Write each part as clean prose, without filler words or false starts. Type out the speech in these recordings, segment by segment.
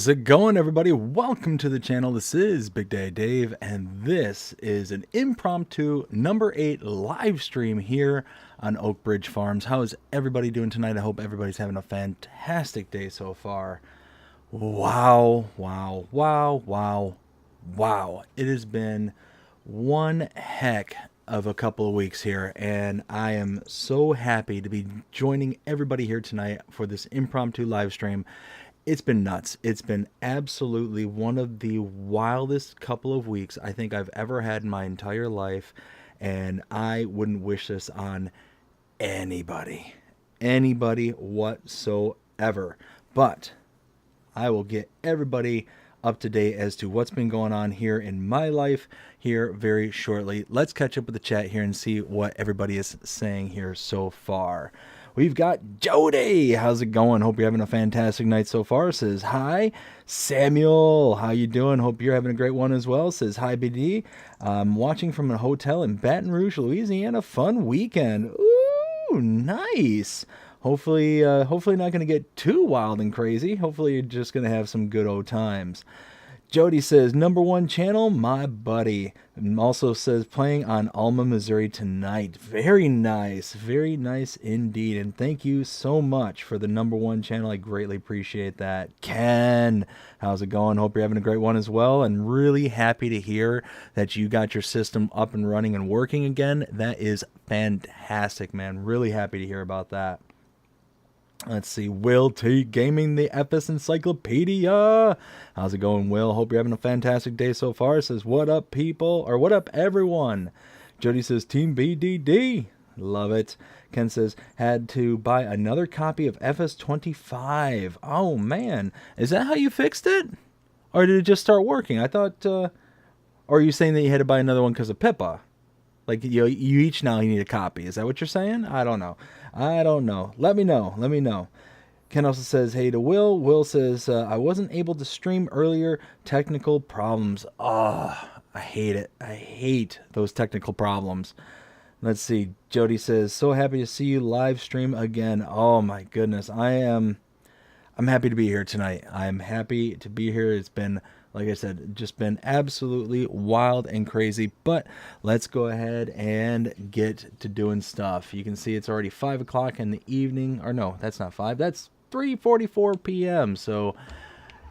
it going, everybody? Welcome to the channel. This is Big Day Dave, and this is an impromptu number 8 live stream here on Oak Bridge Farms. How is everybody doing tonight? I hope everybody's having a fantastic day so far. Wow. It has been one heck of a couple of weeks here, and I am so happy to be joining everybody here tonight for this impromptu live stream. It's been nuts. It's been absolutely one of the wildest couple of weeks I think I've ever had in my entire life, and I wouldn't wish this on anybody whatsoever. But I will get everybody up to date as to what's been going on here in my life here very shortly. Let's catch up with the chat here and see what everybody is saying here so far. We've got Jody. How's it going? Hope you're having a fantastic night so far. Says hi. Samuel, how you doing? Hope you're having a great one as well. Says hi, BD. Watching from a hotel in Baton Rouge, Louisiana. Fun weekend. Ooh, nice. Hopefully not going to get too wild and crazy. Hopefully you're just going to have some good old times. Jody says, number 1 channel, my buddy. And also says, playing on Alma, Missouri tonight. Very nice indeed. And thank you so much for the number 1 channel. I greatly appreciate that. Ken, how's it going? Hope you're having a great one as well. And really happy to hear that you got your system up and running and working again. That is fantastic, man. Really happy to hear about that. Let's see, Will T Gaming, the FS Encyclopedia. How's it going, Will? Hope you're having a fantastic day so far. Says, what up, people? Or what up, everyone? Jody says, Team BDD. Love it. Ken says, had to buy another copy of FS25. Oh, man. Is that how you fixed it? Or did it just start working? I thought, or are you saying that you had to buy another one because of Pippa? Like, you each now you need a copy. Is that what you're saying? I don't know. Let me know. Ken also says, hey to Will. Will says, I wasn't able to stream earlier. Technical problems. Oh, I hate it. I hate those technical problems. Let's see. Jody says, so happy to see you live stream again. Oh my goodness. I'm happy to be here tonight. I'm happy to be here. It's been, like I said, just been absolutely wild and crazy. But let's go ahead and get to doing stuff. You can see it's already 5 o'clock in the evening. Or no, that's not 5. That's 3:44 p.m. So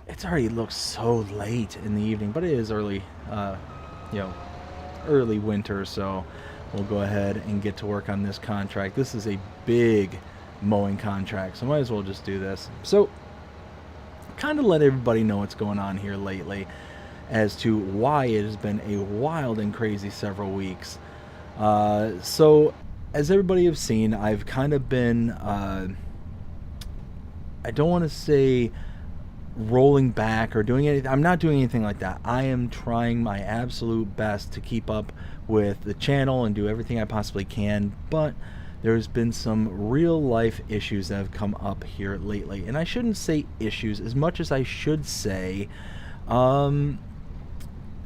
it's already looks so late in the evening. But it is early, early winter. So we'll go ahead and get to work on this contract. This is a big mowing contract. So might as well just do this. So kind of let everybody know what's going on here lately as to why it has been a wild and crazy several weeks. So as everybody have seen, I've kind of been, I don't want to say rolling back or doing anything. I'm not doing anything like that. I am trying my absolute best to keep up with the channel and do everything I possibly can, but there's been some real life issues that have come up here lately. And I shouldn't say issues as much as I should say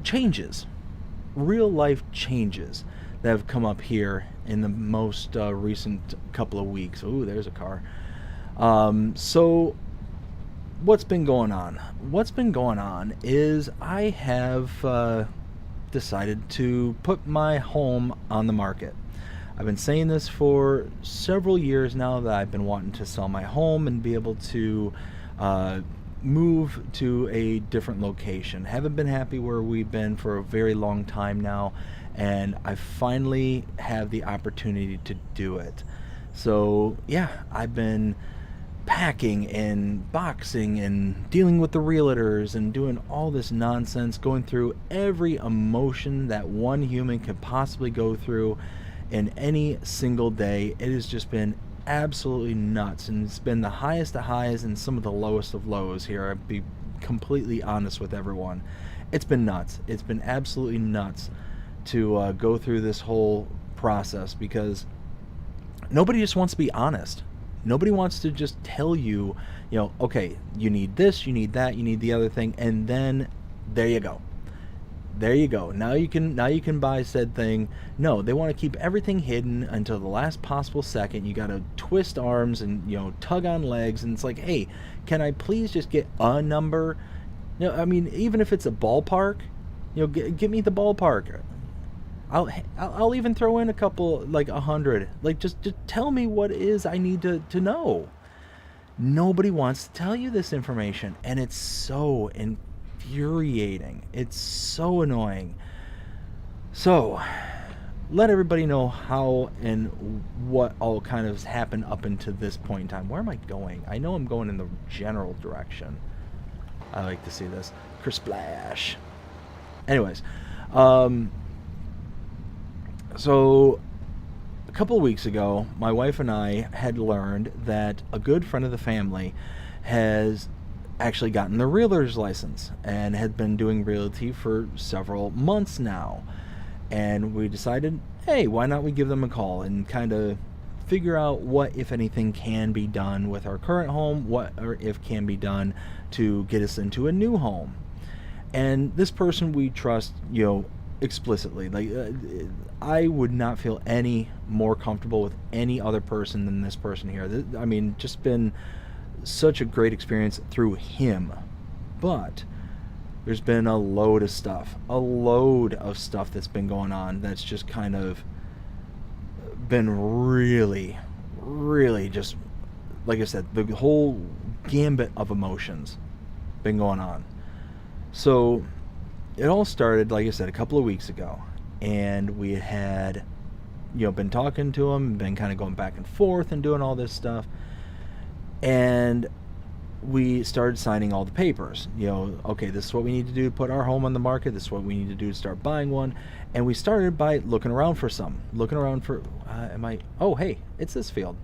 changes. Real life changes that have come up here in the most recent couple of weeks. Ooh, there's a car. So what's been going on? What's been going on is I have decided to put my home on the market. I've been saying this for several years now that I've been wanting to sell my home and be able to move to a different location. Haven't been happy where we've been for a very long time now, and I finally have the opportunity to do it. So yeah, I've been packing and boxing and dealing with the realtors and doing all this nonsense, going through every emotion that one human could possibly go through in any single day. It has just been absolutely nuts, and it's been the highest of highs and some of the lowest of lows here. I'll be completely honest with everyone. It's been nuts. It's been absolutely nuts to go through this whole process, because nobody just wants to be honest. Nobody wants to just tell you, okay, you need this, you need that, you need the other thing, and then there you go. There you go. Now you can buy said thing. No, they want to keep everything hidden until the last possible second. You got to twist arms and tug on legs, and it's like, hey, can I please just get a number? I mean, even if it's a ballpark, give me the ballpark. I'll even throw in a couple, like 100. Like, just tell me what it is I need to know. Nobody wants to tell you this information, and it's so infuriating. It's so annoying. So, let everybody know how and what all kind of happened up until this point in time. Where am I going? I know I'm going in the general direction. I like to see this. Kersplash. Anyways, so a couple of weeks ago, my wife and I had learned that a good friend of the family has actually gotten their realtor's license and had been doing realty for several months now. And we decided, hey, why not we give them a call and kind of figure out what, if anything, can be done with our current home, what or if can be done to get us into a new home. And this person we trust, explicitly. Like, I would not feel any more comfortable with any other person than this person here. I mean, just been such a great experience through him. But there's been a load of stuff that's been going on that's just kind of been really, really just, like I said, the whole gambit of emotions been going on. So it all started, like I said, a couple of weeks ago, and we had, been talking to him, been kind of going back and forth and doing all this stuff, and we started signing all the papers. Okay, this is what we need to do to put our home on the market. This is what we need to do to start buying one. And we started by looking around for, oh, hey, it's this field.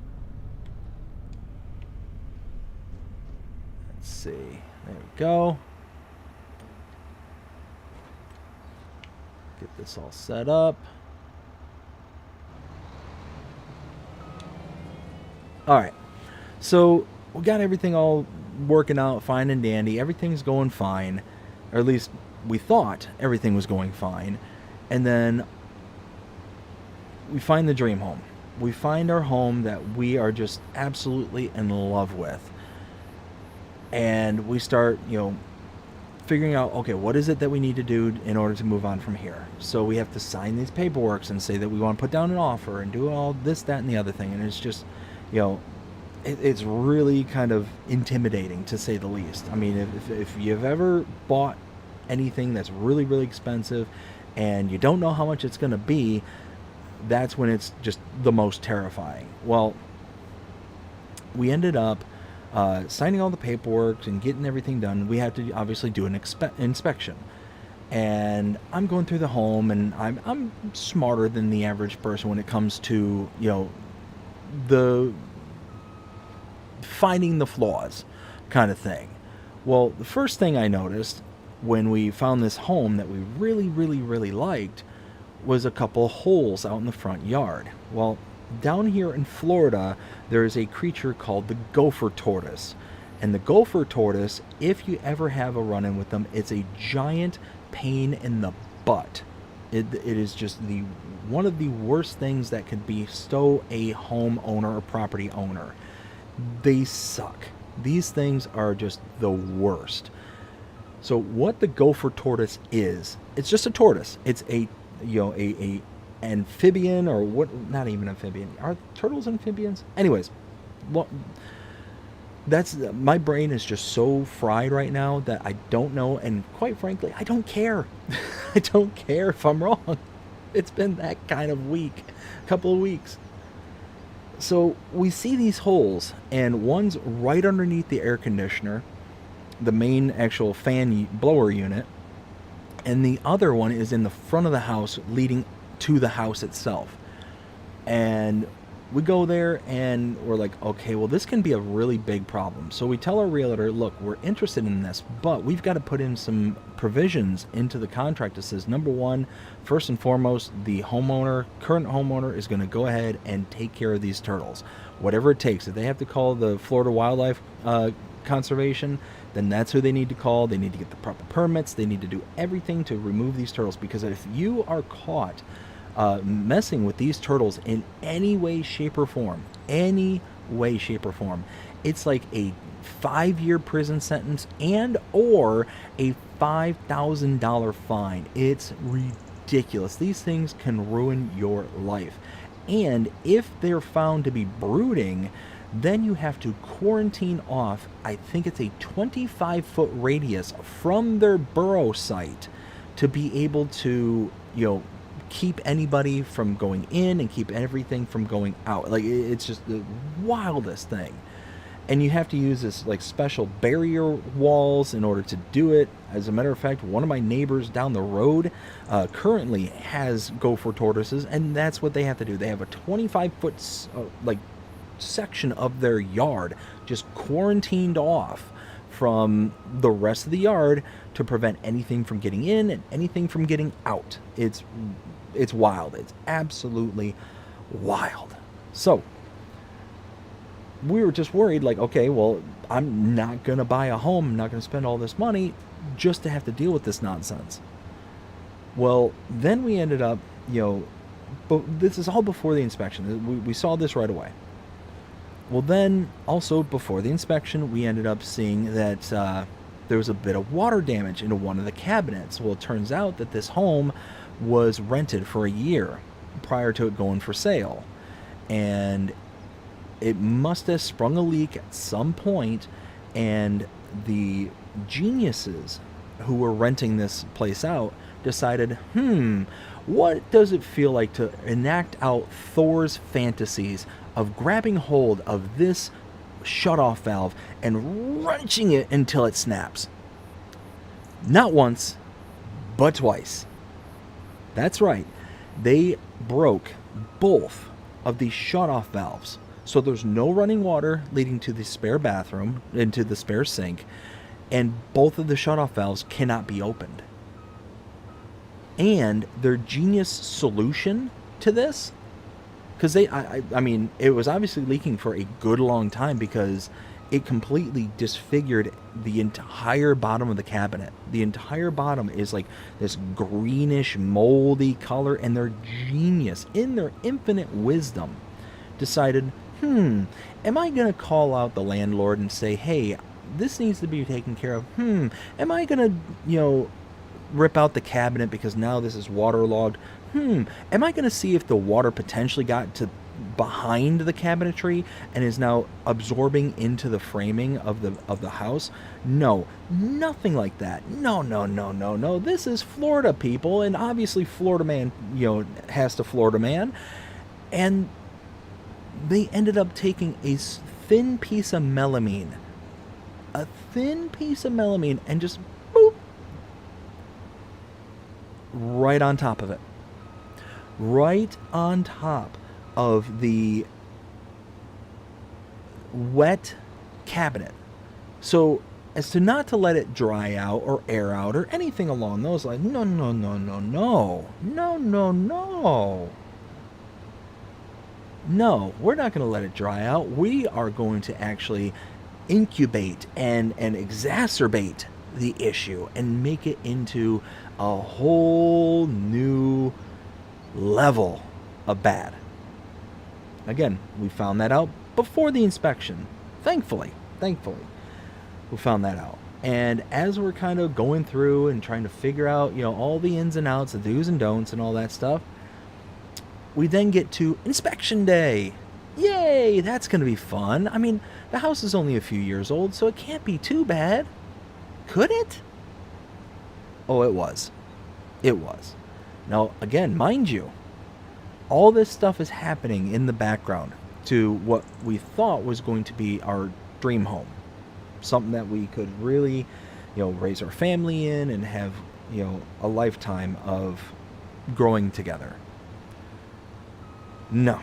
Let's see. There we go. Get this all set up. All right. So we got everything all working out fine and dandy. Everything's going fine, or at least we thought everything was going fine. And then we find the dream home. We find our home that we are just absolutely in love with. And we start, figuring out, okay, what is it that we need to do in order to move on from here? So we have to sign these paperworks and say that we want to put down an offer and do all this, that, and the other thing. And it's just, it's really kind of intimidating, to say the least. I mean, if you've ever bought anything that's really, really expensive and you don't know how much it's going to be, that's when it's just the most terrifying. Well, we ended up signing all the paperwork and getting everything done. We had to obviously do an inspection. And I'm going through the home, and I'm smarter than the average person when it comes to, the finding the flaws kind of thing. Well, the first thing I noticed when we found this home that we really, really, really liked was a couple holes out in the front yard. Well, down here in Florida, there is a creature called the gopher tortoise. And the gopher tortoise, if you ever have a run-in with them, it's a giant pain in the butt. It is just one of the worst things that could bestow a homeowner or property owner. They suck. These things are just the worst. So what the gopher tortoise is, it's just a tortoise. It's a amphibian, or what? Not even amphibian. Are turtles amphibians? Anyways, well, that's, my brain is just so fried right now that I don't know, and quite frankly, I don't care. I don't care if I'm wrong. It's been that kind of couple of weeks. So we see these holes, and one's right underneath the air conditioner, the main actual fan blower unit, and the other one is in the front of the house leading to the house itself. And we go there and we're like, okay, well, this can be a really big problem. So we tell our realtor, look, we're interested in this, but we've got to put in some provisions into the contract that says, number one, first and foremost, the current homeowner is going to go ahead and take care of these turtles, whatever it takes. If they have to call the Florida Wildlife Conservation, then that's who they need to call. They need to get the proper permits. They need to do everything to remove these turtles, because if you are caught messing with these turtles in any way, shape, or form, it's like a 5-year prison sentence and or a $5,000 fine. It's ridiculous. These things can ruin your life. And if they're found to be brooding, then you have to quarantine off, I think it's a 25-foot radius from their burrow site to be able to, keep anybody from going in and keep everything from going out. Like, it's just the wildest thing. And you have to use this like special barrier walls in order to do it. As a matter of fact, one of my neighbors down the road currently has gopher tortoises, and that's what they have to do. They have a 25-foot like section of their yard just quarantined off from the rest of the yard to prevent anything from getting in and anything from getting out. It's wild. It's absolutely wild. So we were just worried, like, okay, well, I'm not going to buy a home. I'm not going to spend all this money just to have to deal with this nonsense. Well, then we ended up, but this is all before the inspection. We saw this right away. Well, then also before the inspection, we ended up seeing that there was a bit of water damage into one of the cabinets. Well, it turns out that this home was rented for a year prior to it going for sale. And it must have sprung a leak at some point, and the geniuses who were renting this place out decided, what does it feel like to enact out Thor's fantasies of grabbing hold of this shutoff valve and wrenching it until it snaps? Not once, but twice. That's right. They broke both of these shutoff valves. So there's no running water leading to the spare bathroom, into the spare sink, and both of the shutoff valves cannot be opened. And their genius solution to this, because I mean, it was obviously leaking for a good long time because it completely disfigured the entire bottom of the cabinet. The entire bottom is like this greenish, moldy color, and their genius, in their infinite wisdom, decided, am I going to call out the landlord and say, hey, this needs to be taken care of? Am I going to, rip out the cabinet because now this is waterlogged? Am I going to see if the water potentially got to behind the cabinetry and is now absorbing into the framing of the house? No, nothing like that. No. This is Florida, people, and obviously Florida man, has to Florida man. And they ended up taking a thin piece of melamine, and just boop, right on top of it. Right on top of the wet cabinet. So as to not to let it dry out or air out or anything along those lines. No. No, we're not going to let it dry out. We are going to actually incubate and exacerbate the issue and make it into a whole new level of bad. Again, we found that out before the inspection. Thankfully, we found that out. And as we're kind of going through and trying to figure out, all the ins and outs, the do's and don'ts and all that stuff, we then get to inspection day. Yay, that's going to be fun. I mean, the house is only a few years old, so it can't be too bad. Could it? Oh, it was. It was. Now, again, mind you, all this stuff is happening in the background to what we thought was going to be our dream home. Something that we could really, raise our family in and have, a lifetime of growing together. No.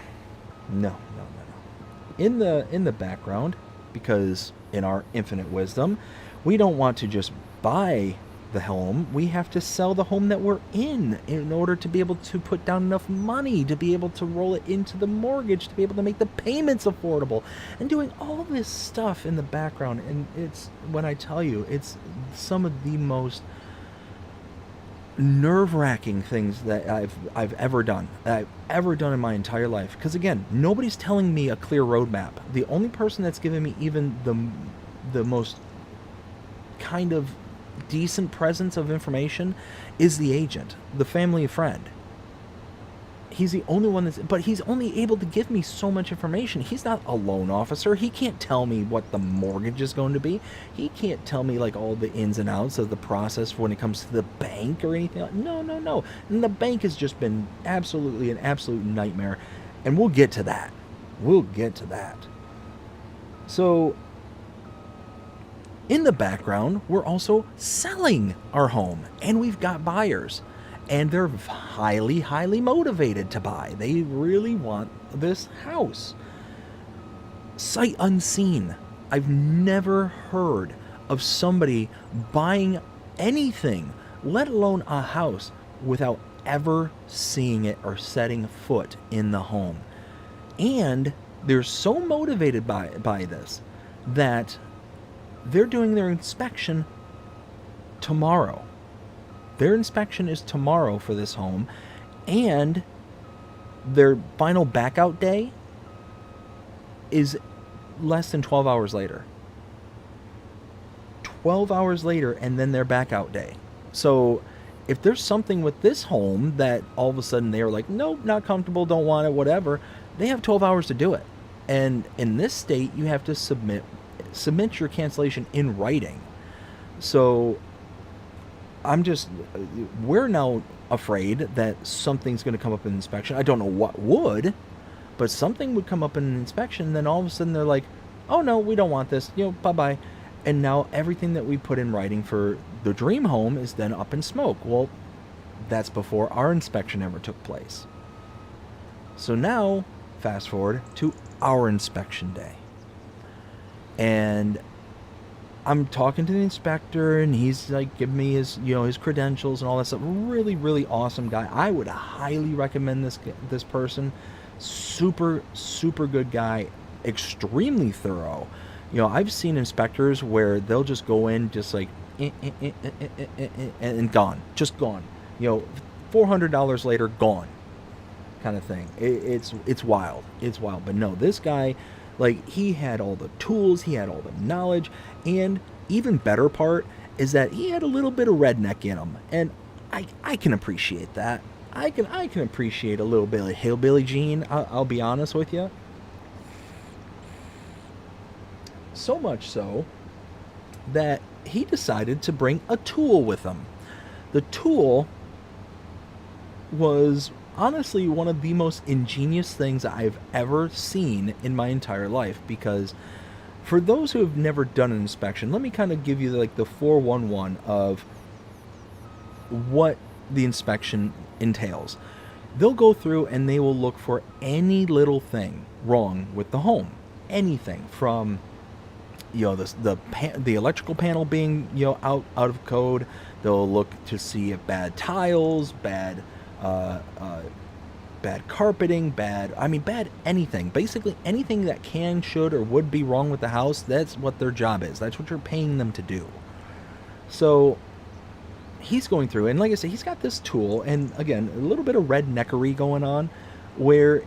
In the background, because in our infinite wisdom, we don't want to just buy the home. We have to sell the home that we're in order to be able to put down enough money to be able to roll it into the mortgage, to be able to make the payments affordable, and doing all this stuff in the background. And it's, when I tell you, it's some of the most nerve-wracking things that I've ever done, in my entire life. Because again, nobody's telling me a clear roadmap. The only person that's given me even the most kind of decent presence of information is the agent, the family friend. He's the only one but he's only able to give me so much information. He's not a loan officer. He can't tell me what the mortgage is going to be. He can't tell me like all the ins and outs of the process when it comes to the bank or anything. No. And the bank has just been an absolute nightmare. And we'll get to that. So in the background, we're also selling our home, and we've got buyers. And they're highly, highly motivated to buy. They really want this house. Sight unseen. I've never heard of somebody buying anything, let alone a house, without ever seeing it or setting foot in the home. And they're so motivated by this that they're doing their inspection tomorrow. Their inspection is tomorrow for this home, and their final back-out day is less than 12 hours later. 12 hours later, and then their back-out day. So if there's something with this home that all of a sudden they're like, nope, not comfortable, don't want it, whatever, they have 12 hours to do it. And in this state, you have to submit your cancellation in writing. So we're now afraid that something's going to come up in inspection. I don't know what would, but something would come up in an inspection, and then all of a sudden they're like, oh no, we don't want this, bye-bye. And now everything that we put in writing for the dream home is then up in smoke. Well, that's before our inspection ever took place. So now, fast forward to our inspection day. And I'm talking to the inspector, and he's like giving me his, his credentials and all that stuff. Really, really awesome guy. I would highly recommend this person. Super, super good guy. Extremely thorough. I've seen inspectors where they'll just go in, just like, and gone, just gone. $400 later, gone, kind of thing. It's wild. It's wild. But no, this guy, like, he had all the tools, he had all the knowledge, and even better part is that he had a little bit of redneck in him, and I can appreciate that. I can appreciate a little bit of hillbilly gene. I'll be honest with you. So much so that he decided to bring a tool with him. The tool was honestly one of the most ingenious things I've ever seen in my entire life, because for those who have never done an inspection, let me kind of give you like the 411 of what the inspection entails. They'll go through and they will look for any little thing wrong with the home. Anything from the electrical panel being out of code. They'll look to see if bad tiles, bad carpeting, bad anything. Basically anything that can, should, or would be wrong with the house. That's what their job is. That's what you're paying them to do. So he's going through, and like I said, he's got this tool, and again, a little bit of redneckery going on, where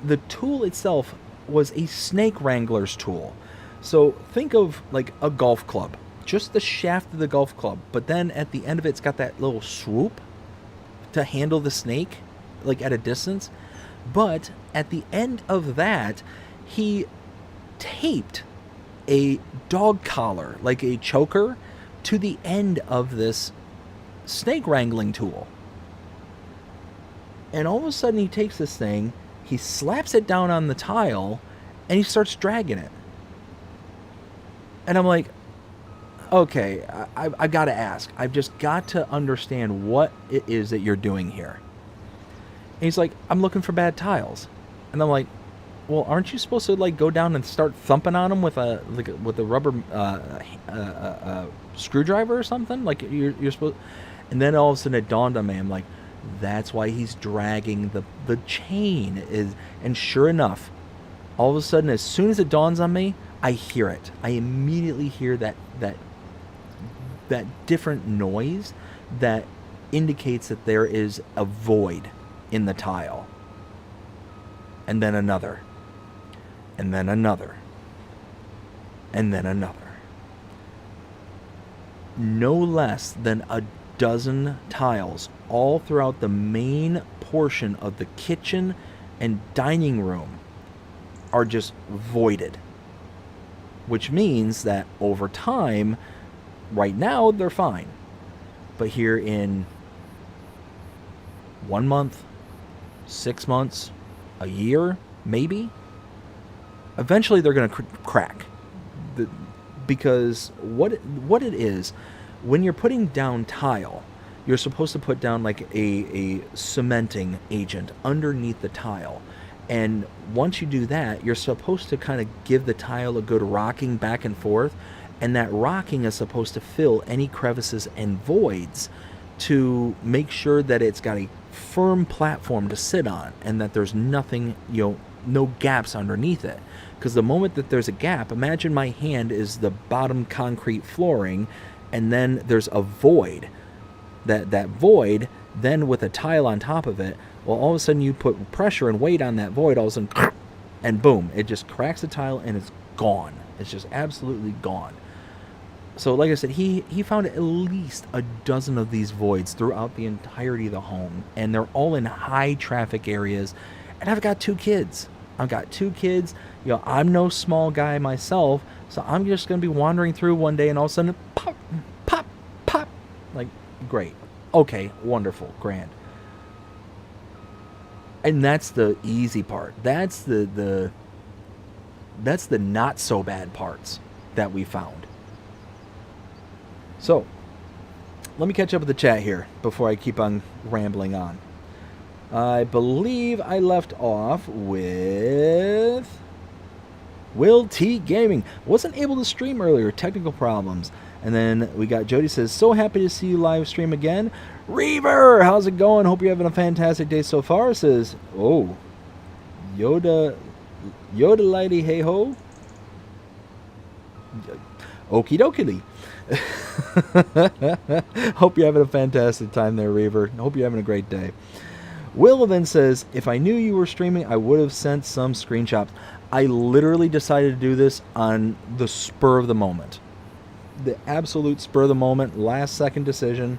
the tool itself was a snake wrangler's tool. So think of like a golf club, just the shaft of the golf club, but then at the end of it's got that little swoop to handle the snake, like at a distance. But at the end of that, he taped a dog collar, like a choker, to the end of this snake wrangling tool. And all of a sudden he takes this thing, he slaps it down on the tile, and he starts dragging it. And I'm like, okay, I got to ask. I've just got to understand what it is that you're doing here. And he's like, I'm looking for bad tiles. And I'm like, well, aren't you supposed to like go down and start thumping on them with a rubber screwdriver or something? Like you're supposed. And then all of a sudden it dawned on me. I'm like, that's why he's dragging the chain is. And sure enough, all of a sudden, as soon as it dawns on me, I hear it. I immediately hear that different noise that indicates that there is a void in the tile. And then another. And then another. And then another. No less than a dozen tiles all throughout the main portion of the kitchen and dining room are just voided. Which means that over time, right now, they're fine. But here in 1 month, 6 months, a year, maybe, eventually they're going to crack. Because what it is, when you're putting down tile, you're supposed to put down like a cementing agent underneath the tile. And once you do that, you're supposed to kind of give the tile a good rocking back and forth. And that rocking is supposed to fill any crevices and voids to make sure that it's got a firm platform to sit on and that there's nothing, no gaps underneath it. Because the moment that there's a gap, imagine my hand is the bottom concrete flooring, and then there's a void. That void, then with a tile on top of it, well, all of a sudden you put pressure and weight on that void, all of a sudden, and boom, it just cracks the tile and it's gone. It's just absolutely gone. So like I said, he found at least a dozen of these voids throughout the entirety of the home, and they're all in high traffic areas. And I've got 2 kids. I'm no small guy myself, so I'm just going to be wandering through one day and all of a sudden, pop, pop, pop. Like, great. Okay, wonderful, grand. And that's the easy part. That's the not so bad parts that we found. So, let me catch up with the chat here before I keep on rambling on. I believe I left off with Will T Gaming. Wasn't able to stream earlier, technical problems. And then we got Jody says, so happy to see you live stream again. Reaver, how's it going? Hope you're having a fantastic day so far. Says, oh, Yoda lady, hey ho. Okie dokie. Hope you're having a fantastic time there, Reaver. Hope you're having a great day. Will then says, if I knew you were streaming, I would have sent some screenshots. I literally decided to do this on the spur of the moment. The absolute spur of the moment, last second decision.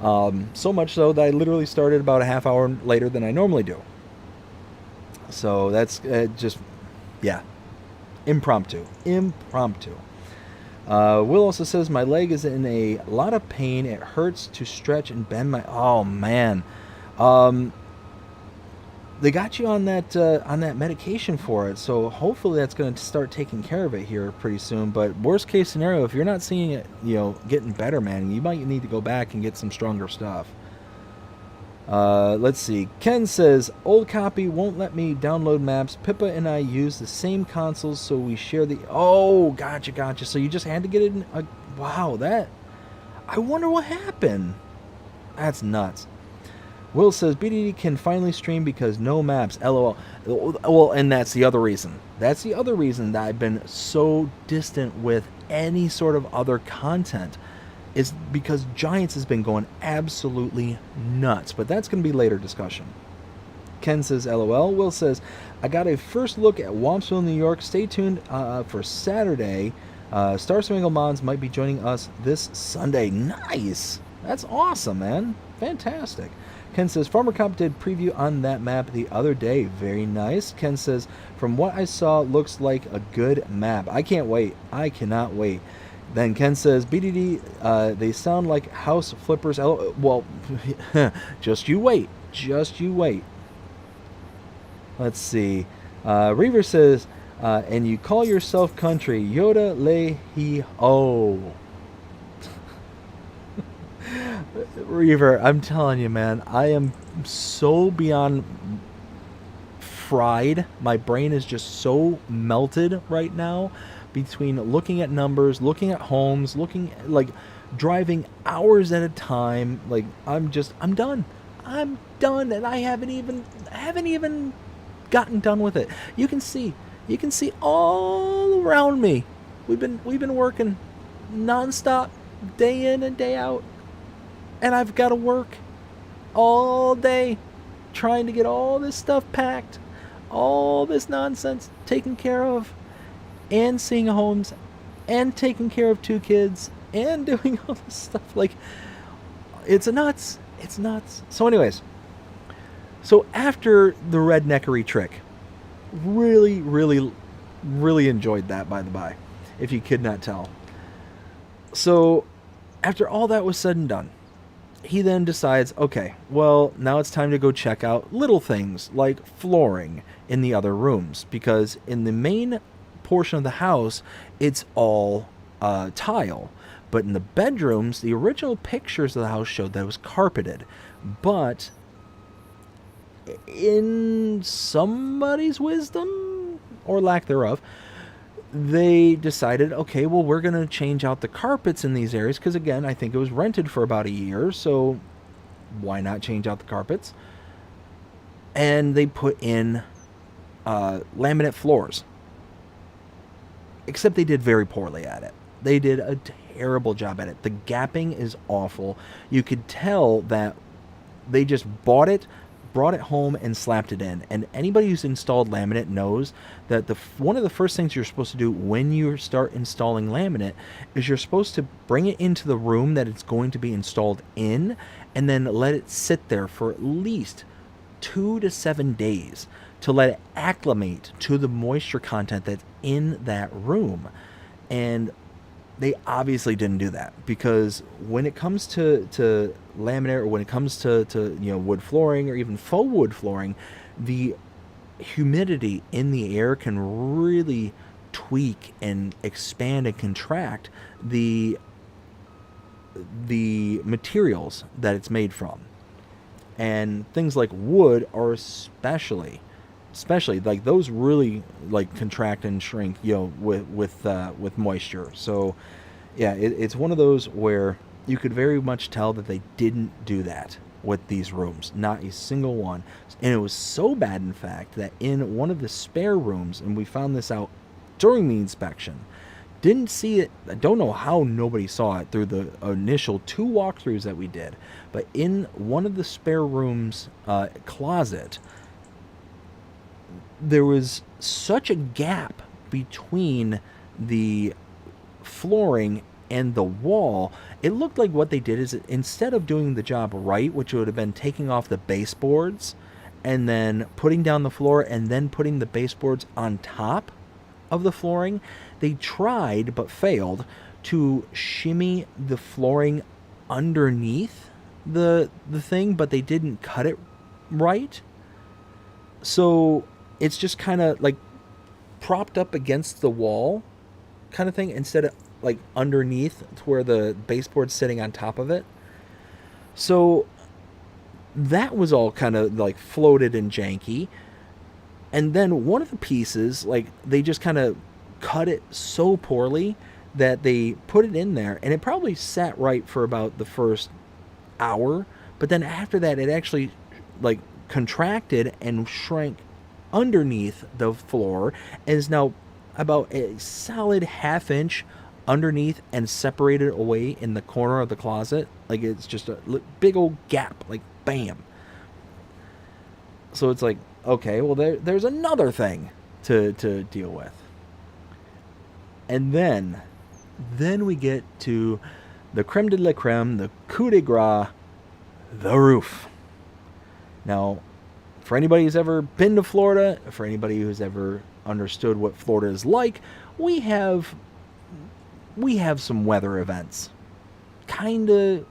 So much so that I literally started about a half hour later than I normally do. So that's impromptu. Will also says, my leg is in a lot of pain. It hurts to stretch and bend my... Oh, man. They got you on that medication for it, so hopefully that's going to start taking care of it here pretty soon. But worst case scenario, if you're not seeing it, getting better, man, you might need to go back and get some stronger stuff. Let's see. Ken says, old copy won't let me download maps. Pippa and I use the same consoles, so we share the... Oh, gotcha. So you just had to get it in... Wow, that... I wonder what happened. That's nuts. Will says, BDD can finally stream because no maps. LOL. Well, and that's the other reason. That's the other reason that I've been so distant with any sort of other content. Is because Giants has been going absolutely nuts. But that's going to be later discussion. Ken says, LOL. Will says, I got a first look at Wampsville, New York. Stay tuned for Saturday. Star Spangled Mons might be joining us this Sunday. Nice. That's awesome, man. Fantastic. Ken says, Farmer Cop did preview on that map the other day. Very nice. Ken says, from what I saw, looks like a good map. I can't wait. I cannot wait. Then Ken says, BDD, they sound like house flippers. Well, just you wait. Just you wait. Let's see. Reaver says, and you call yourself country. Yoda le he oh. Reaver, I'm telling you, man, I am so beyond fried. My brain is just so melted right now between looking at numbers, looking at homes, driving hours at a time. Like, I'm done. I'm done, and I haven't even gotten done with it. You can see all around me. We've been working nonstop, day in and day out. And I've got to work all day trying to get all this stuff packed, all this nonsense taken care of, and seeing homes, and taking care of 2 kids, and doing all this stuff. Like, it's nuts. It's nuts. So anyways, so after the redneckery trick, really, really, really enjoyed that, by the by, if you could not tell. So after all that was said and done, he then decides, okay, well, now it's time to go check out little things like flooring in the other rooms, because in the main portion of the house, it's all tile. But in the bedrooms, the original pictures of the house showed that it was carpeted. But in somebody's wisdom, or lack thereof, they decided, okay, well, we're going to change out the carpets in these areas, because, again, I think it was rented for about a year, so why not change out the carpets? And they put in laminate floors. Except they did very poorly at it. They did a terrible job at it. The gapping is awful. You could tell that they just bought it, brought it home, and slapped it in. And anybody who's installed laminate knows that one of the first things you're supposed to do when you start installing laminate is you're supposed to bring it into the room that it's going to be installed in, and then let it sit there for at least 2 to 7 days to let it acclimate to the moisture content that's in that room. And they obviously didn't do that, because when it comes to laminate, or when it comes to wood flooring, or even faux wood flooring, the humidity in the air can really tweak and expand and contract the materials that it's made from. And things like wood are especially like those really like contract and shrink, with moisture. So yeah, it's one of those where you could very much tell that they didn't do that with these rooms, not a single one. And it was so bad, in fact, that in one of the spare rooms, and we found this out during the inspection, didn't see it, I don't know how nobody saw it through the initial 2 walkthroughs that we did, but in one of the spare rooms closet, there was such a gap between the flooring and the wall. It looked like what they did is, instead of doing the job right, which would have been taking off the baseboards and then putting down the floor and then putting the baseboards on top of the flooring, they tried but failed to shimmy the flooring underneath the thing, but they didn't cut it right. So it's just kind of like propped up against the wall kind of thing, instead of like underneath to where the baseboard's sitting on top of it. So that was all kind of like floated and janky. And then one of the pieces, like, they just kind of cut it so poorly that they put it in there, and it probably sat right for about the first hour. But then after that, it actually like contracted and shrank underneath the floor, and is now about a solid 1/2 inch underneath and separated away in the corner of the closet. Like, it's just a big old gap, like bam. So it's like, okay, well, there's another thing to deal with. And then we get to the creme de la creme, the coup de grace, the roof. Now, for anybody who's ever been to Florida, for anybody who's ever understood what Florida is like, we have some weather events, kind of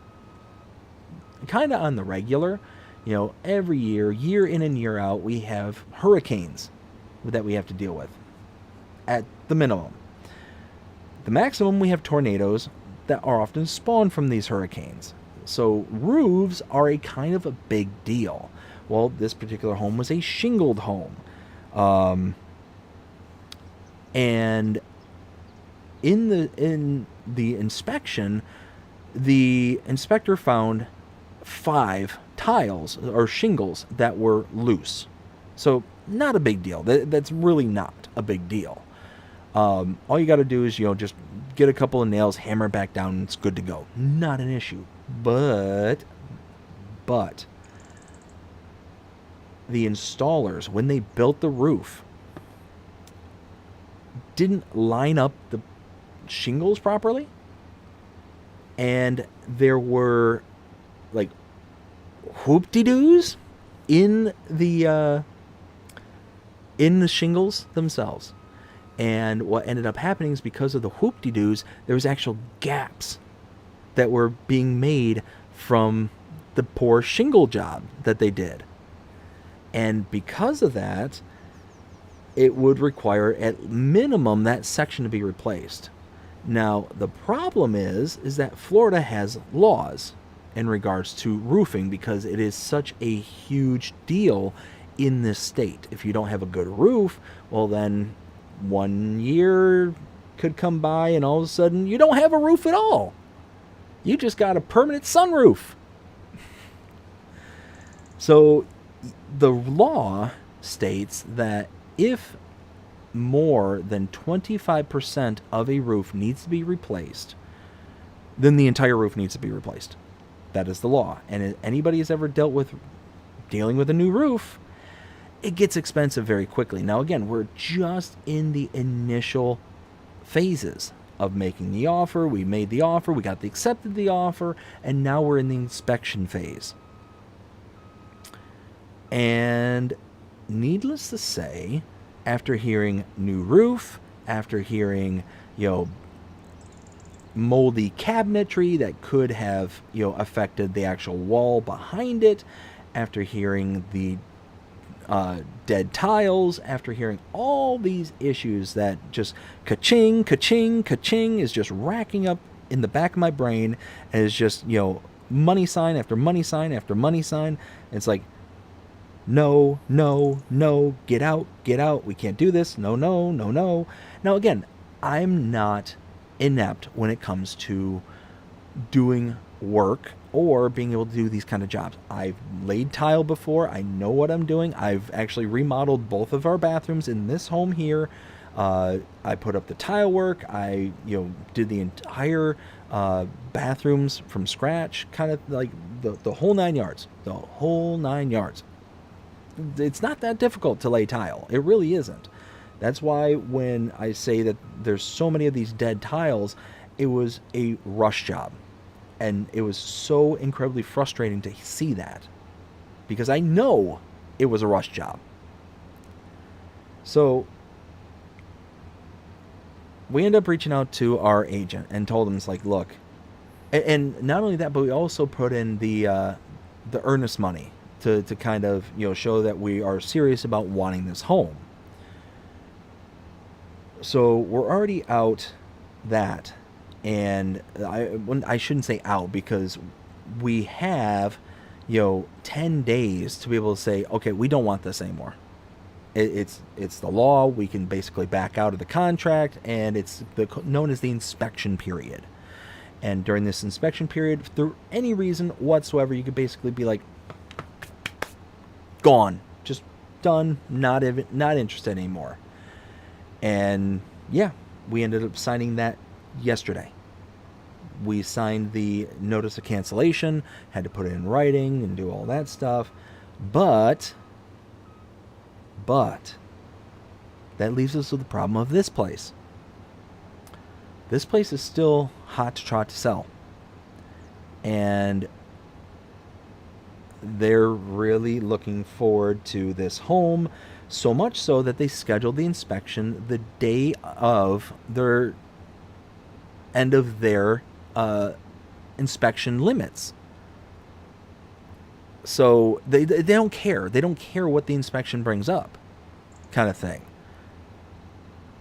on the regular. Every year in and year out, we have hurricanes that we have to deal with, at the minimum. The maximum, we have tornadoes that are often spawned from these hurricanes. So roofs are a kind of a big deal. Well, this particular home was a shingled home. And in the inspection, the inspector found 5 tiles or shingles that were loose. So not a big deal. That's really not a big deal. All you got to do is, just get a couple of nails, hammer it back down, and it's good to go. Not an issue. But the installers, when they built the roof, didn't line up the shingles properly, and there were like whoop-de-doos in the shingles themselves. And what ended up happening is, because of the whoop-de-doos, there was actual gaps that were being made from the poor shingle job that they did. And because of that, it would require at minimum that section to be replaced. Now, the problem is that Florida has laws in regards to roofing, because it is such a huge deal in this state. If you don't have a good roof, well, then 1 year could come by and all of a sudden you don't have a roof at all. You just got a permanent sunroof. So the law states that if more than 25% of a roof needs to be replaced, then the entire roof needs to be replaced. That is the law. And if anybody has ever dealing with a new roof, it gets expensive very quickly. Now, again, we're just in the initial phases of making the offer. We made the offer, we got accepted the offer, and now we're in the inspection phase. And needless to say, after hearing new roof, after hearing, moldy cabinetry that could have, affected the actual wall behind it, after hearing the dead tiles, after hearing all these issues that just ka-ching, ka-ching, ka-ching is just racking up in the back of my brain, and is just, money sign after money sign after money sign. It's like, no, no, no, get out, we can't do this, no, no, no, no. Now, again, I'm not inept when it comes to doing work or being able to do these kind of jobs. I've laid tile before. I know what I'm doing. I've actually remodeled both of our bathrooms in this home here. I put up the tile work. I, did the entire bathrooms from scratch, kind of like the whole 9 yards. The whole 9 yards. It's not that difficult to lay tile. It really isn't. That's why when I say that there's so many of these dead tiles, it was a rush job. And it was so incredibly frustrating to see that, because I know it was a rush job. So we end up reaching out to our agent and told him, it's like, look, and not only that, but we also put in the earnest money to kind of, show that we are serious about wanting this home. So we're already out that. And I shouldn't say out, because we have, 10 days to be able to say, okay, we don't want this anymore. It's the law. We can basically back out of the contract, and it's known as the inspection period. And during this inspection period, through any reason whatsoever, you could basically be like, gone, just done, not interested anymore. And yeah, we ended up signing that yesterday. We signed the notice of cancellation, had to put it in writing and do all that stuff. But that leaves us with the problem of this place. This place is still hot to trot to sell. And they're really looking forward to this home, so much so that they scheduled the inspection the day of their end of their inspection limits. So they don't care. They don't care what the inspection brings up, kind of thing.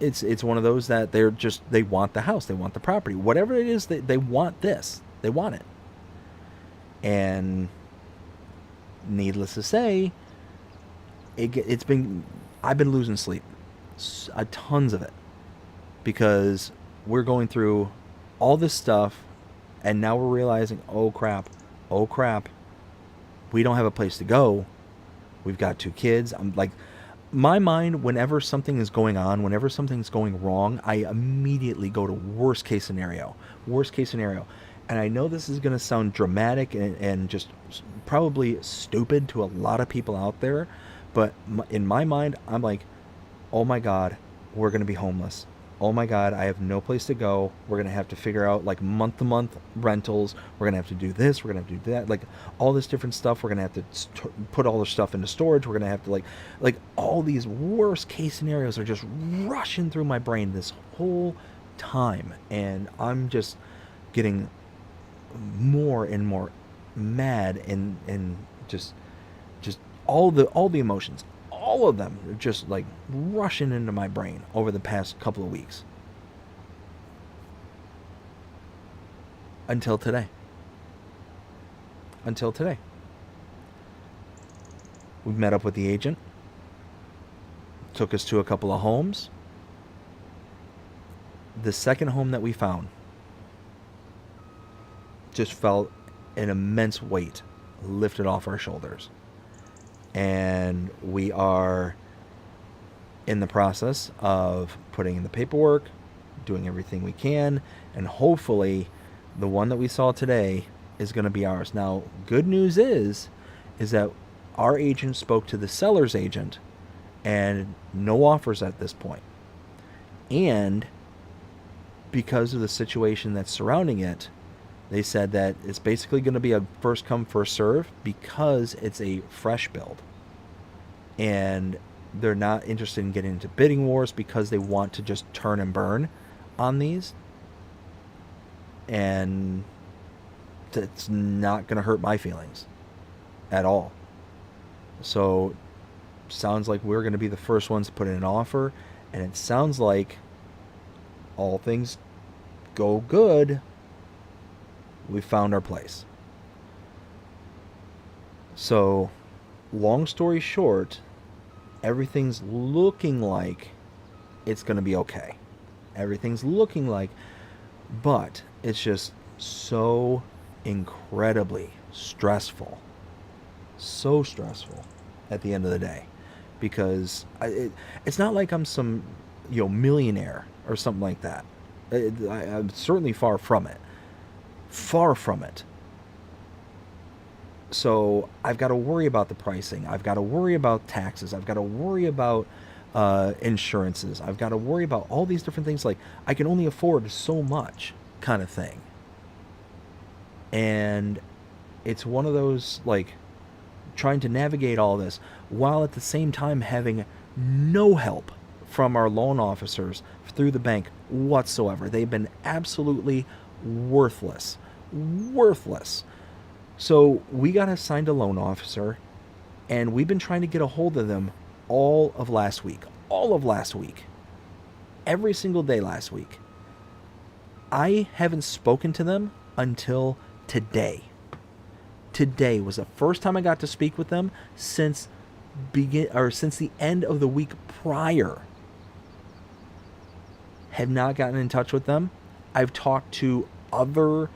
It's one of those that they want the house, they want the property, whatever it is, they want this, they want it. And needless to say, I've been losing sleep, tons of it, because we're going through all this stuff, and now we're realizing, oh crap, we don't have a place to go. We've got 2 kids. I'm like, my mind, whenever something is going on, whenever something's going wrong, I immediately go to worst case scenario. and I know this is going to sound dramatic and just probably stupid to a lot of people out there, but in my mind, I'm like, oh my God, we're going to be homeless. Oh my God, I have no place to go. We're going to have to figure out like month to month rentals. We're going to have to do this. We're going to have to do that. Like all this different stuff. We're going to have to put all this stuff into storage. We're going to have to like all these worst case scenarios are just rushing through my brain this whole time. And I'm just getting more and more mad and just all the emotions, all of them are just like rushing into my brain over the past couple of weeks until today. We met up with the agent, took us to a couple of homes. The second home that we found just felt an immense weight lifted off our shoulders. And we are in the process of putting in the paperwork, doing everything we can, and hopefully the one that we saw today is going to be ours. Now, good news is that our agent spoke to the seller's agent and no offers at this point. And because of the situation that's surrounding it, they said that it's basically going to be a first come, first serve because it's a fresh build. And they're not interested in getting into bidding wars because they want to just turn and burn on these. And it's not going to hurt my feelings at all. So, sounds like we're going to be the first ones to put in an offer. And it sounds like all things go good, we found our place. So, long story short, everything's looking like it's going to be okay. Everything's looking like, but it's just so incredibly stressful. So stressful at the end of the day. Because it's not like I'm some, millionaire or something like that. I'm certainly far from it. Far from it. So I've got to worry about the pricing. I've got to worry about taxes. I've got to worry about insurances. I've got to worry about all these different things. Like, I can only afford so much kind of thing. And it's one of those, like, trying to navigate all this while at the same time having no help from our loan officers through the bank whatsoever. They've been absolutely worthless. So we got assigned a loan officer, and we've been trying to get a hold of them all of last week. Every single day last week. I haven't spoken to them until today. Today was the first time I got to speak with them since the end of the week prior. Have not gotten in touch with them. I've talked to other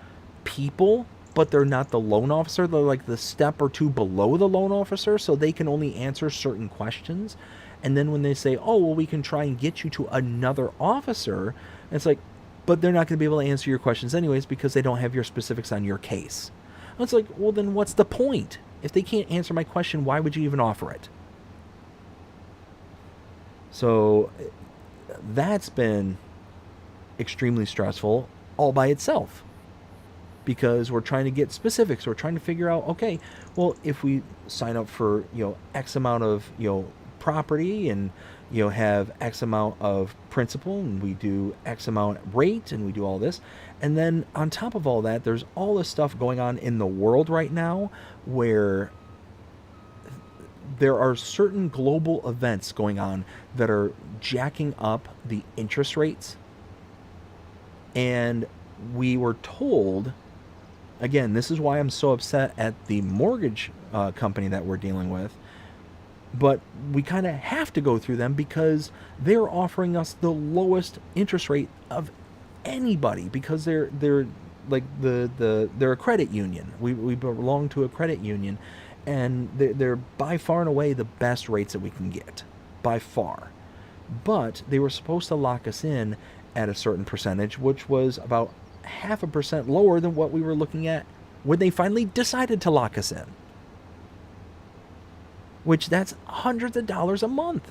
people, but they're not the loan officer. They're like the step or two below the loan officer, so they can only answer certain questions. And then when they say, oh, well, we can try and get you to another officer, it's like, but they're not going to be able to answer your questions anyways because they don't have your specifics on your case. And it's like, well, then what's the point? If they can't answer my question, why would you even offer it? So that's been extremely stressful all by itself, because we're trying to get specifics. We're trying to figure out, okay, well, if we sign up for, X amount of, property and, have X amount of principal, and we do X amount rate, and we do all this. And then on top of all that, there's all this stuff going on in the world right now where there are certain global events going on that are jacking up the interest rates. And we were told, again, this is why I'm so upset at the mortgage company that we're dealing with, but we kind of have to go through them because they're offering us the lowest interest rate of anybody, because they're like they're a credit union. We belong to a credit union, and they're by far and away the best rates that we can get, by far. But they were supposed to lock us in at a certain percentage, which was about 0.5% lower than what we were looking at when they finally decided to lock us in. Which that's hundreds of dollars a month.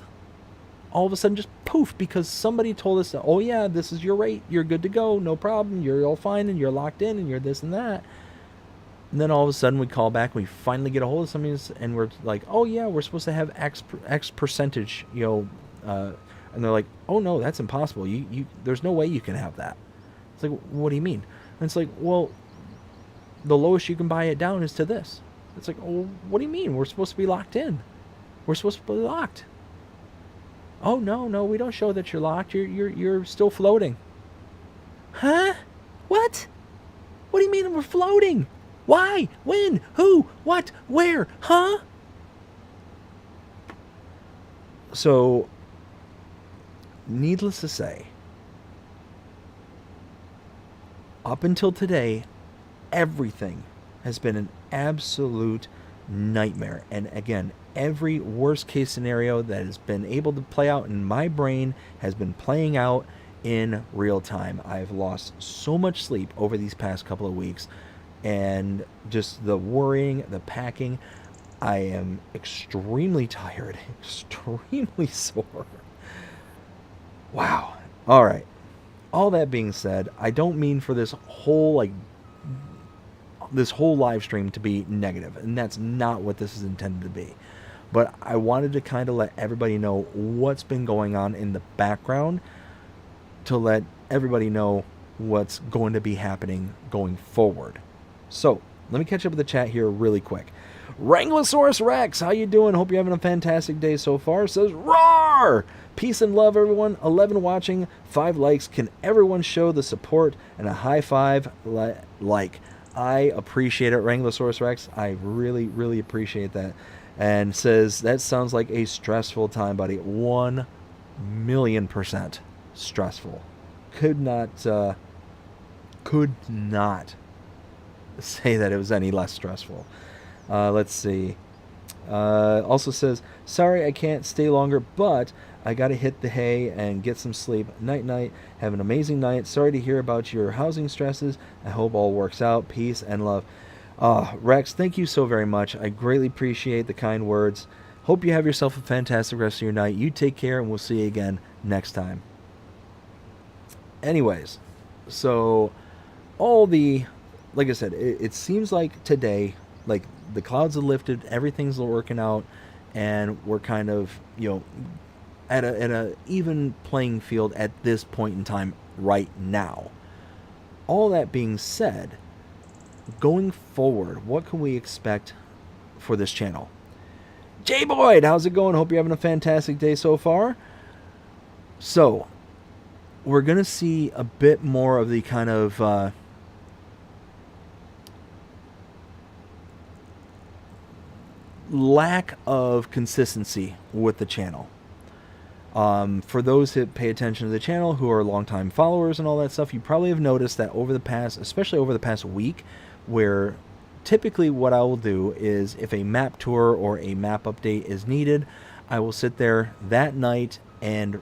All of a sudden just poof, because somebody told us, oh yeah, this is your rate, you're good to go, no problem, you're all fine, and you're locked in, and you're this and that. And then all of a sudden we call back, we finally get a hold of somebody, and we're like, oh yeah, we're supposed to have X percentage, and they're like, oh no, that's impossible. There's no way you can have that. It's like, what do you mean? And it's like, well, the lowest you can buy it down is to this. It's like, oh, what do you mean? We're supposed to be locked in. We're supposed to be locked. Oh no, we don't show that you're locked. You're still floating. Huh? What? What do you mean we're floating? Why? When? Who? What? Where? Huh? So, needless to say, up until today, everything has been an absolute nightmare. And again, every worst case scenario that has been able to play out in my brain has been playing out in real time. I've lost so much sleep over these past couple of weeks, and just the worrying, the packing. I am extremely tired, extremely sore. Wow. All right. All that being said, I don't mean for this whole live stream to be negative, and that's not what this is intended to be. But I wanted to kind of let everybody know what's been going on in the background, to let everybody know what's going to be happening going forward. So, let me catch up with the chat here really quick. Wranglosaurus Rex, how you doing? Hope you're having a fantastic day so far. Says, roar! Peace and love, everyone. 11 watching, 5 likes. Can everyone show the support and a high five like? I appreciate it, Wranglosaurus Rex. I really, really appreciate that. And says, that sounds like a stressful time, buddy. 1,000,000% stressful. Could not say that it was any less stressful. Let's see. Also says, sorry I can't stay longer, but I gotta hit the hay and get some sleep. Night night. Have an amazing night. Sorry to hear about your housing stresses. I hope all works out. Peace and love. Rex, thank you so very much. I greatly appreciate the kind words. Hope you have yourself a fantastic rest of your night. You take care, and we'll see you again next time. Anyways, so like I said, it seems like today, like the clouds have lifted, everything's working out, and we're kind of, at a even playing field at this point in time right now. All that being said, going forward, what can we expect for this channel? Jay Boyd, how's it going? Hope you're having a fantastic day so far. So, we're going to see a bit more of the kind of lack of consistency with the channel. For those that pay attention to the channel, who are longtime followers and all that stuff, you probably have noticed that especially over the past week, where typically what I will do is, if a map tour or a map update is needed, I will sit there that night and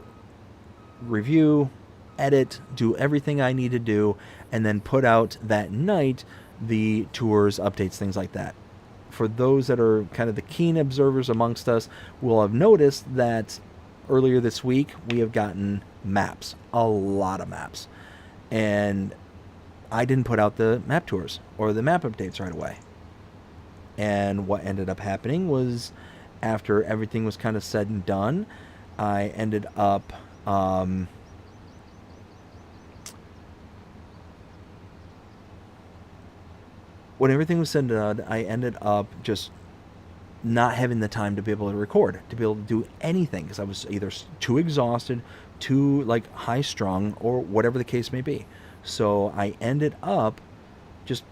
review, edit, do everything I need to do, and then put out that night the tours, updates, things like that. For those that are kind of the keen observers amongst us, will have noticed that earlier this week we have gotten maps, a lot of maps, and I didn't put out the map tours or the map updates right away. And what ended up happening was, after everything was kind of said and done, I ended up when everything was said and done, I ended up just not having the time to be able to record, to be able to do anything, because I was either too exhausted, too high strung, or whatever the case may be. So I ended up just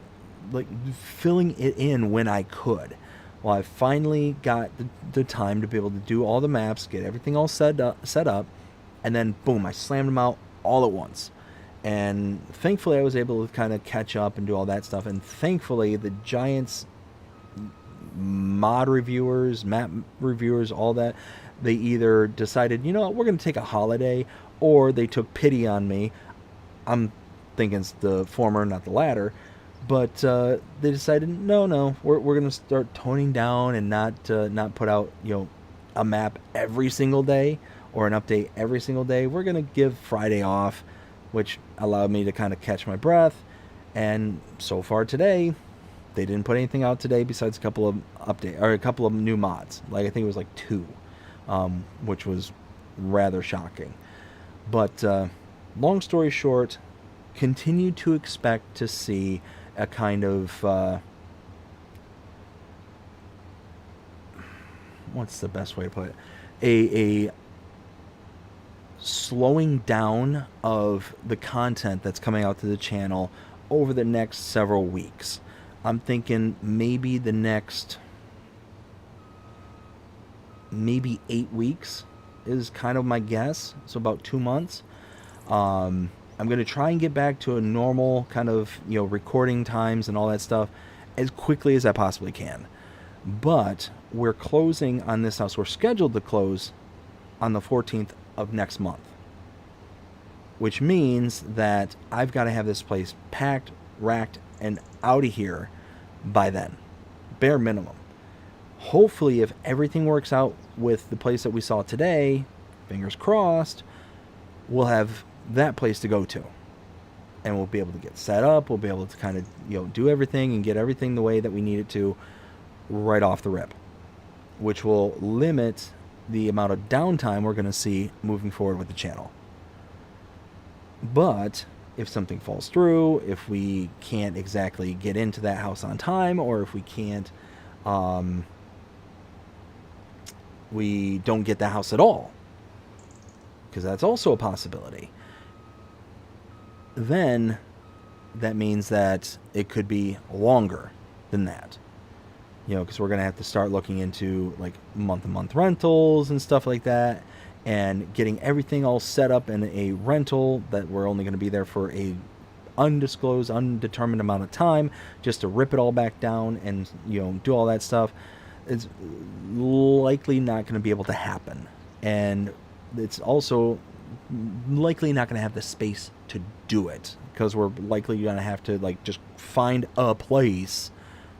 filling it in when I could. Well, I finally got the time to be able to do all the maps, get everything all set up, and then boom, I slammed them out all at once. And thankfully I was able to kind of catch up and do all that stuff. And thankfully the Giants mod reviewers, map reviewers, all that, they either decided, you know what, we're going to take a holiday, or they took pity on me. I'm thinking it's the former, not the latter. But they decided, no, we're going to start toning down and not put out, a map every single day or an update every single day. We're going to give Friday off, which allowed me to kind of catch my breath. And so far today, they didn't put anything out today besides a couple of new mods. Like, I think it was like 2, which was rather shocking. But long story short, continue to expect to see a kind of what's the best way to put it? A slowing down of the content that's coming out to the channel over the next several weeks. I'm thinking maybe the next 8 weeks is kind of my guess. So about 2 months. I'm going to try and get back to a normal kind of, recording times and all that stuff as quickly as I possibly can. But we're closing on this house. We're scheduled to close on the 14th of next month, which means that I've got to have this place packed, racked, and out of here by then, bare minimum. Hopefully, if everything works out with the place that we saw today, fingers crossed, we'll have that place to go to, and we'll be able to get set up. We'll be able to kind of do everything and get everything the way that we need it to right off the rip, which will limit the amount of downtime we're going to see moving forward with the channel. But if something falls through, if we can't exactly get into that house on time, or if we can't, we don't get the house at all, because that's also a possibility, then that means that it could be longer than that. Because we're going to have to start looking into like month-to-month rentals and stuff like that, and getting everything all set up in a rental that we're only going to be there for a undisclosed, undetermined amount of time, just to rip it all back down and, do all that stuff. It's likely not going to be able to happen. And it's also likely not going to have the space to do it, because we're likely going to have to like just find a place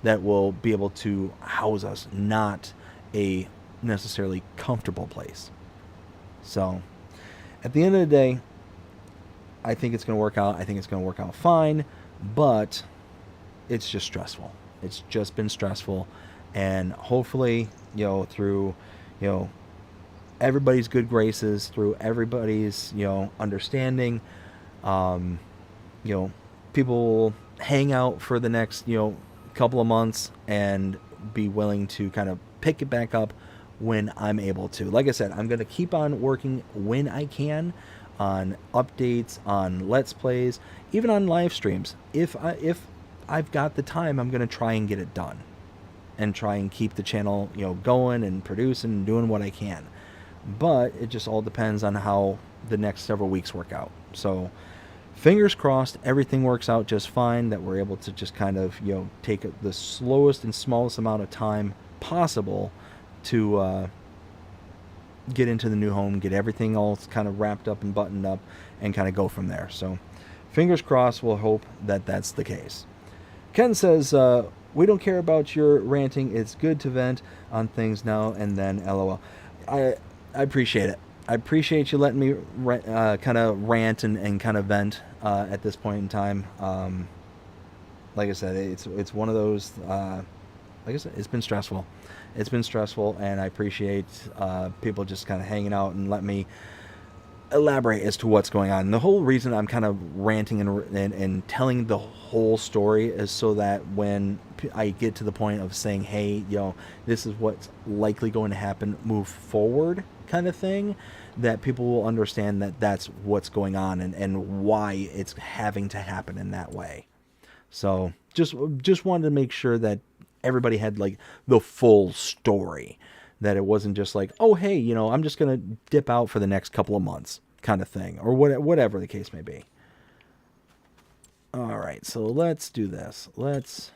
that will be able to house us, not a necessarily comfortable place. So, at the end of the day, I think it's going to work out. I think it's going to work out fine, but it's just stressful. It's just been stressful, and hopefully, through, everybody's good graces, through everybody's, understanding, people will hang out for the next, couple of months and be willing to kind of pick it back up when I'm able to. Like I said, I'm going to keep on working when I can on updates, on Let's Plays, even on live streams. If I've got the time, I'm going to try and get it done and try and keep the channel, going and producing and doing what I can. But it just all depends on how the next several weeks work out. So fingers crossed, everything works out just fine, that we're able to just kind of, take the slowest and smallest amount of time possible to get into the new home, get everything all kind of wrapped up and buttoned up, and kind of go from there. So fingers crossed, we'll hope that that's the case. Ken says, we don't care about your ranting. It's good to vent on things now and then, LOL. I appreciate it. I appreciate you letting me kind of rant and kind of vent at this point in time. Like I said, it's one of those. Like I said, it's been stressful. It's been stressful, and I appreciate people just kind of hanging out and letting me elaborate as to what's going on. And the whole reason I'm kind of ranting and telling the whole story is so that when I get to the point of saying, hey, this is what's likely going to happen, move forward kind of thing, that people will understand that that's what's going on and why it's having to happen in that way. So just wanted to make sure that everybody had like the full story, that it wasn't just like, oh, hey, I'm just going to dip out for the next couple of months kind of thing, or whatever the case may be. All right, so let's do this. Let's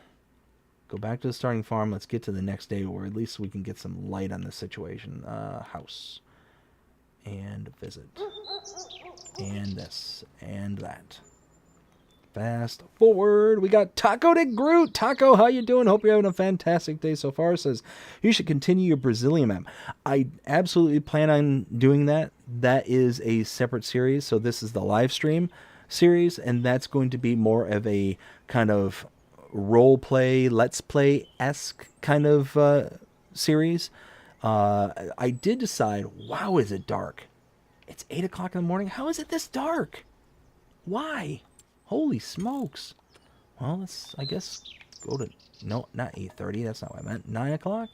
go back to the starting farm. Let's get to the next day, or at least we can get some light on this situation. House. And visit. And this. And that. Fast forward. We got Taco de Groot. Taco, how you doing? Hope you're having a fantastic day so far. Says, you should continue your Brazilian map. I absolutely plan on doing that. That is a separate series. So this is the live stream series, and that's going to be more of a kind of role play, let's play-esque kind of series. I did decide, wow, is it dark? It's 8 o'clock in the morning. How is it this dark? Why? Holy smokes. Well, let's, I guess, go to... No, not 8:30. That's not what I meant. 9 o'clock?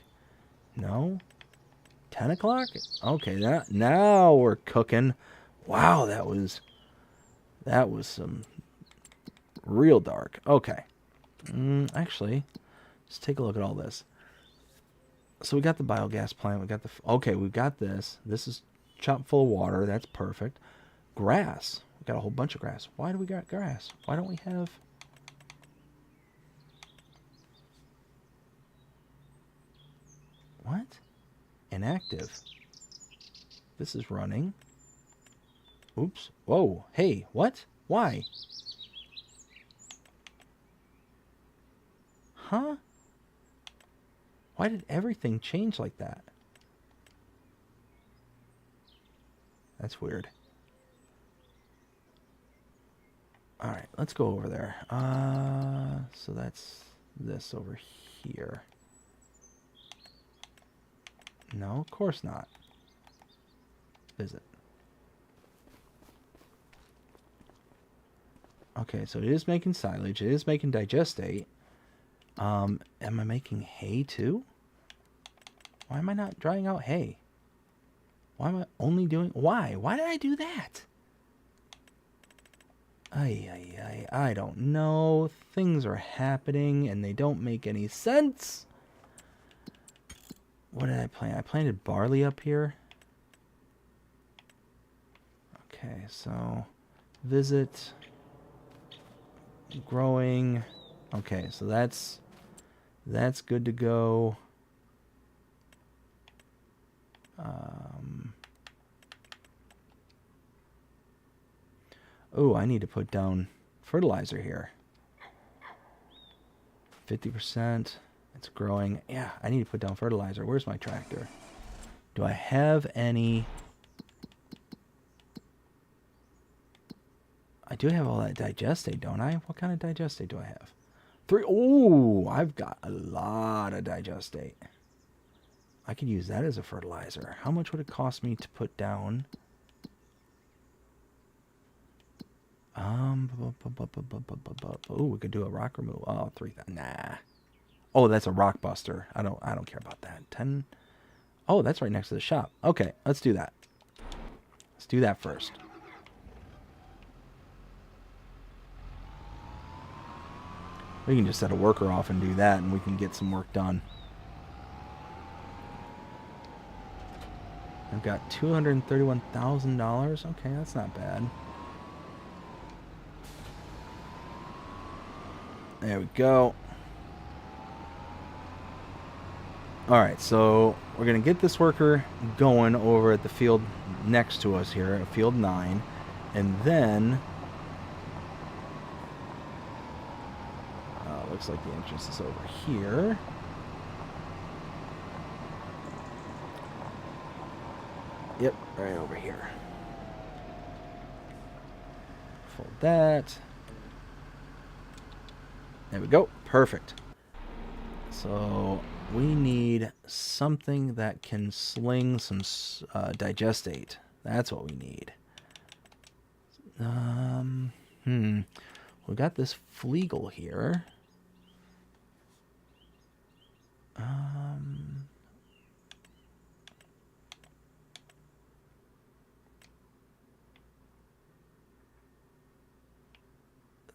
No. 10 o'clock? Okay, now we're cooking. Wow, that was some real dark. Okay. Actually, let's take a look at all this. So we got the biogas plant. We got the... Okay, we've got this. This is chock full of water. That's perfect. Grass. We got a whole bunch of grass. Why do we got grass? Why don't we have... What? Inactive. This is running. Oops. Whoa. Hey, what? Why? Huh? Why did everything change like that? That's weird. Alright, let's go over there. So that's this over here. No, of course not. Visit. Okay, so it is making silage. It is making digestate. Am I making hay too? Why am I not drying out hay? Why am I only doing... Why? Why did I do that? I don't know. Things are happening and they don't make any sense. What did I plant? I planted barley up here. Okay, so visit, growing. Okay, so that's good to go. Oh, I need to put down fertilizer here. 50%. It's growing. Yeah, I need to put down fertilizer. Where's my tractor? Do I have any? I do have all that digestate, don't I? What kind of digestate do I have? 3. Oh, I've got a lot of digestate. I could use that as a fertilizer. How much would it cost me to put down? Oh, we could do a rock removal. Oh, 3,000. Nah. Oh, that's a rock buster. I don't care about that. 10. Oh, that's right next to the shop. Okay, let's do that. Let's do that first. We can just set a worker off and do that, and we can get some work done. I've got $231,000. Okay, that's not bad. There we go. Alright, so we're going to get this worker going over at the field next to us here, at field 9. And then... looks like the entrance is over here. Yep, right over here. Fold that. There we go. Perfect. So we need something that can sling some digestate. That's what we need. We got this Fleagle here.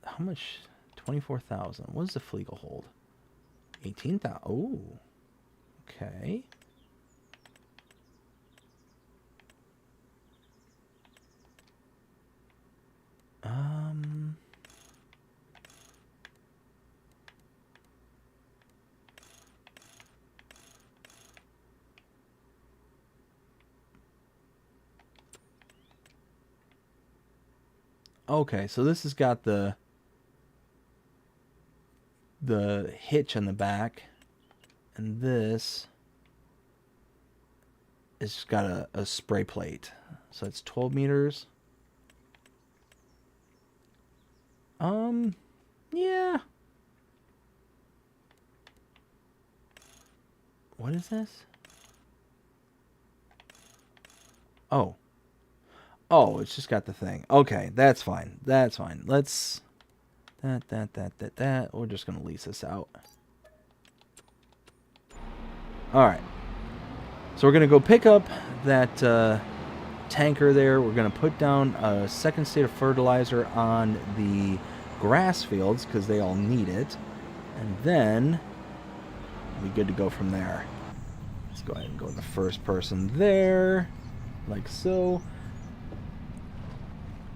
How much? 24,000. What does the Fleagle hold? 18,000. Oh, okay. Okay, so this has got the the hitch on the back, and this is got a spray plate. So it's 12 meters. Yeah. What is this? Oh. Oh, it's just got the thing. Okay, that's fine. That's fine. Let's... That. We're just going to lease this out. Alright. So we're going to go pick up that tanker there. We're going to put down a second state of fertilizer on the grass fields because they all need it. And then we'll be good to go from there. Let's go ahead and go in the first person there. Like so.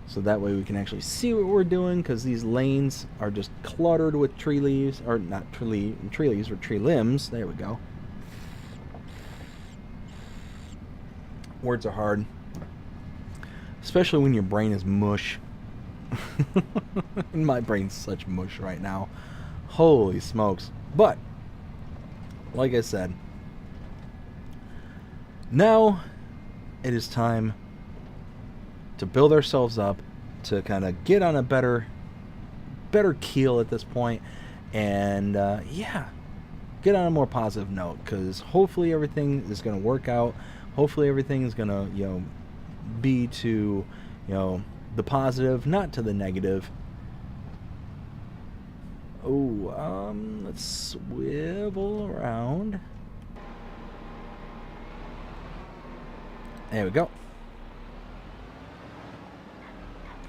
So that way we can actually see what we're doing, because these lanes are just cluttered with tree leaves. Or not tree leaves, but tree limbs. There we go. Words are hard. Especially when your brain is mush. My brain's such mush right now. Holy smokes. But, like I said, now it is time to build ourselves up, to kind of get on a better keel at this point, and yeah, get on a more positive note, because hopefully everything is going to work out. Hopefully everything is going to, be to, the positive, not to the negative. Oh, let's swivel around. There we go.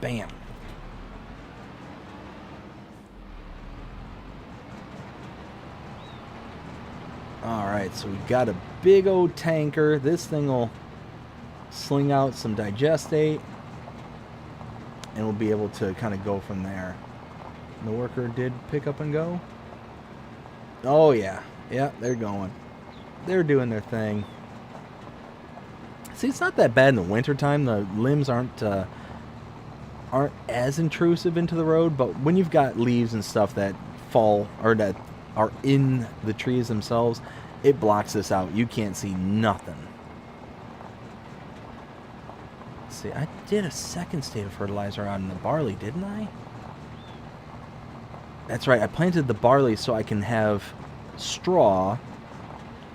Bam. Alright, so we got a big old tanker. This thing will sling out some digestate, and we'll be able to kind of go from there. The worker did pick up and go. Oh yeah. Yeah, they're going. They're doing their thing. See, it's not that bad in the wintertime. The limbs aren't as intrusive into the road, but when you've got leaves and stuff that fall or that are in the trees themselves, it blocks this out. You can't see nothing. Let's see, I did a second state of fertilizer on the barley, didn't I? That's right, I planted the barley so I can have straw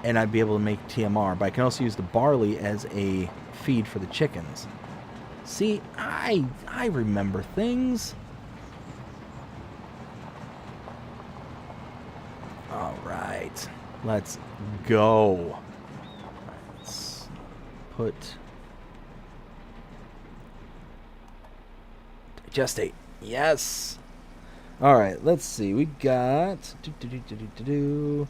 and I'd be able to make TMR, but I can also use the barley as a feed for the chickens. See, I remember things. All right, let's go. Let's put digestate. Yes. All right, let's see. We got. I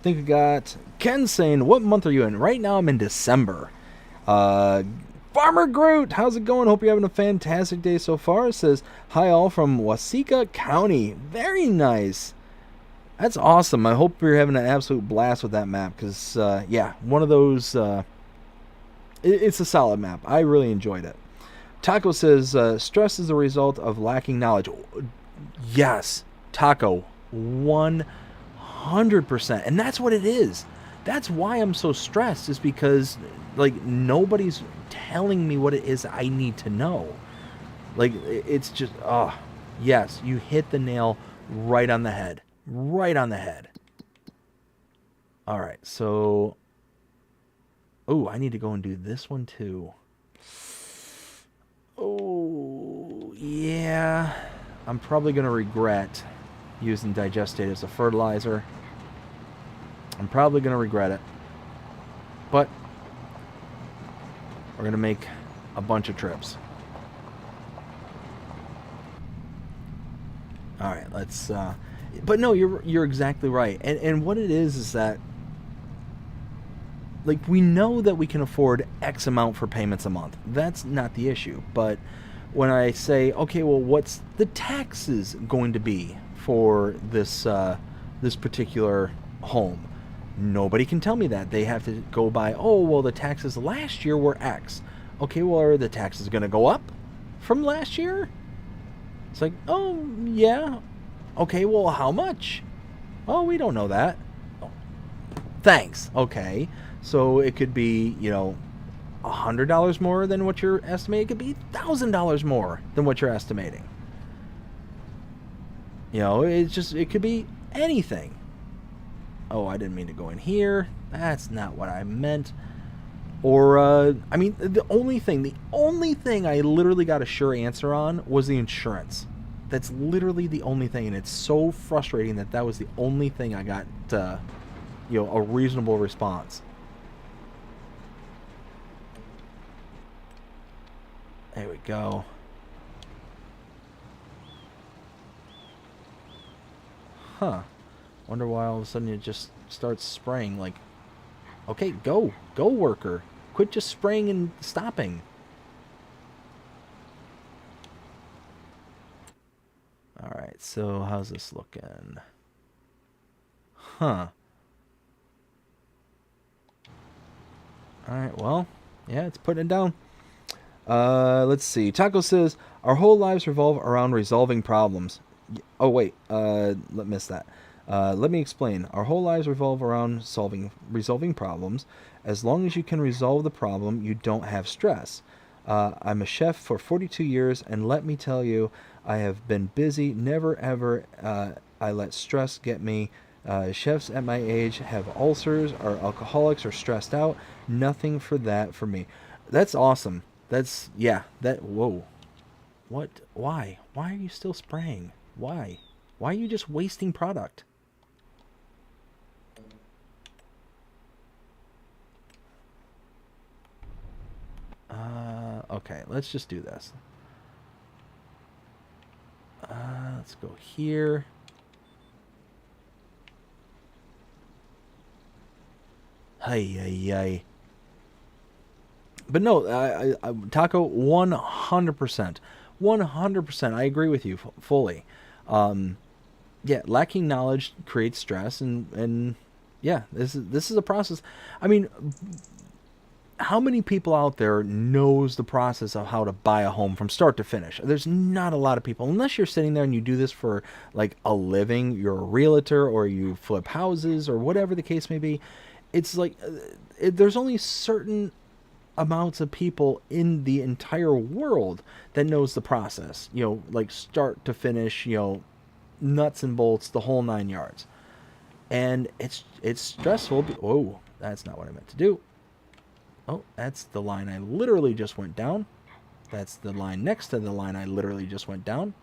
think we got Ken saying, "What month are you in?" Right now, I'm in December. Farmer Groot, how's it going? Hope you're having a fantastic day so far. It says, hi all from Waseca County. Very nice. That's awesome. I hope you're having an absolute blast with that map, because, yeah, one of those, it's a solid map. I really enjoyed it. Taco says, stress is the result of lacking knowledge. Yes, Taco, 100%. And that's what it is. That's why I'm so stressed, is because, like, nobody's telling me what it is I need to know. Like, it's just, oh, yes, you hit the nail right on the head. Right on the head. All right, so, oh, I need to go and do this one too. Oh, yeah, I'm probably going to regret using digestate as a fertilizer. I'm probably going to regret it. But we're going to make a bunch of trips. All right, let's... but no, you're exactly right. And what it is that... Like, we know that we can afford X amount for payments a month. That's not the issue. But when I say, okay, well, what's the taxes going to be for this this particular home? Nobody can tell me that. They have to go by, oh, well, the taxes last year were X. Okay, well, are the taxes going to go up from last year? It's like, oh, yeah. Okay, well, how much? Oh, we don't know that. Oh, thanks. Okay. So it could be, $100 more than what you're estimating. It could be $1,000 more than what you're estimating. It could be anything. Oh, I didn't mean to go in here. That's not what I meant. Or, the only thing I literally got a sure answer on was the insurance. That's literally the only thing, and it's so frustrating that was the only thing I got, a reasonable response. There we go. Huh. Wonder why all of a sudden it just starts spraying. Like, okay, go worker, quit just spraying and stopping. All right, so how's this looking? Huh. All right, well, yeah, it's putting it down. Let's see. Taco says our whole lives revolve around resolving problems. Oh wait, miss that. Let me explain. Our whole lives revolve around resolving problems. As long as you can resolve the problem, you don't have stress. I'm a chef for 42 years, and let me tell you, I have been busy. Never ever I let stress get me. Chefs at my age have ulcers, are alcoholics, or stressed out. Nothing for that for me. That's awesome. Whoa. What? Why? Why are you still spraying? Why? Why are you just wasting product? Okay, let's just do this. Let's go here. Hey. But no, Taco, 100%. 100%. I agree with you fully. Lacking knowledge creates stress, and yeah, this is a process. I mean, how many people out there knows the process of how to buy a home from start to finish? There's not a lot of people, unless you're sitting there and you do this for like a living. You're a realtor, or you flip houses, or whatever the case may be. It's like there's only certain amounts of people in the entire world that knows the process. Like start to finish. Nuts and bolts, the whole 9 yards. And it's stressful. Oh, that's not what I meant to do. Oh, that's the line I literally just went down. That's the line next to the line I literally just went down.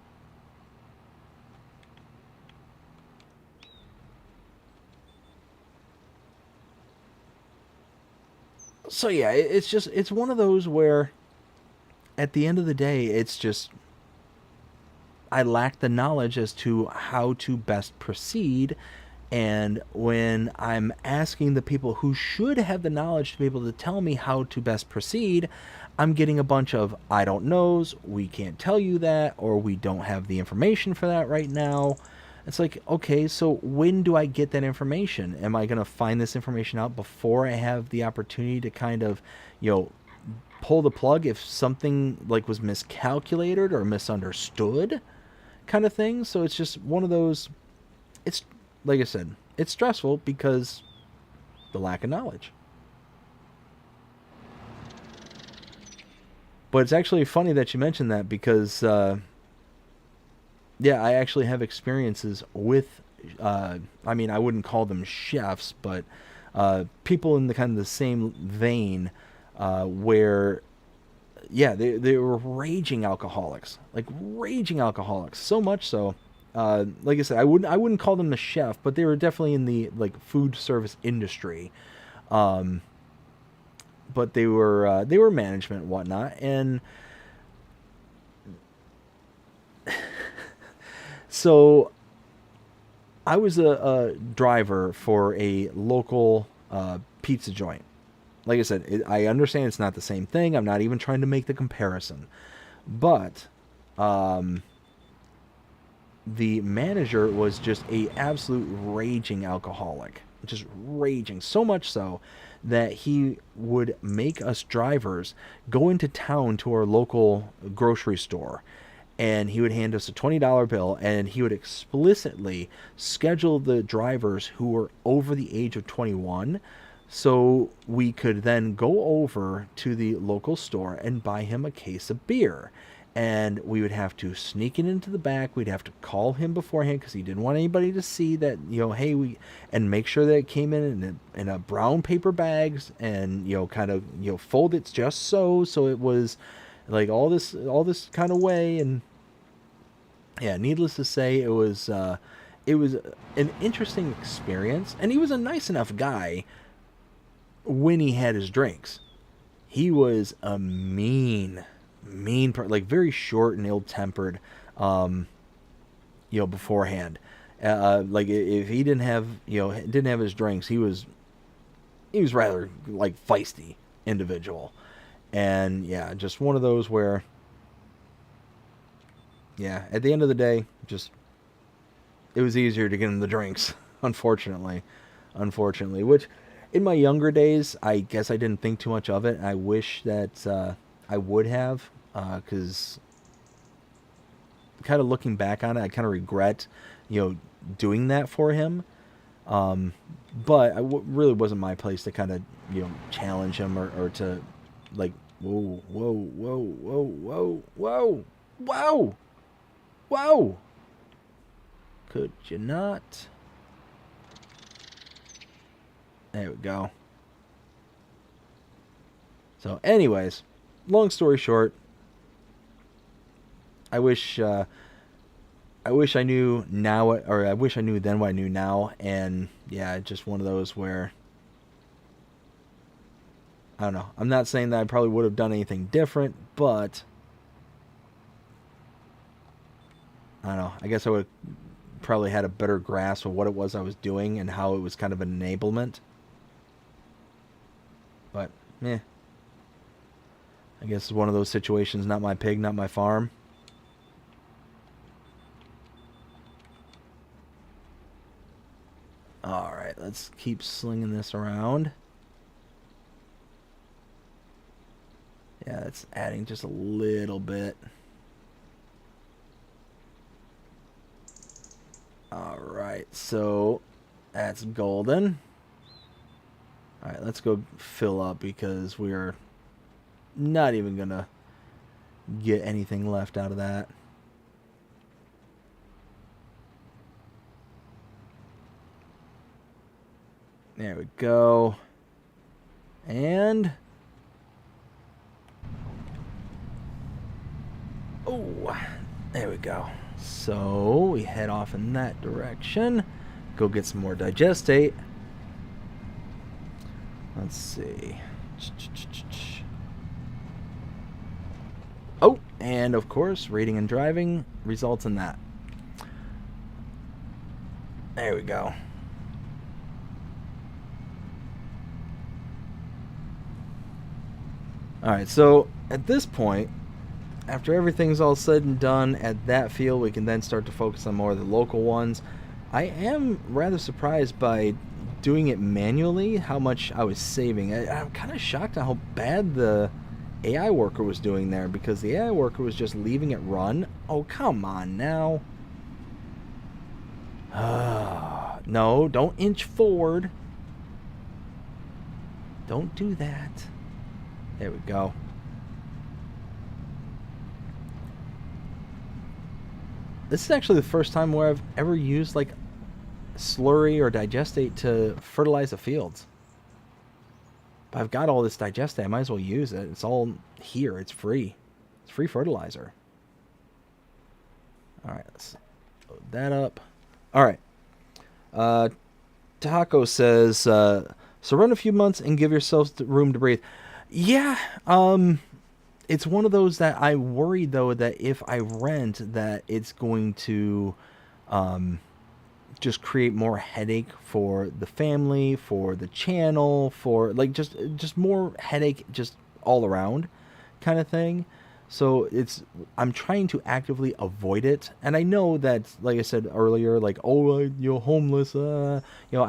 So yeah, it's one of those where at the end of the day, it's just I lack the knowledge as to how to best proceed. And when I'm asking the people who should have the knowledge to be able to tell me how to best proceed, I'm getting a bunch of I don't knows, we can't tell you that, or we don't have the information for that right now. It's like, okay, so when do I get that information? Am I going to find this information out before I have the opportunity to kind of, pull the plug if something like was miscalculated or misunderstood kind of thing? So it's just one of those, it's like I said, it's stressful because the lack of knowledge. But it's actually funny that you mentioned that because, I actually have experiences with, I wouldn't call them chefs, but people in the kind of the same vein where, they were raging alcoholics, so much so. Like I said, I wouldn't call them a chef, but they were definitely in the like food service industry. But they were management and whatnot, and so I was a driver for a local pizza joint. Like I said, I understand it's not the same thing. I'm not even trying to make the comparison, but the manager was just a absolute raging alcoholic, just raging, so much so that he would make us drivers go into town to our local grocery store and he would hand us a $20 bill, and he would explicitly schedule the drivers who were over the age of 21 so we could then go over to the local store and buy him a case of beer. And we would have to sneak it into the back. We'd have to call him beforehand because he didn't want anybody to see that, hey, and make sure that it came in a brown paper bags, and, kind of, fold it just so it was like all this kind of way. And yeah, needless to say, it was an interesting experience, and he was a nice enough guy when he had his drinks. He was a mean like very short and ill-tempered, beforehand. Like if he didn't have his drinks, he was rather like feisty individual. And yeah, just one of those where, yeah, at the end of the day, just, it was easier to get him the drinks, unfortunately, which in my younger days, I guess I didn't think too much of it. I wish that I would have, because kind of looking back on it, I kind of regret, doing that for him. But really wasn't my place to kind of, challenge him or to, like, whoa. Could you not? There we go. So anyways, long story short, I wish I knew now, or I wish I knew then what I knew now. And yeah, just one of those where, I don't know. I'm not saying that I probably would have done anything different, but I don't know. I guess I would have probably had a better grasp of what it was I was doing and how it was kind of an enablement. But, I guess it's one of those situations, not my pig, not my farm. Alright, let's keep slinging this around. Yeah, that's adding just a little bit. Alright, so that's golden. Alright, let's go fill up because we're not even going to get anything left out of that. There we go. And oh, there we go. So we head off in that direction. Go get some more digestate. Let's see. Oh, and of course, reading and driving results in that. There we go. Alright, so at this point, after everything's all said and done at that field, we can then start to focus on more of the local ones. I am rather surprised by doing it manually, how much I was saving. I'm kind of shocked at how bad the AI worker was doing there, because the AI worker was just leaving it run. Oh, come on now. No, don't inch forward. Don't do that. There we go. This is actually the first time where I've ever used like slurry or digestate to fertilize the fields. But I've got all this digestate, I might as well use it. It's all here, it's free. It's free fertilizer. Alright, let's load that up. Alright. Taco says, so run a few months and give yourselves room to breathe. Yeah, it's one of those that I worry, though, that if I rent, that it's going to just create more headache for the family, for the channel, for, like, just more headache just all around kind of thing. So I'm trying to actively avoid it. And I know that, like I said earlier, like, oh, you're homeless, I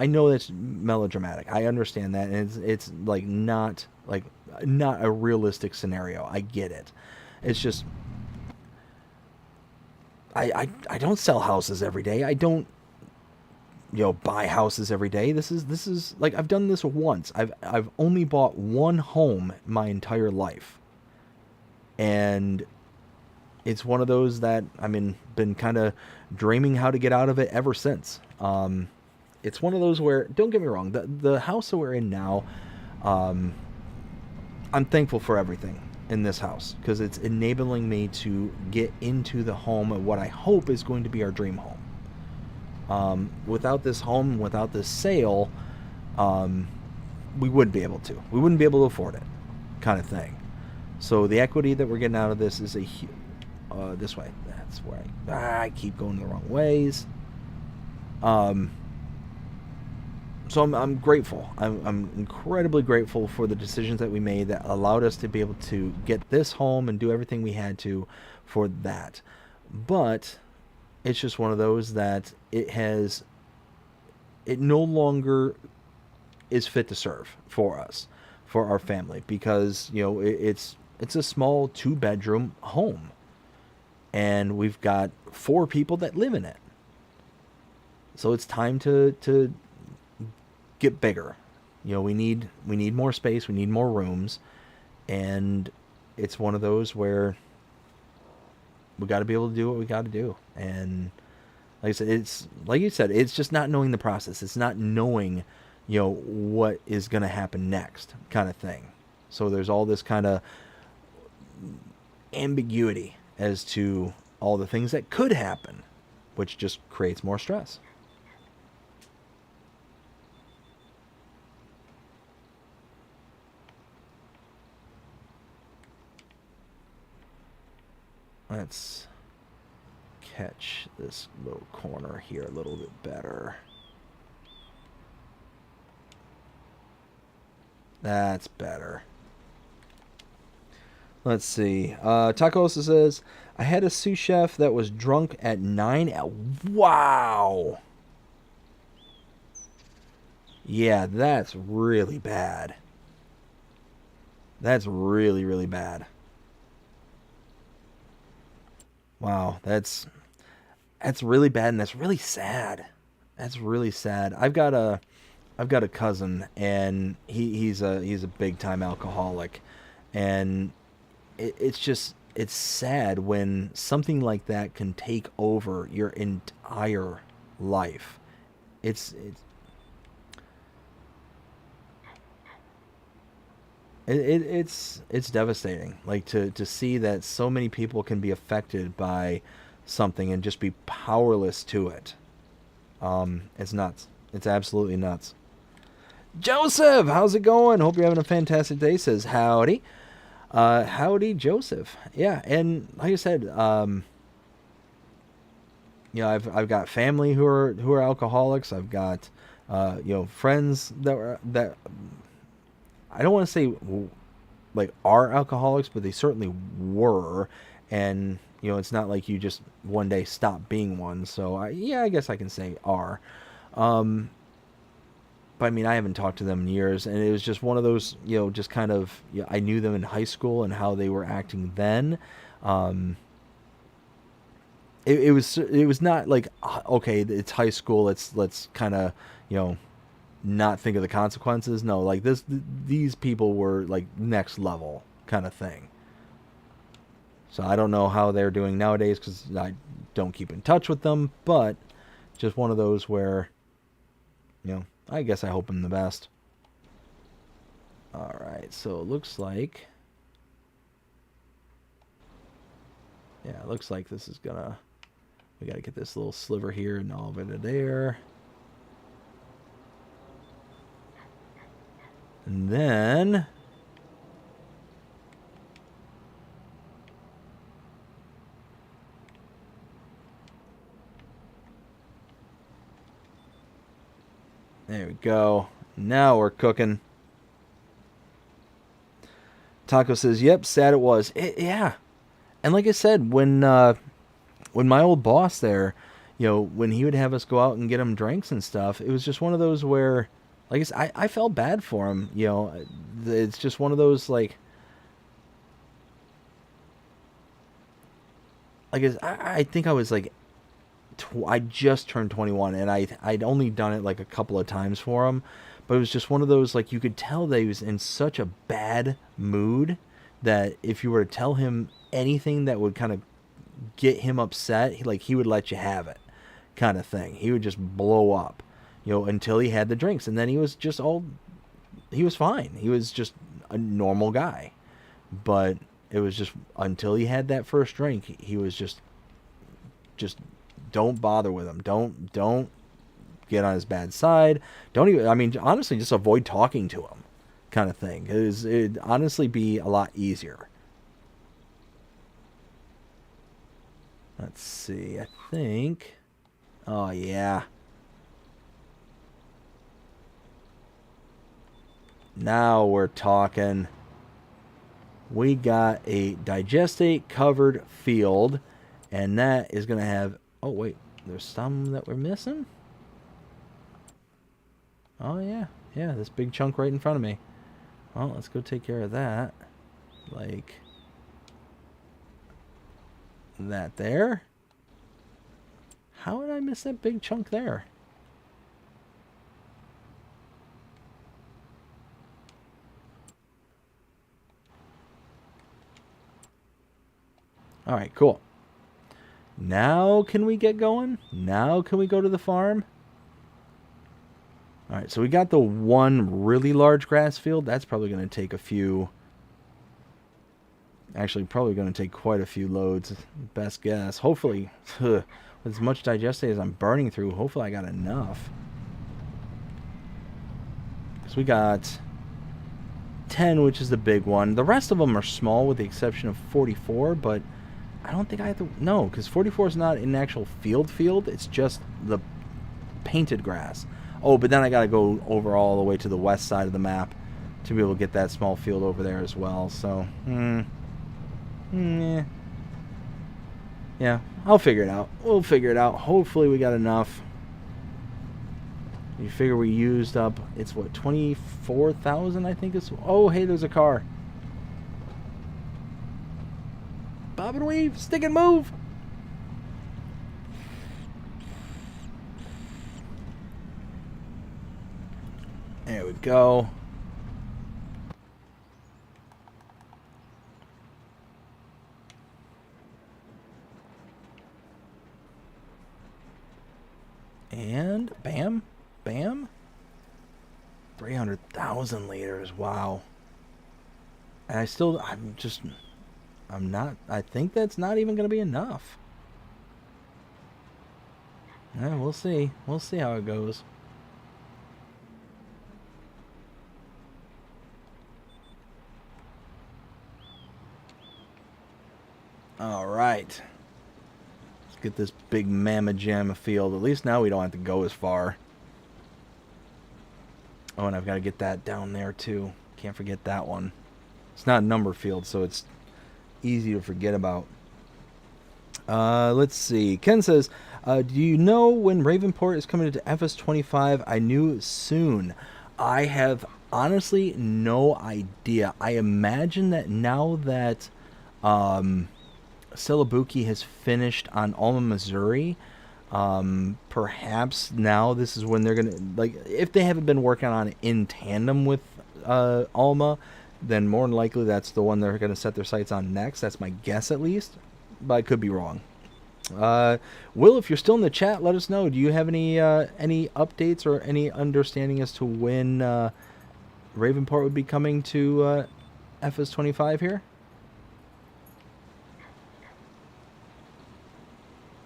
know that's melodramatic. I understand that. And it's like not a realistic scenario. I get it. It's just, I don't sell houses every day. I don't, buy houses every day. This is like, I've done this once. I've only bought one home my entire life. And it's one of those that been kind of dreaming how to get out of it ever since. It's one of those where, don't get me wrong, the house that we're in now, um, I'm thankful for everything in this house because it's enabling me to get into the home of what I hope is going to be our dream home. Without this home, without this sale, we wouldn't be able to. We wouldn't be able to afford it, kind of thing. So the equity that we're getting out of this is this way. That's where I keep going the wrong ways. So I'm grateful. I'm incredibly grateful for the decisions that we made that allowed us to be able to get this home and do everything we had to for that. But it's just one of those that it no longer is fit to serve for us, for our family, because it's a small 2-bedroom home, and we've got 4 people that live in it. So it's time to get bigger. We need more space, we need more rooms, and it's one of those where we got to be able to do what we got to do. And like I said, it's like you said, it's just not knowing the process. It's not knowing, what is going to happen next, kind of thing. So there's all this kind of ambiguity as to all the things that could happen, which just creates more stress. Let's catch this little corner here a little bit better. That's better. Let's see. Tacosa says, I had a sous chef that was drunk at 9. Wow. Yeah, that's really bad. That's really, really bad. Wow, that's really bad, and that's really sad. That's really sad. I've got a cousin, and he's a big time alcoholic, and it's sad when something like that can take over your entire life. It's devastating. Like to see that so many people can be affected by something and just be powerless to it. It's nuts. It's absolutely nuts. Joseph, how's it going? Hope you're having a fantastic day. Says howdy. Howdy, Joseph. Yeah, and like I said, I've got family who are alcoholics. I've got friends that I don't want to say like are alcoholics, but they certainly were. And it's not like you just one day stop being one. So I guess I can say are. But I mean, I haven't talked to them in years, and it was just one of those, just kind of, I knew them in high school and how they were acting then. It was not like, okay, it's high school, let's kind of, not think of the consequences. No, like these people were like next level kind of thing. So I don't know how they're doing nowadays because I don't keep in touch with them, but just one of those where, I guess I hope them the best. All right, so it looks like, it looks like this is gonna, we gotta get this little sliver here and all of it there. And then there we go. Now we're cooking. Taco says, "Yep, sad it was." Yeah, and like I said, when my old boss there, when he would have us go out and get him drinks and stuff, it was just one of those where, like I felt bad for him. It's just one of those like, like I think I was like I just turned 21, and I'd only done it like a couple of times for him, but it was just one of those, like, you could tell that he was in such a bad mood that if you were to tell him anything that would kind of get him upset, like, he would let you have it, kind of thing. He would just blow up, until he had the drinks, and then he was fine. He was just a normal guy, but it was just until he had that first drink, he was just don't bother with him. Don't get on his bad side. Don't even, I mean, honestly, just avoid talking to him, kind of thing. It'd honestly be a lot easier. Let's see. I think. Oh, yeah. Now we're talking. We got a digestate covered field, and that is going to have... Oh, wait. There's some that we're missing? Oh, yeah. Yeah, this big chunk right in front of me. Well, let's go take care of that. Like... that there. How did I miss that big chunk there? All right, cool. Now can we get going? Now can we go to the farm? All right, so we got the one really large grass field. That's probably going to take a few... Actually, probably going to take quite a few loads. Best guess. Hopefully, with as much digestate as I'm burning through, hopefully I got enough. Because we got 10, which is the big one. The rest of them are small, with the exception of 44, but I don't think I have to... No, because 44 is not an actual field. It's just the painted grass. Oh, but then I got to go over all the way to the west side of the map to be able to get that small field over there as well. So, yeah, I'll figure it out. We'll figure it out. Hopefully we got enough. You figure we used up, it's what, 24,000 I think is... Oh, hey, there's a car. Bob and weave, stick and move. There we go. And bam, bam. 300,000 liters. Wow. And I think that's not even going to be enough. Yeah, we'll see. We'll see how it goes. All right. Let's get this big mamma jamma field. At least now we don't have to go as far. Oh, and I've got to get that down there too. Can't forget that one. It's not a number field, so it's easy to forget about. Let's see. Ken says, do you know when Ravenport is coming to FS25? I knew soon. I have honestly no idea. I imagine that now that Celebuki has finished on Alma, Missouri, perhaps now this is when they're gonna, like, if they haven't been working on it in tandem with Alma, then more than likely that's the one they're gonna set their sights on next. That's my guess, at least, but I could be wrong. Will, if you're still in the chat, let us know. Do you have any updates or any understanding as to when Ravenport would be coming to FS25 here?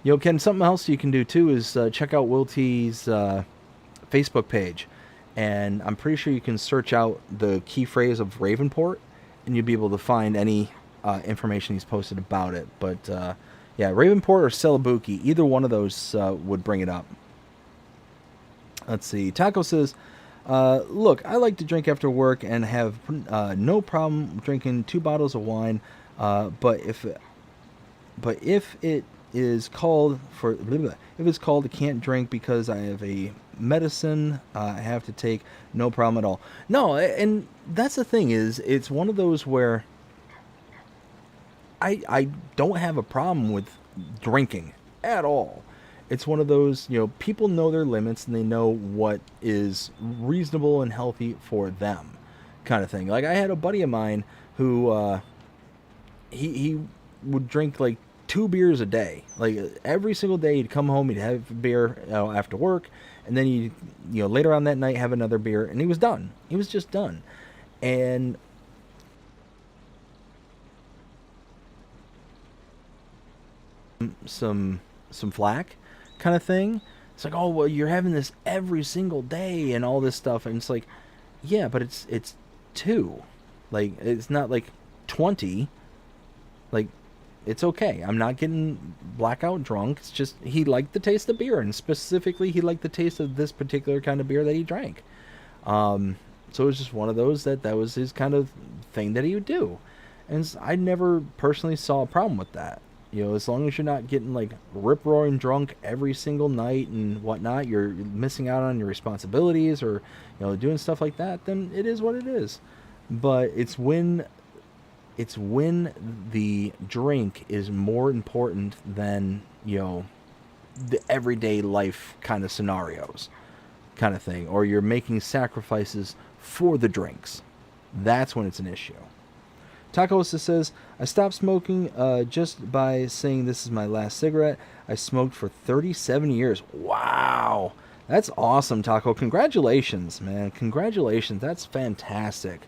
Yo, Ken, something else you can do too is check out Will T's Facebook page, and I'm pretty sure you can search out the key phrase of Ravenport, and you'll be able to find any information he's posted about it. But yeah, Ravenport or Celebuki, either one of those would bring it up. Let's see. Taco says, look, I like to drink after work and have no problem drinking 2 bottles of wine, but if it is called for, if it's called, I can't drink because I have a medicine I have to take, no problem at all. No, and that's the thing, is it's one of those where I don't have a problem with drinking at all. It's one of those, people know their limits and they know what is reasonable and healthy for them, kind of thing. Like I had a buddy of mine who he would drink like 2 beers a day. Like every single day, he'd come home, he'd have a beer after work, and then he, later on that night have another beer, and he was done. He was just done, and some flack, kind of thing. It's like, oh well, you're having this every single day and all this stuff, and it's like, yeah, but it's two, like it's not like 20, like it's okay. I'm not getting blackout drunk. It's just he liked the taste of beer, and specifically he liked the taste of this particular kind of beer that he drank. So it was just one of those that was his kind of thing that he would do, and I never personally saw a problem with that. As long as you're not getting like rip roaring drunk every single night and whatnot, you're missing out on your responsibilities or doing stuff like that. Then it is what it is. But it's when the drink is more important than the everyday life kind of scenarios, kind of thing, or you're making sacrifices for the drinks. That's when it's an issue. Tacosa says, I stopped smoking just by saying this is my last cigarette. I smoked for 37 years. Wow. That's awesome, Taco. Congratulations, man. Congratulations. That's fantastic.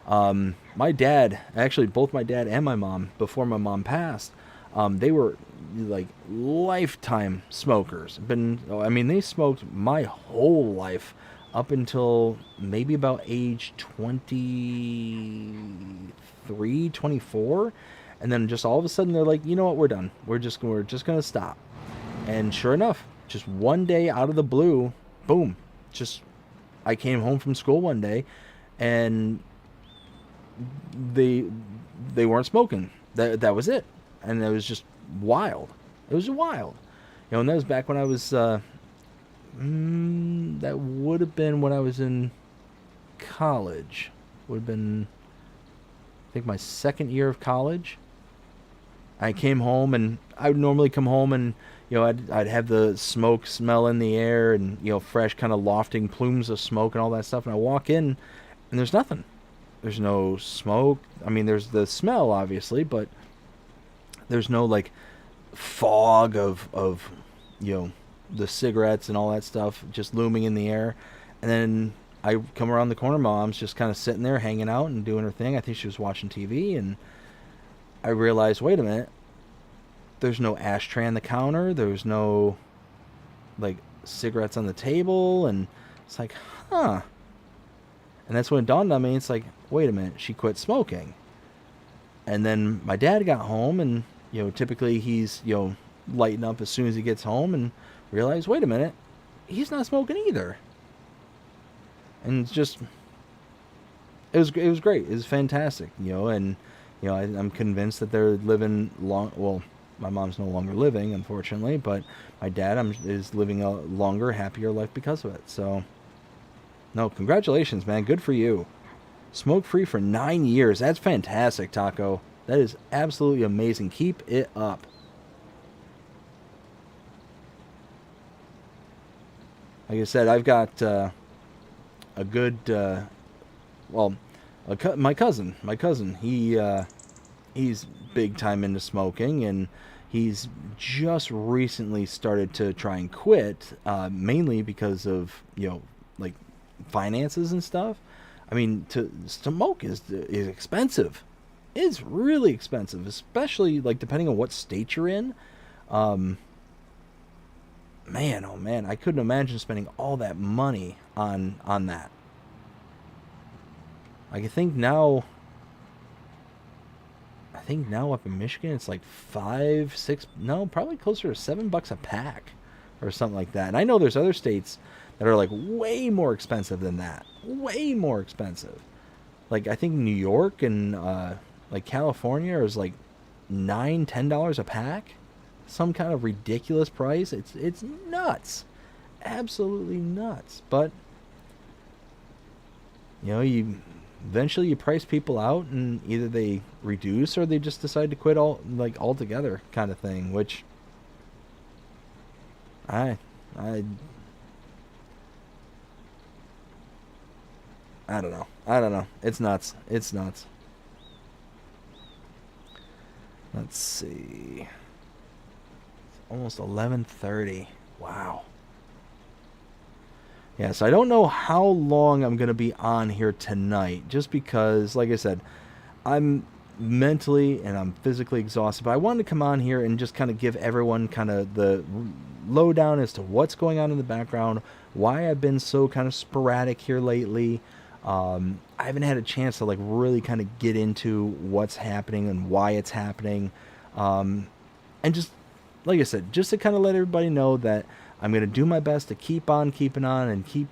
My dad, actually both my dad and my mom, before my mom passed, they were like lifetime smokers. They smoked my whole life up until maybe about age 23, 24. And then just all of a sudden they're like, you know what, we're done. We're just going to stop. And sure enough, just one day out of the blue, boom, I came home from school one day and they weren't smoking. That was it. And it was just wild. It was wild. And that was back when I was that would have been when I was in college. Would have been, I think, my second year of college. I came home, and I would normally come home and I'd have the smoke smell in the air and fresh kind of lofting plumes of smoke and all that stuff, and I walk in and there's nothing. There's no smoke. There's the smell, obviously, but there's no like fog of the cigarettes and all that stuff just looming in the air. And then I come around the corner, mom's just kind of sitting there hanging out and doing her thing. I think she was watching TV, and I realized, wait a minute, there's no ashtray on the counter, there's no like cigarettes on the table, and it's like, huh. And that's when it dawned on me, it's like, wait a minute, she quit smoking. And then my dad got home, and typically he's lighting up as soon as he gets home, and realized, wait a minute, he's not smoking either. And it's just, it was great. It was fantastic, and I'm convinced that they're living long. Well, my mom's no longer living, unfortunately, but my dad is living a longer, happier life because of it. So, no, congratulations, man. Good for you. Smoke free for 9 years. That's fantastic, Taco. That is absolutely amazing. Keep it up. Like I said, I've got a good, my cousin, he's big time into smoking, and he's just recently started to try and quit, mainly because of, like finances and stuff. To smoke is expensive. It's really expensive, especially like depending on what state you're in. Man, oh man, I couldn't imagine spending all that money on that. I think now up in Michigan it's like probably closer to $7 a pack or something like that. And I know there's other states that are like way more expensive than that. Way more expensive. Like I think New York and like California is like $9-10 a pack. Some kind of ridiculous price. It's nuts. Absolutely nuts. But you eventually you price people out, and either they reduce or they just decide to quit altogether, kind of thing. Which I I I don't know. I don't know. It's nuts. It's nuts. Let's see. It's almost 11:30. Wow. Yeah, so I don't know how long I'm going to be on here tonight, just because, like I said, I'm mentally and I'm physically exhausted. But I wanted to come on here and just kind of give everyone kind of the lowdown as to what's going on in the background, why I've been so kind of sporadic here lately. I haven't had a chance to like really kind of get into what's happening and why it's happening. And just, like I said, just to kind of let everybody know that I'm going to do my best to keep on keeping on and keep,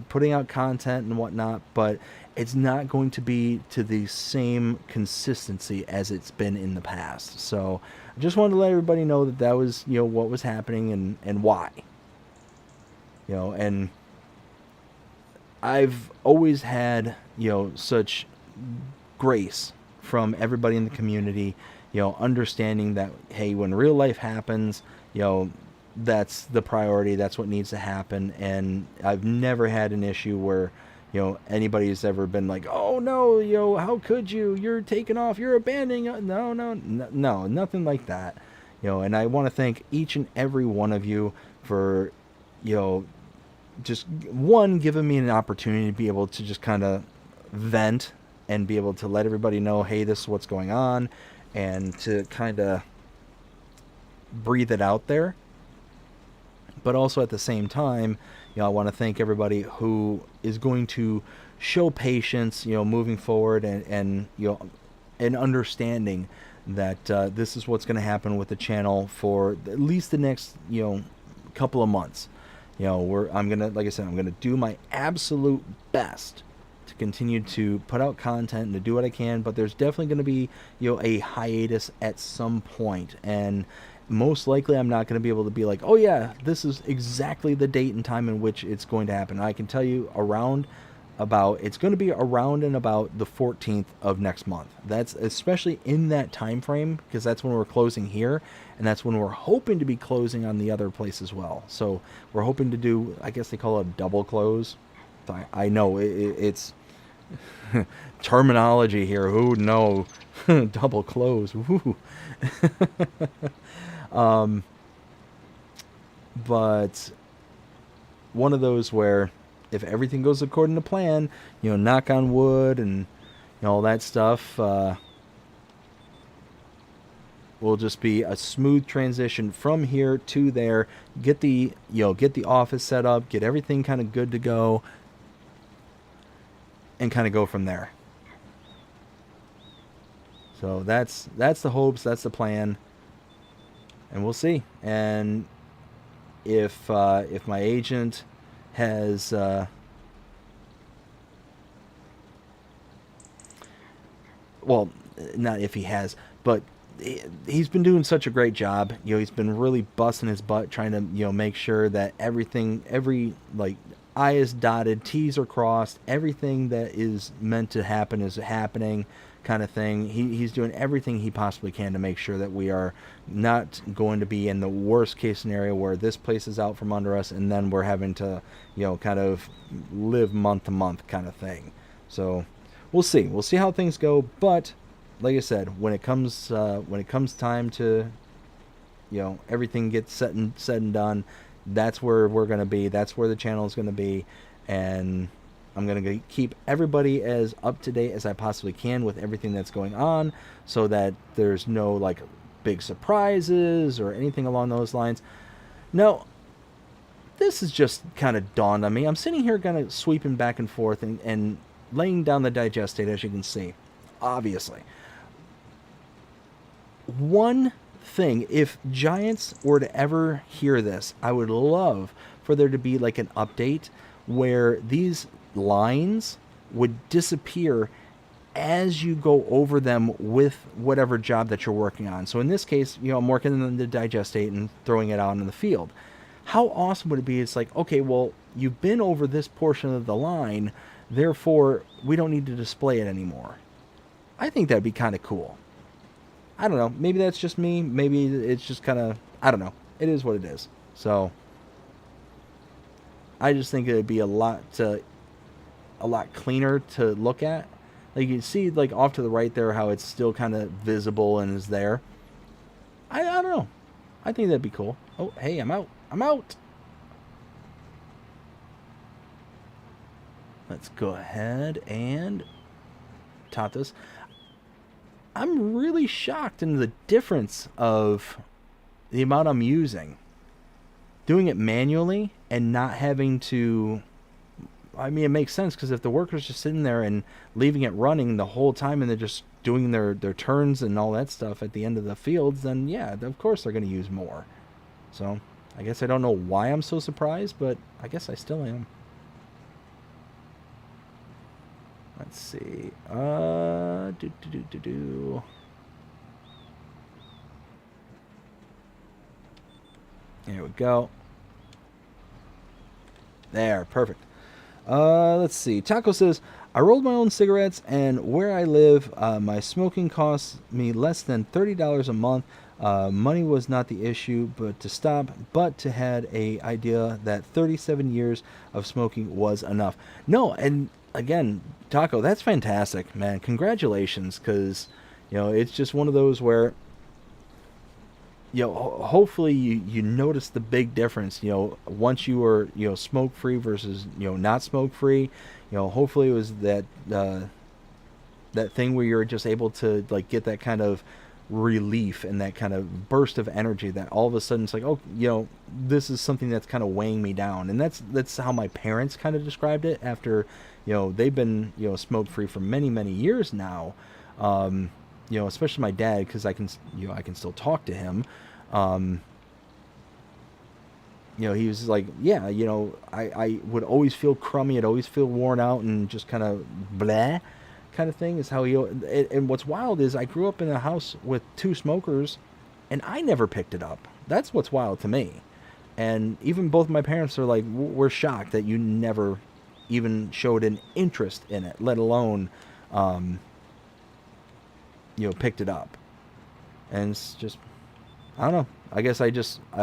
putting out content and whatnot, but it's not going to be to the same consistency as it's been in the past. So I just wanted to let everybody know that that was, what was happening and why. And I've always had, such grace from everybody in the community, understanding that, hey, when real life happens, that's the priority. That's what needs to happen. And I've never had an issue where, anybody's ever been like, oh no, how could you? You're taking off. You're abandoning. No, nothing like that. And I want to thank each and every one of you for, just one, giving me an opportunity to be able to just kind of vent and be able to let everybody know, hey, this is what's going on, and to kind of breathe it out there. But also at the same time, I want to thank everybody who is going to show patience, moving forward, and understanding that this is what's going to happen with the channel for at least the next, couple of months. I'm gonna do my absolute best to continue to put out content and to do what I can, but there's definitely going to be, a hiatus at some point, and most likely I'm not going to be able to be like, oh yeah, this is exactly the date and time in which it's going to happen. I can tell you it's going to be around and about the 14th of next month. That's especially in that time frame, because that's when we're closing here, and that's when we're hoping to be closing on the other place as well. So we're hoping to do, I guess they call it a double close. I know it's terminology here. Who no, double close. Woo. But one of those where, if everything goes according to plan, knock on wood and all that stuff, will just be a smooth transition from here to there. Get the office set up, get everything kind of good to go, and kind of go from there. So that's the hopes, that's the plan, and we'll see. And if my agent has well, not if he has, but he's been doing such a great job. He's been really busting his butt trying to make sure that every I is dotted, T's are crossed, everything that is meant to happen is happening, kind of thing. He's doing everything he possibly can to make sure that we are not going to be in the worst case scenario where this place is out from under us and then we're having to kind of live month to month kind of thing. So we'll see how things go. But like I said, when it comes time to everything gets said and done, that's where we're going to be. That's where the channel is going to be, and I'm going to keep everybody as up to date as I possibly can with everything that's going on, so that there's no big surprises or anything along those lines. No, this has just kind of dawned on me. I'm sitting here kind of sweeping back and forth and laying down the digestate, as you can see, obviously. One thing, if Giants were to ever hear this, I would love for there to be an update where these lines would disappear as you go over them with whatever job that you're working on. So in this case, I'm working on the digestate and throwing it out in the field. How awesome would it be? It's okay, well, you've been over this portion of the line. Therefore, we don't need to display it anymore. I think that'd be kind of cool. I don't know. Maybe that's just me. Maybe it's just kind of, I don't know. It is what it is. So I just think it'd be a lot cleaner to look at. Like you see, like off to the right there, how it's still kind of visible and is there. I don't know. I think that'd be cool. Oh, hey, I'm out. I'm out. Let's go ahead and top this. I'm really shocked in the difference of the amount I'm using. Doing it manually and not having to... I mean, it makes sense, because if the worker's just sitting there and leaving it running the whole time and they're just doing their turns and all that stuff at the end of the fields, then yeah, of course they're going to use more. So I guess I don't know why I'm so surprised, but I guess I still am. Let's see. There we go. There, perfect. Let's see. Taco says, I rolled my own cigarettes, and where I live, my smoking costs me less than $30 a month. Money was not the issue, but to had a idea that 37 years of smoking was enough. No, and again, Taco, that's fantastic, man. Congratulations, because, it's just one of those where, hopefully you notice the big difference, once you were, smoke free versus, not smoke free. Hopefully it was that thing where you're just able to like get that kind of relief and that kind of burst of energy that all of a sudden it's like, oh, this is something that's kind of weighing me down. And that's how my parents kind of described it after, they've been, smoke free for many, many years now. Especially my dad, because I can still talk to him. He was like, yeah, I would always feel crummy. I'd always feel worn out and just kind of blah kind of thing is how he, and what's wild is I grew up in a house with two smokers and I never picked it up. That's what's wild to me. And even both my parents are like, we're shocked that you never even showed an interest in it, let alone, picked it up. And it's just, I don't know. I guess I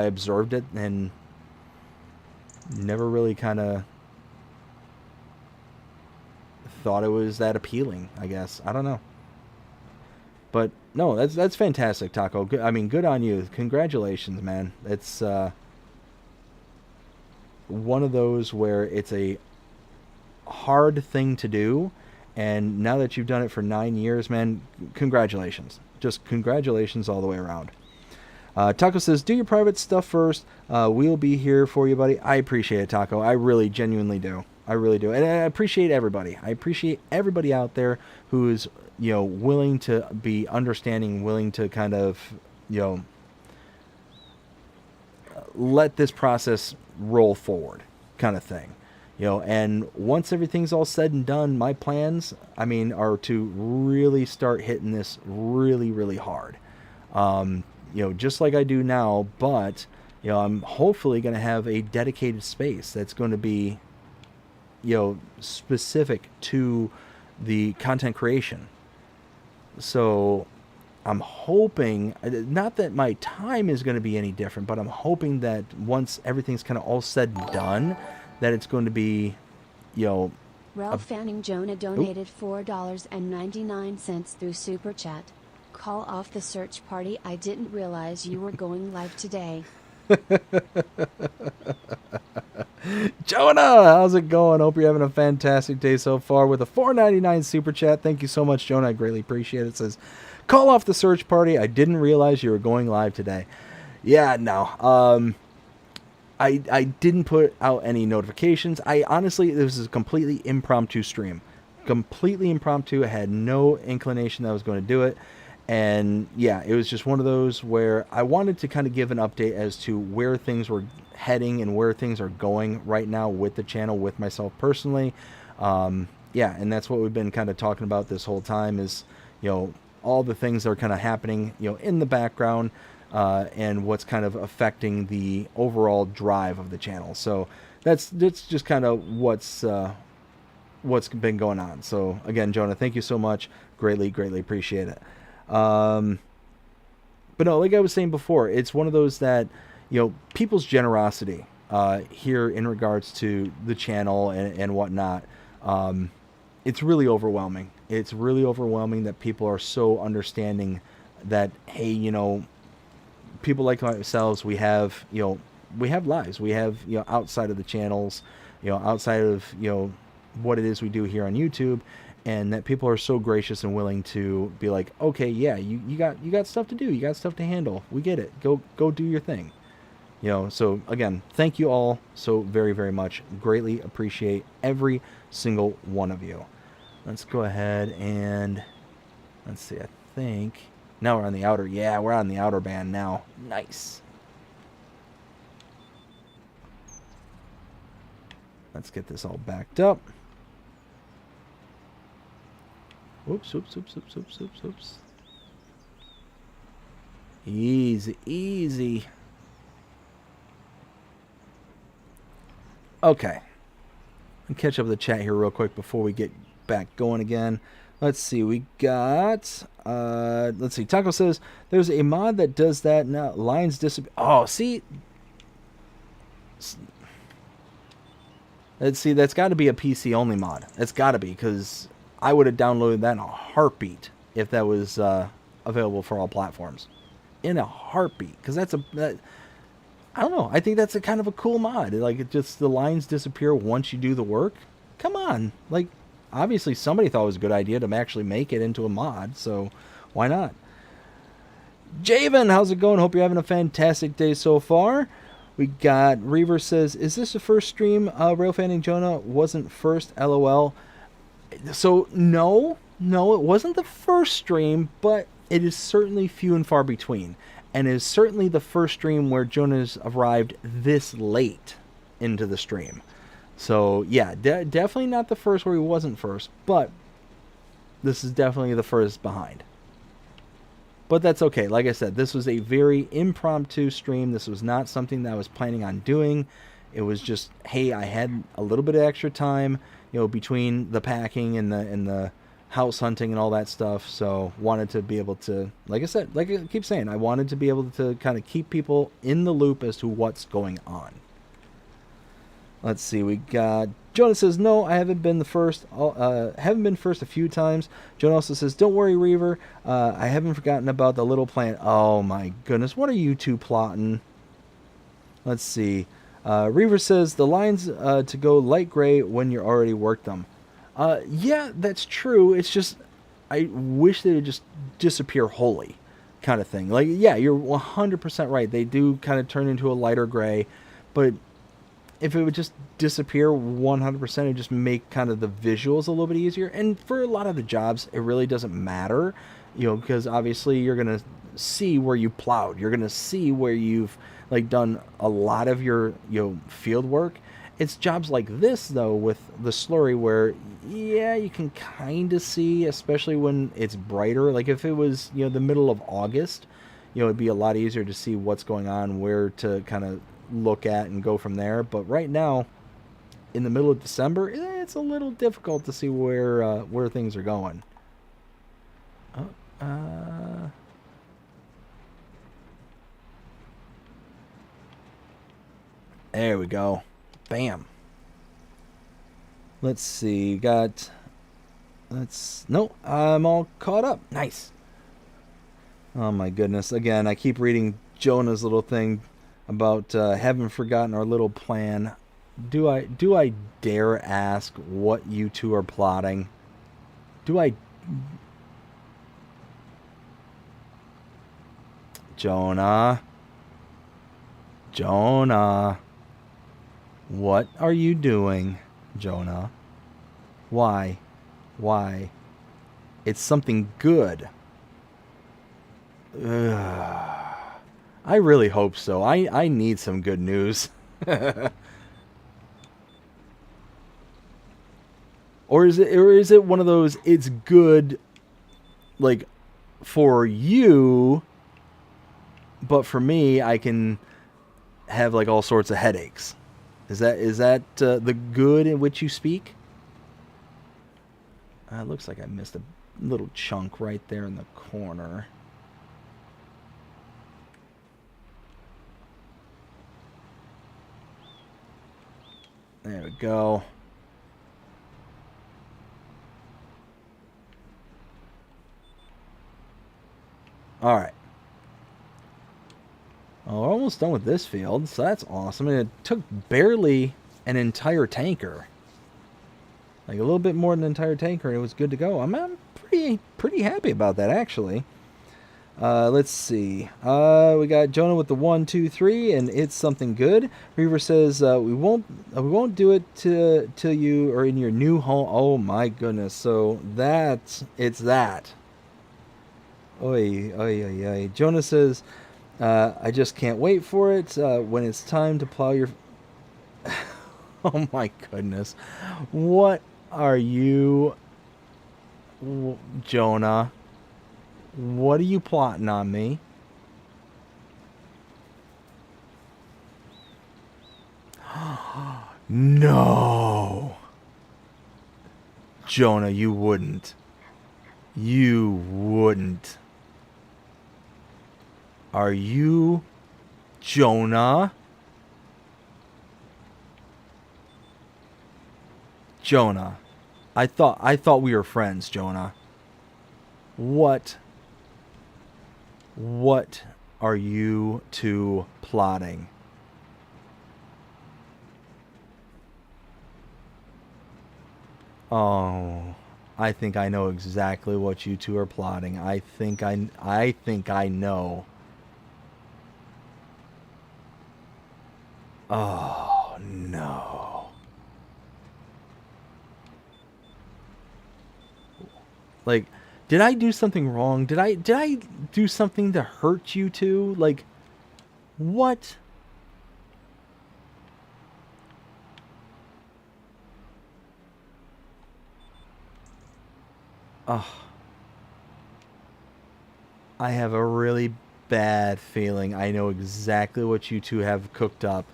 observed it and never really kind of thought it was that appealing, I guess. I don't know. But no, that's fantastic, Taco. Good, I mean, good on you. Congratulations, man. It's one of those where it's a hard thing to do, and now that you've done it for 9 years, man, congratulations. Just congratulations all the way around. Taco says, do your private stuff first. We'll be here for you, buddy. I appreciate it, Taco. I really, genuinely do. I really do. And I appreciate everybody. I appreciate everybody out there who is, willing to be understanding, willing to kind of, let this process roll forward kind of thing. And once everything's all said and done, my plans, are to really start hitting this really, really hard. Just like I do now, but, I'm hopefully going to have a dedicated space that's going to be, specific to the content creation. So I'm hoping, not that my time is going to be any different, but I'm hoping that once everything's kind of all said and done, that it's going to be, Ralph Fanning Jonah donated $4.99 through Super Chat. Call off the search party. I didn't realize you were going live today. Jonah, how's it going? Hope you're having a fantastic day so far with a $4.99 super chat. Thank you so much, Jonah. I greatly appreciate it. It says, call off the search party. I didn't realize you were going live today. Yeah, no. I didn't put out any notifications. Honestly, this is a completely impromptu stream. Completely impromptu. I had no inclination that I was going to do it. And yeah, it was just one of those where I wanted to kind of give an update as to where things were heading and where things are going right now with the channel, with myself personally. Yeah, and that's what we've been kind of talking about this whole time is, all the things that are kind of happening, in the background, and what's kind of affecting the overall drive of the channel. So that's just kind of what's what's been going on. So again, Jonah, thank you so much. Greatly appreciate it. But no, like I was saying before, it's one of those that, people's generosity here in regards to the channel and whatnot, it's really overwhelming. It's really overwhelming that people are so understanding that, hey, people like ourselves, we have lives. We have, outside of the channels, outside of, what it is we do here on YouTube, and that people are so gracious and willing to be like, okay, yeah, you got stuff to do. You got stuff to handle. We get it. Go do your thing. So again, thank you all so very much. Greatly appreciate every single one of you. Let's go ahead and let's see. I think now we're on the outer. Yeah, we're on the outer band now. Nice. Let's get this all backed up. Oops. Easy. Okay. I'll catch up with the chat here real quick before we get back going again. Let's see. We got... let's see. Taco says, there's a mod that does that now. Lines disappear. Oh, see... Let's see. That's got to be a PC-only mod. That's got to be, because I would have downloaded that in a heartbeat if that was available for all platforms. In a heartbeat. Because I don't know. I think that's a kind of a cool mod. Like, it just, the lines disappear once you do the work. Come on. Like, obviously somebody thought it was a good idea to actually make it into a mod, so why not? Javen, how's it going? Hope you're having a fantastic day so far. We got Reaver says, is this the first stream Rail Fanning Jonah wasn't first? LOL. So, no, it wasn't the first stream, but it is certainly few and far between. And is certainly the first stream where Jonah's arrived this late into the stream. So, yeah, definitely not the first where he wasn't first, but this is definitely the furthest behind. But that's okay. Like I said, this was a very impromptu stream. This was not something that I was planning on doing. It was just, hey, I had a little bit of extra time, between the packing and the house hunting and all that stuff, so wanted to be able to, like I said, like I keep saying, I wanted to be able to kind of keep people in the loop as to what's going on. Let's see, we got Jonah says, no, I haven't been the first. Haven't been first a few times. Jonah also says, don't worry, Reaver, I haven't forgotten about the little plant. Oh my goodness, what are you two plotting? Let's see. Reaver says the lines to go light gray when you already worked them. Yeah, that's true. It's just, I wish they would just disappear wholly, kind of thing. Like, yeah, you're 100% right. They do kind of turn into a lighter gray, but if it would just disappear 100%, it would just make kind of the visuals a little bit easier. And for a lot of the jobs, it really doesn't matter, because obviously you're going to see where you plowed. You're going to see where you've, like, done a lot of your, field work. It's jobs like this, though, with the slurry where, yeah, you can kind of see, especially when it's brighter. Like, if it was, the middle of August, it'd be a lot easier to see what's going on, where to kind of look at and go from there. But right now, in the middle of December, it's a little difficult to see where things are going. There we go. Bam. Let's see. Nope. I'm all caught up. Nice. Oh my goodness. Again, I keep reading Jonah's little thing about haven't forgotten our little plan. Do I dare ask what you two are plotting? Jonah. What are you doing, Jonah? Why? It's something good. Ugh. I really hope so. I need some good news. Or is it one of those, it's good, like, for you, but for me, I can have, like, all sorts of headaches. Is that the good in which you speak? Looks like I missed a little chunk right there in the corner. There we go. All right. Well, we're almost done with this field, so that's awesome. And it took barely an entire tanker. Like a little bit more than an entire tanker, and it was good to go. I'm pretty happy about that, actually. Let's see. We got Jonah with the 1, 2, 3, and it's something good. Reaver says we won't do it till you are in your new home. Oh my goodness! So it's that. Oy, oy, oy, oy. Jonah says, I just can't wait for it when it's time to plow your... Oh my goodness. What are you... Jonah? What are you plotting on me? No! Jonah, you wouldn't. You wouldn't. Are you Jonah? Jonah. I thought we were friends, Jonah. What are you two plotting? Oh, I think I know exactly what you two are plotting. I think I know. Oh, no. Like, did I do something wrong? Did I do something to hurt you two? Like, what? Oh. I have a really bad feeling I know exactly what you two have cooked up.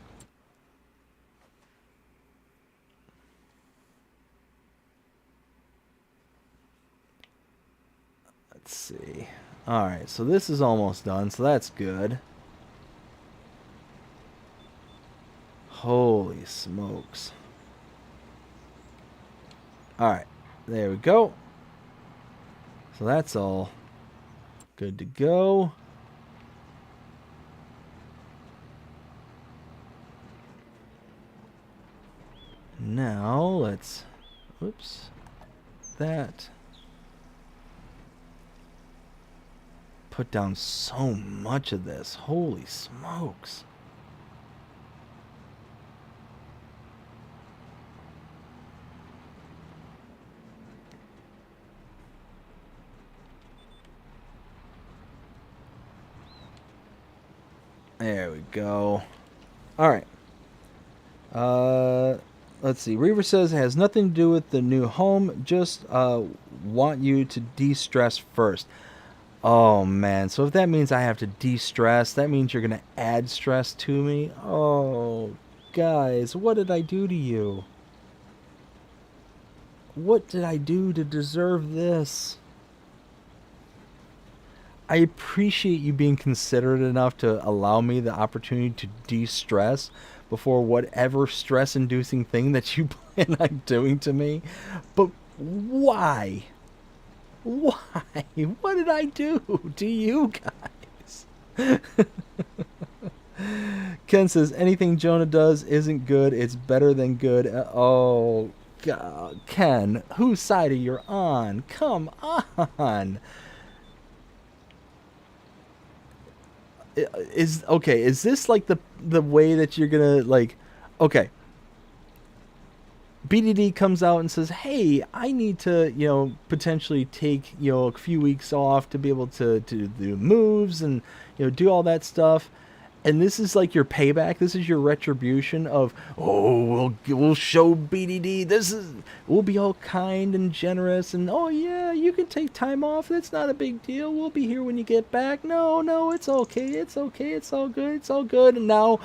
Let's see. Alright, so this is almost done, so that's good. Holy smokes. Alright, there we go. So that's all good to go. Now let's... Oops. That... Put down so much of this. Holy smokes. There we go. Alright. Let's see. Reaver says it has nothing to do with the new home. Just want you to de-stress first. Oh, man. So if that means I have to de-stress, that means you're going to add stress to me? Oh, guys, what did I do to you? What did I do to deserve this? I appreciate you being considerate enough to allow me the opportunity to de-stress before whatever stress-inducing thing that you plan on doing to me. But why? Why? What did I do to you guys? Ken says, anything Jonah does isn't good. It's better than good. Oh, God. Ken, whose side are you on? Come on. Is this like the way that you're gonna, like, okay, BDD comes out and says, hey, I need to, potentially take, a few weeks off to be able to do moves and, do all that stuff. And this is like your payback. This is your retribution of, oh, we'll show BDD. We'll be all kind and generous. And, oh, yeah, you can take time off. That's not a big deal. We'll be here when you get back. No, it's okay. It's okay. It's all good. It's all good. And now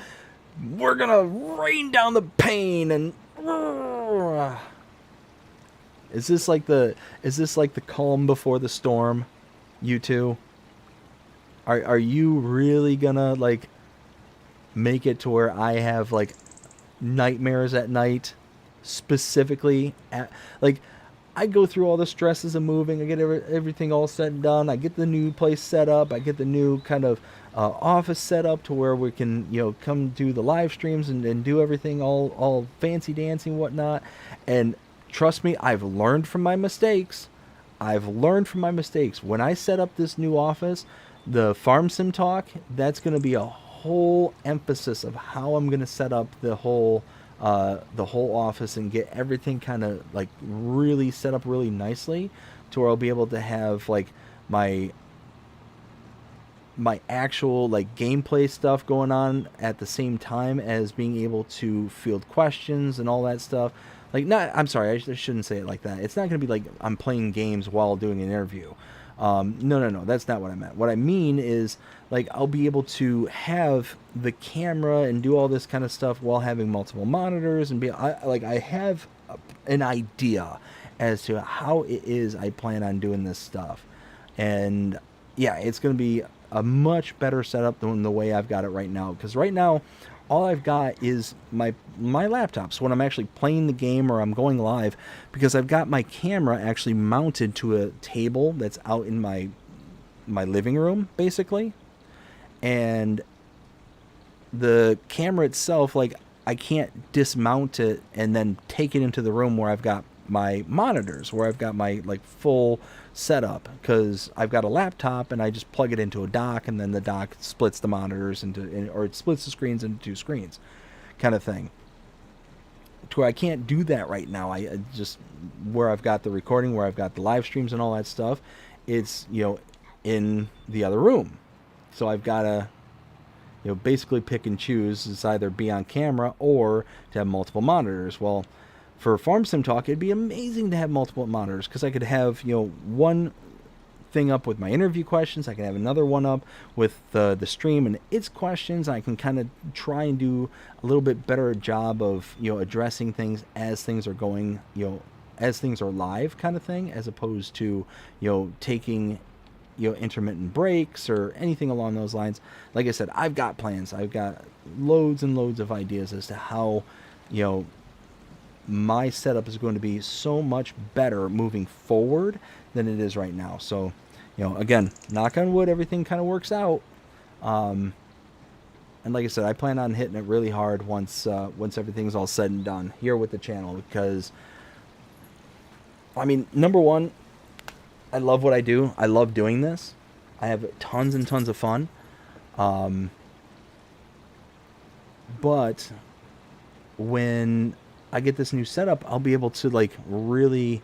we're going to rain down the pain and... Is this like the calm before the storm, you two? Are you really gonna like make it to where I have like nightmares at night, specifically at like I go through all the stresses of moving. I get everything all set and done. I get the new place set up. I get the new kind of office set up to where we can, come do the live streams and do everything all fancy dancy and whatnot. And trust me, I've learned from my mistakes. When I set up this new office, the Farm Sim Talk, that's going to be a whole emphasis of how I'm going to set up the whole office and get everything kind of like really set up really nicely to where I'll be able to have like my actual like gameplay stuff going on at the same time as being able to field questions and all that stuff. Like, not, I'm sorry, I shouldn't say it like that. It's not going to be like I'm playing games while doing an interview. No, that's not what I meant. What I mean is, like, I'll be able to have the camera and do all this kind of stuff while having multiple monitors and I have an idea as to how it is I plan on doing this stuff. And yeah, it's going to be a much better setup than the way I've got it right now. Because right now, all I've got is my laptop. So when I'm actually playing the game or I'm going live, because I've got my camera actually mounted to a table that's out in my living room, basically. And the camera itself, like, I can't dismount it and then take it into the room where I've got my monitors, where I've got my like full setup, because I've got a laptop and I just plug it into a dock, and then the dock splits the monitors or it splits the screens into two screens, kind of thing. To where I can't do that right now. I just, where I've got the recording, where I've got the live streams and all that stuff, it's in the other room. So I've got to basically pick and choose. It's either be on camera or to have multiple monitors. Well, for Farm Sim Talk, it'd be amazing to have multiple monitors, because I could have, one thing up with my interview questions. I can have another one up with the stream and its questions. I can kind of try and do a little bit better job of, addressing things as things are going, as things are live, kind of thing, as opposed to, taking, intermittent breaks or anything along those lines. Like I said, I've got plans. I've got loads and loads of ideas as to how, my setup is going to be so much better moving forward than it is right now. So, again, knock on wood, everything kind of works out. And like I said, I plan on hitting it really hard once everything's all said and done here with the channel, because, I mean, number one, I love what I do. I love doing this. I have tons and tons of fun. But when I get this new setup, I'll be able to really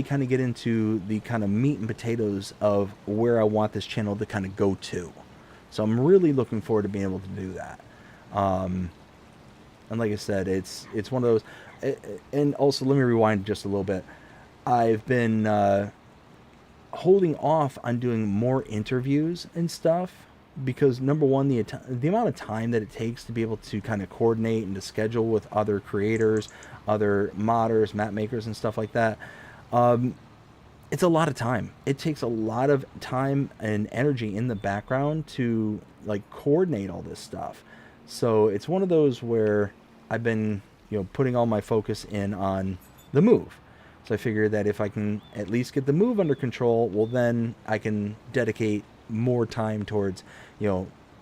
kind of get into the kind of meat and potatoes of where I want this channel to kind of go to. So I'm really looking forward to being able to do that. And like I said, it's one of those. And also, let me rewind just a little bit. I've been holding off on doing more interviews and stuff, because number one, the amount of time that it takes to be able to kind of coordinate and to schedule with other creators, other modders, map makers, and stuff like that, it's a lot of time. It takes a lot of time and energy in the background to coordinate all this stuff. So it's one of those where I've been putting all my focus in on the move. So I figure that if I can at least get the move under control, well, then I can dedicate more time towards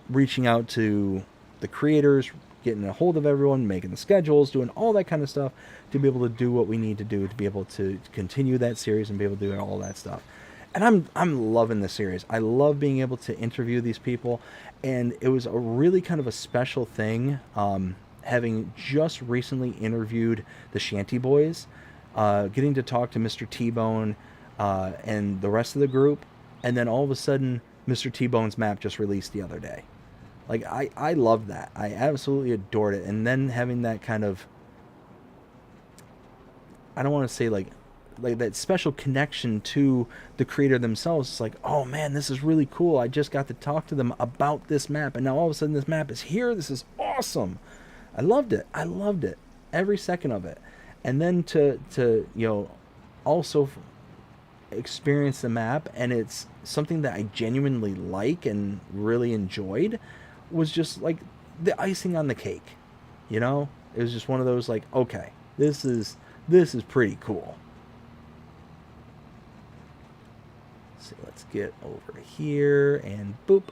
reaching out to the creators, getting a hold of everyone, making the schedules, doing all that kind of stuff to be able to do what we need to do to be able to continue that series and be able to do all that stuff. And I'm loving this series. I love being able to interview these people, and it was a really kind of a special thing, having just recently interviewed the Shanty Boys, getting to talk to Mr. T-Bone and the rest of the group, and then all of a sudden Mr. T-Bone's map just released the other day. I loved that. I absolutely adored it. And then having that kind of, I don't want to say like that special connection to the creator themselves. It's like, oh man, this is really cool. I just got to talk to them about this map, and now all of a sudden this map is here. This is awesome. I loved it. every second of it. And then to also experience the map, and it's something that I genuinely like and really enjoyed, was just like the icing on the cake. It was just one of those like, okay, this is pretty cool. So let's get over here and boop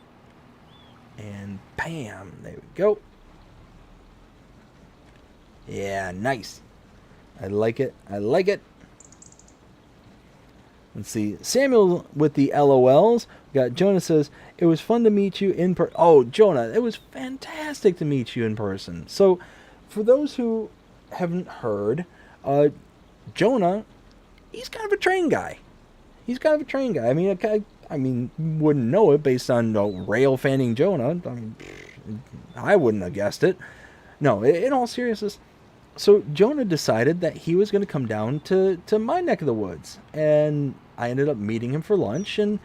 and bam, there we go. Yeah, nice. I like it. Let's see. Samuel with the LOLs. We got Jonah says, it was fun to meet you in person. Oh, Jonah, it was fantastic to meet you in person. So, for those who haven't heard, Jonah, he's kind of a train guy. I mean, wouldn't know it based on rail fanning Jonah. I mean, I wouldn't have guessed it. No, in all seriousness. So Jonah decided that he was going to come down to my neck of the woods, and I ended up meeting him for lunch, and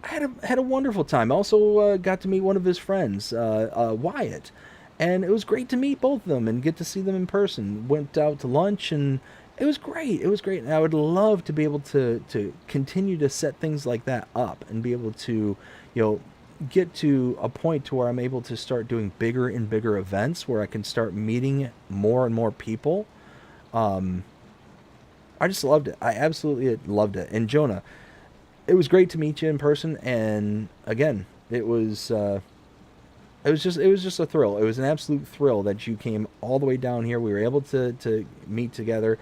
I had a wonderful time. Also got to meet one of his friends, Wyatt, and it was great to meet both of them and get to see them in person. Went out to lunch, and it was great. And I would love to be able to continue to set things like that up and be able to, get to a point to where I'm able to start doing bigger and bigger events where I can start meeting more and more people. I just loved it. I absolutely loved it. And Jonah, it was great to meet you in person. And again, it was just a thrill. It was an absolute thrill that you came all the way down here. We were able to meet together,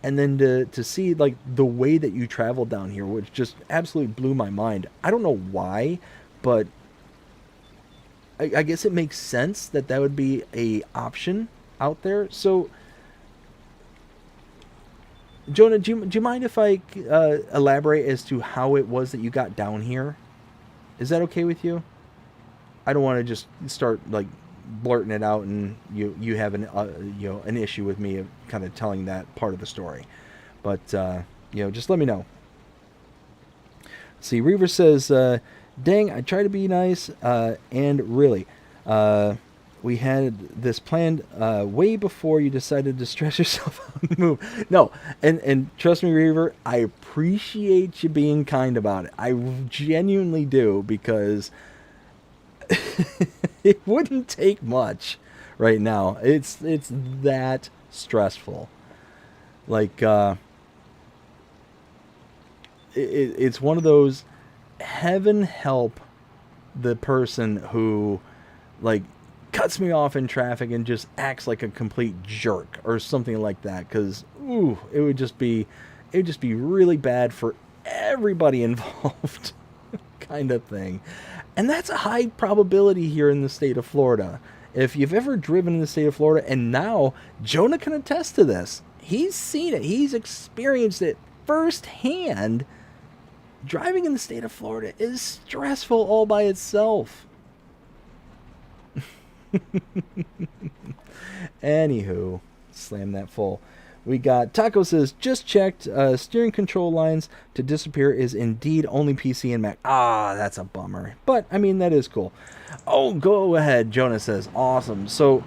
and then to see like the way that you traveled down here, which just absolutely blew my mind. I don't know why, but I guess it makes sense that would be a option out there. So, Jonah, do you mind if I elaborate as to how it was that you got down here? Is that okay with you? I don't want to just start like blurting it out and you have an issue with me kind of telling that part of the story, but just let me know. See, Reaver says, dang, I try to be nice, and really, we had this planned way before you decided to stress yourself out and move. No, and trust me, Reaver, I appreciate you being kind about it. I genuinely do, because it wouldn't take much right now. It's that stressful. Like, it's one of those, heaven help the person who like cuts me off in traffic and just acts like a complete jerk or something like that, because it would just be really bad for everybody involved. Kind of thing. And that's a high probability here in the state of Florida. If you've ever driven in the state of Florida, and now Jonah can attest to this, he's seen it, he's experienced it firsthand. Driving in the state of Florida is stressful all by itself. Anywho, slam that full. We got Taco says, just checked, steering control lines to disappear is indeed only PC and Mac. Ah, that's a bummer. But, I mean, that is cool. Oh, go ahead, Jonah says, awesome. So,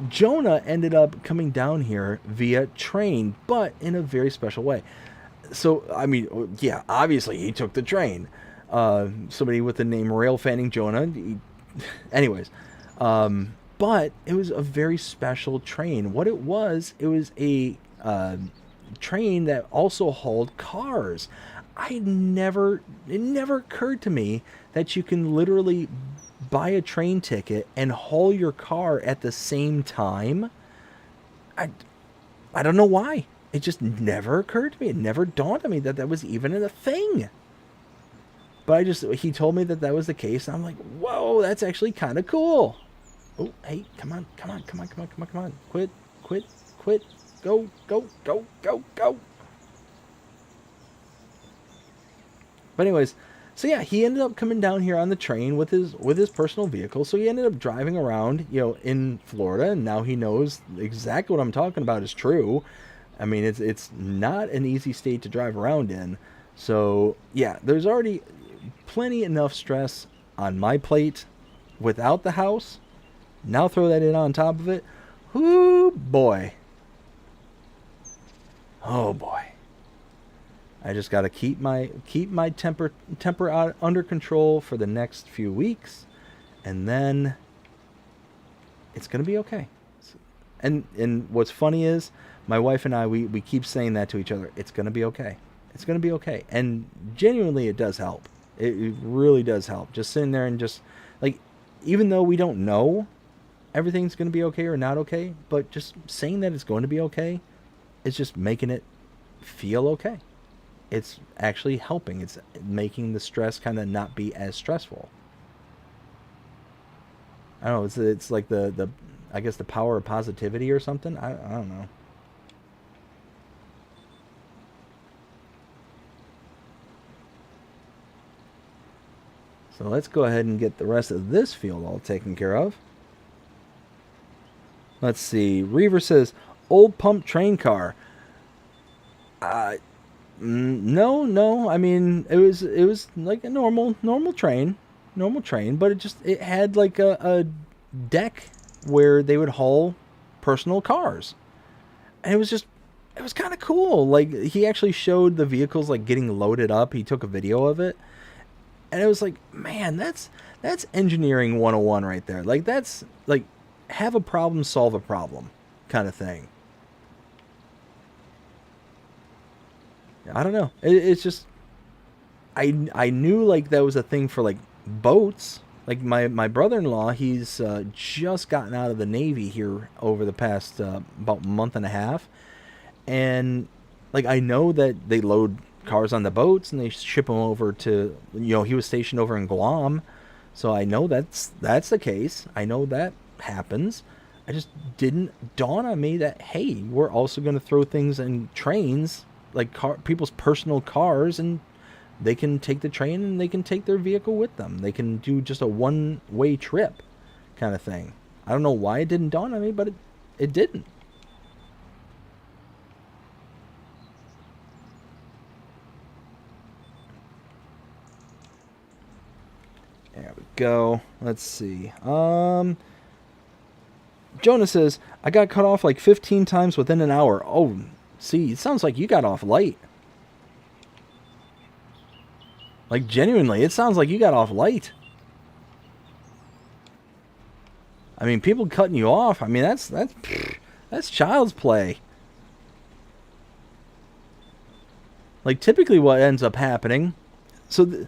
Jonah ended up coming down here via train, but in a very special way. So, I mean, yeah, obviously he took the train. Somebody with the name Rail Fanning Jonah. Anyways, but it was a very special train. What it was a train that also hauled cars. It never occurred to me that you can literally buy a train ticket and haul your car at the same time. I don't know why. It just never occurred to me. It never dawned on me that was even a thing. But he told me that was the case. And I'm like, whoa, that's actually kind of cool. Oh, hey, come on. Quit. Go. But anyways, so yeah, he ended up coming down here on the train with his personal vehicle. So he ended up driving around, in Florida, and now he knows exactly what I'm talking about is true. I mean, it's not an easy state to drive around in. So, yeah, there's already plenty enough stress on my plate without the house. Now throw that in on top of it. Whoo, boy. Oh boy. I just got to keep my temper under control for the next few weeks, and then it's going to be okay. And what's funny is my wife and I we keep saying that to each other. It's going to be okay. It's going to be okay. And genuinely it does help. It really does help. Just sitting there and just like, even though we don't know everything's going to be okay or not okay, but just saying that it's going to be okay is just making it feel okay. It's actually helping. It's making the stress kind of not be as stressful. I don't know. It's like the I guess the power of positivity or something. I don't know. So let's go ahead and get the rest of this field all taken care of. Let's see. Reaver says, old pump train car. No. I mean, it was like a normal train, but it had like a deck where they would haul personal cars, and it was kind of cool. Like, he actually showed the vehicles like getting loaded up. He took a video of it, and it was like, man, that's engineering 101 right there. Like, that's like, have a problem, solve a problem kind of thing. I don't know. It's just, I knew like that was a thing for like boats. Like my brother-in-law, he's just gotten out of the Navy here over the past about month and a half, and like, I know that they load cars on the boats and they ship them over to, he was stationed over in Guam, so I know that's the case. I know that happens. I just didn't dawn on me that, hey, we're also going to throw things in trains, like people's personal cars, and they can take the train and they can take their vehicle with them. They can do just a one-way trip kind of thing. I don't know why it didn't dawn on me, but it didn't. There we go. Let's see. Jonah says, I got cut off like 15 times within an hour. Oh, see, it sounds like you got off light. Like, genuinely, it sounds like you got off light. I mean, people cutting you off, I mean, that's child's play. Like, typically what ends up happening, so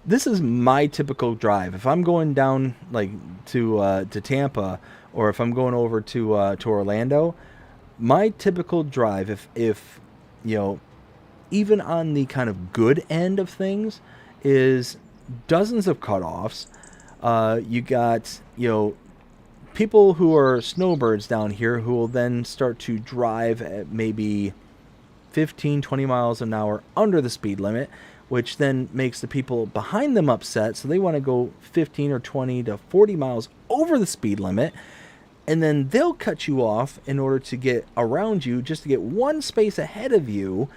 this is my typical drive. If I'm going down like to Tampa, or if I'm going over to Orlando, my typical drive, if even on the kind of good end of things, is dozens of cutoffs. You got people who are snowbirds down here who will then start to drive at maybe 15-20 miles an hour under the speed limit, which then makes the people behind them upset, so they want to go 15 or 20 to 40 miles over the speed limit, and then they'll cut you off in order to get around you, just to get one space ahead of you.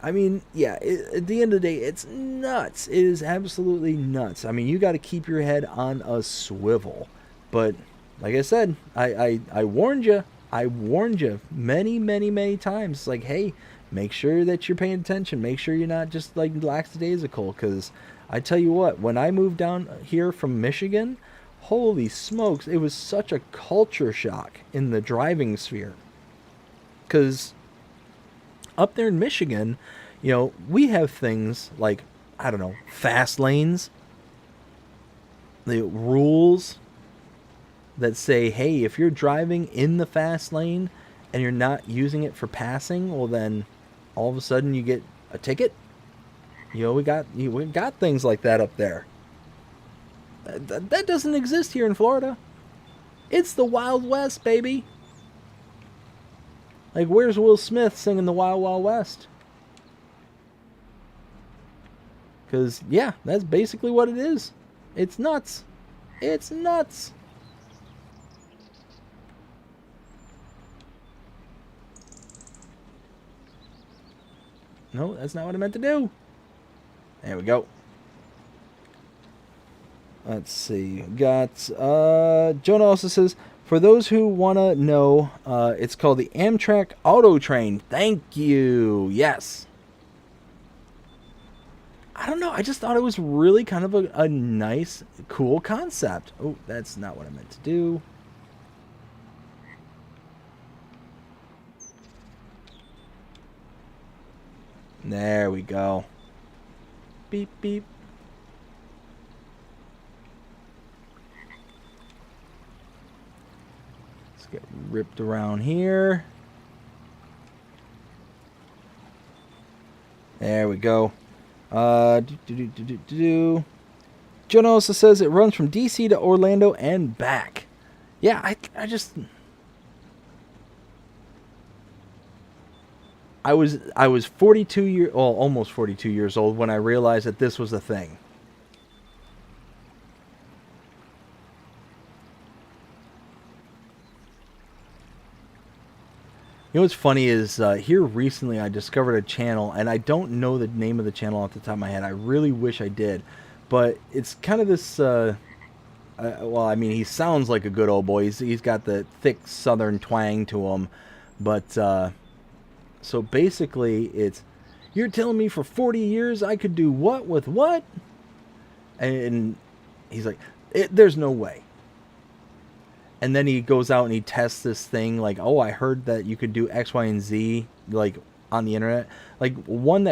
I mean, yeah, at the end of the day, it's nuts. It is absolutely nuts. I mean, you got to keep your head on a swivel. But like I said, I warned you. I warned you many, many, many times. Like, hey, make sure that you're paying attention. Make sure you're not just like lackadaisical. Because I tell you what, when I moved down here from Michigan, holy smokes, it was such a culture shock in the driving sphere. Because up there in Michigan, we have things like, I don't know, fast lanes, the rules that say, hey, if you're driving in the fast lane and you're not using it for passing, well, then all of a sudden you get a ticket. We got things like that up there. That doesn't exist here in Florida. It's the Wild West, baby. Like, where's Will Smith singing the Wild Wild West? Because, yeah, that's basically what it is. It's nuts. It's nuts. No, that's not what I meant to do. There we go. Let's see. Got, Jonah also says, For those who want to know, it's called the Amtrak Auto Train. Thank you. Yes. I don't know. I just thought it was really kind of a nice, cool concept. Oh, that's not what I meant to do. There we go. Beep, beep. Let's get ripped around here. There we go. Jonah also says it runs from DC to Orlando and back. Yeah, I was 42 almost 42 years old when I realized that this was a thing. You know what's funny is here recently I discovered a channel, and I don't know the name of the channel off the top of my head. I really wish I did, but it's kind of this. Well, I mean, he sounds like a good old boy. He's got the thick Southern twang to him, but so basically, it's you're telling me for 40 years I could do what with what, and he's like, there's no way. And then he goes out and he tests this thing like, oh, I heard that you could do X, Y, and Z like on the internet. Like the one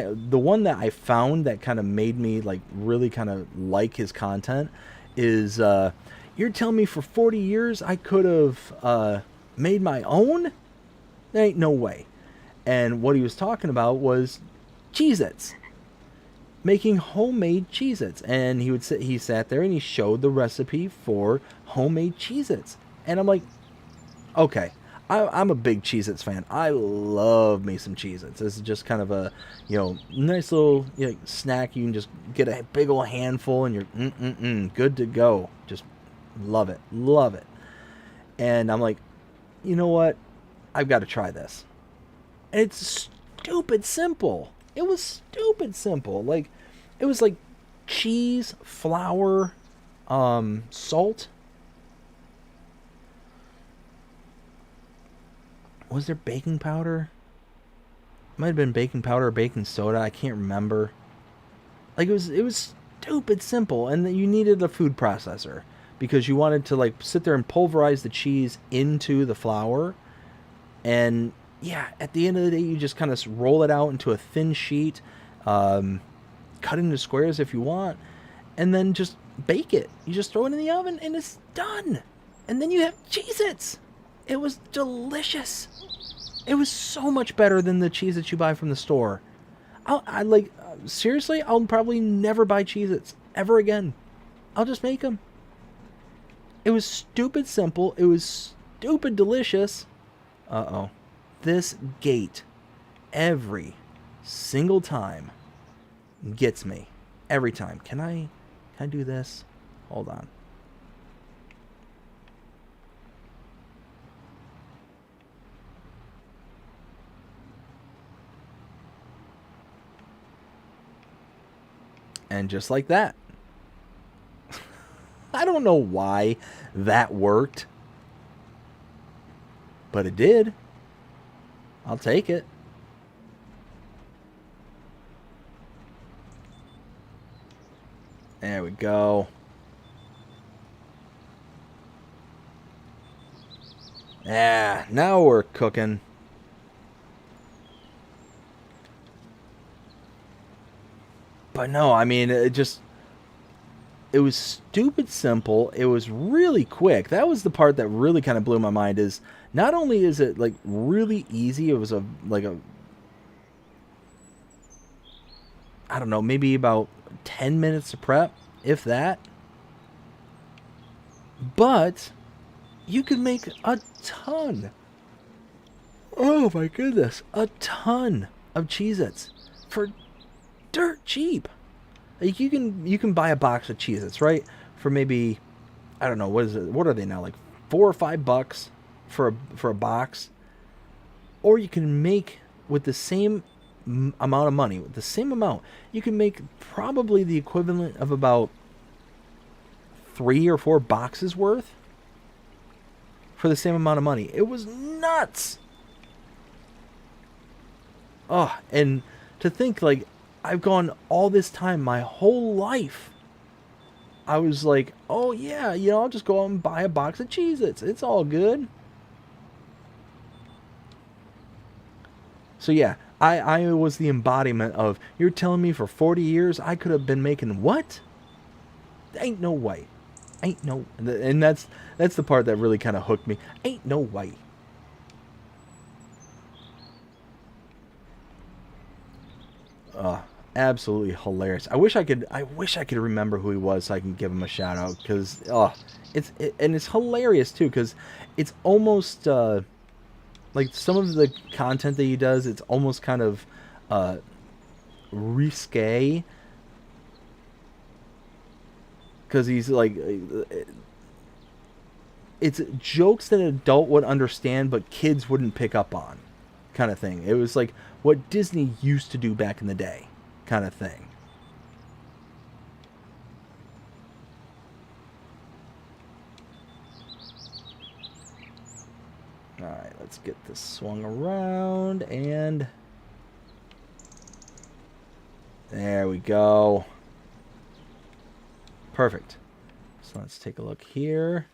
that I found that kind of made me like really kind of like his content is you're telling me for 40 years I could have made my own? There ain't no way. And what he was talking about was Cheez-Its. Making homemade Cheez-Its. And he sat there and he showed the recipe for homemade Cheez-Its. And I'm like, okay, I'm a big Cheez-Its fan. I love me some Cheez-Its. This is just kind of a, nice little snack. You can just get a big old handful and you're good to go. Just love it. Love it. And I'm like, you know what? I've got to try this. And it's stupid simple. It was stupid simple. Like, it was like cheese, flour, salt. Was there baking powder? Might have been baking powder or baking soda. I can't remember. Like it was stupid simple, and you needed a food processor because you wanted to like sit there and pulverize the cheese into the flour. And yeah, at the end of the day, you just kind of roll it out into a thin sheet, cut into squares if you want, and then just bake it. You just throw it in the oven, and it's done. And then you have Cheez-Its. It was delicious. It was so much better than the cheese that you buy from the store. Seriously, I'll probably never buy Cheez-Its ever again. I'll just make them. It was stupid simple. It was stupid delicious. Uh-oh. This gate, every single time, gets me. Every time. Can I do this? Hold on. And just like that. I don't know why that worked. But it did. I'll take it. There we go. Yeah, now we're cooking. But no, I mean, it was stupid simple. It was really quick. That was the part that really kind of blew my mind is not only is it like really easy, it was I don't know, maybe about 10 minutes to prep, if that. But you could make a ton. Oh my goodness, a ton of Cheez-Its for dirt cheap. Like you can buy a box of Cheez-Its, right? For maybe, I don't know, what are they now, like $4 or $5 for a box? Or you can make with the same amount of money, with the same amount, you can make probably the equivalent of about 3 or 4 boxes worth for the same amount of money. It was nuts. Oh, and to think, like, I've gone all this time, my whole life, I was like, oh yeah, you know, I'll just go out and buy a box of Cheez-Its. It's all good. So yeah, I was the embodiment of, you're telling me for 40 years I could have been making what? Ain't no way. Ain't no... And that's the part that really kind of hooked me. Ain't no way. Absolutely hilarious. I wish I could remember who he was so I can give him a shout out, because it's hilarious too, because it's almost like some of the content that he does, it's almost kind of risque, because he's like, it's jokes that an adult would understand but kids wouldn't pick up on, kind of thing. It was like what Disney used to do back in the day, kind of thing. Alright, let's get this swung around, and there we go. Perfect. So let's take a look here.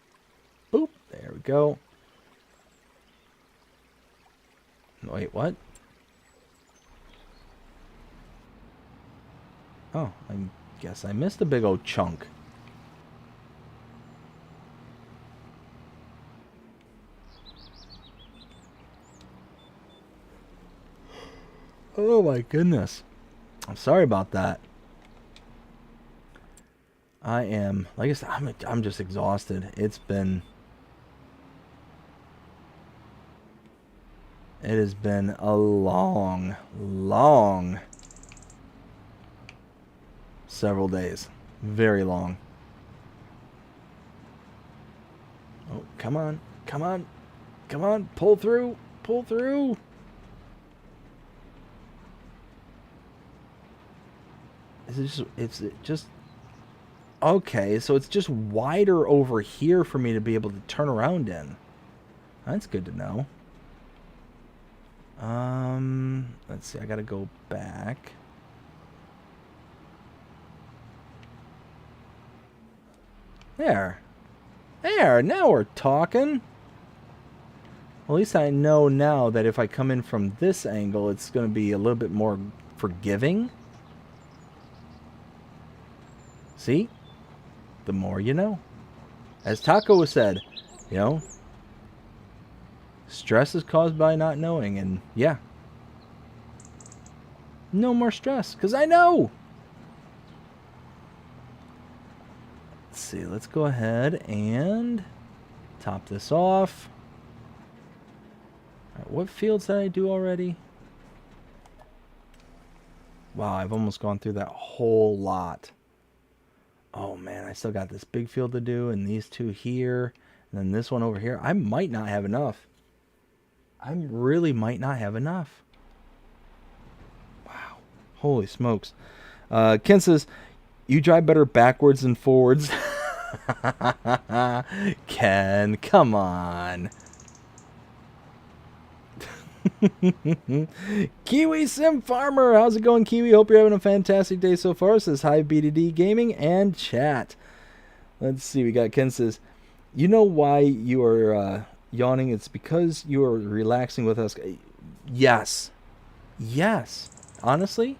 Boop, there we go. Wait, what? Oh, I guess I missed a big old chunk. Oh my goodness. I'm sorry about that. I am, like I said, I'm just exhausted. It has been a long several days. Very long. Oh, come on. Come on. Come on. Pull through. Pull through. Is it just okay, so it's just wider over here for me to be able to turn around in. That's good to know. Let's see, I gotta go back. There. There, now we're talking. Well, at least I know now that if I come in from this angle, it's going to be a little bit more forgiving. See? The more you know. As Taco said, you know, stress is caused by not knowing, and yeah. No more stress, because I know! Let's see, let's go ahead and top this off. All right, what fields did I do already? Wow, I've almost gone through that whole lot. Oh man, I still got this big field to do, and these two here, and then this one over here. I might not have enough. I really might not have enough. Wow. Holy smokes. Ken says, you drive better backwards than forwards. Ken, come on. Kiwi Sim Farmer, how's it going, Kiwi? Hope you're having a fantastic day so far. Says hi, BDD Gaming and chat. Let's see, we got Ken says, you know why you are yawning? It's because you are relaxing with us. Yes. Yes. Honestly,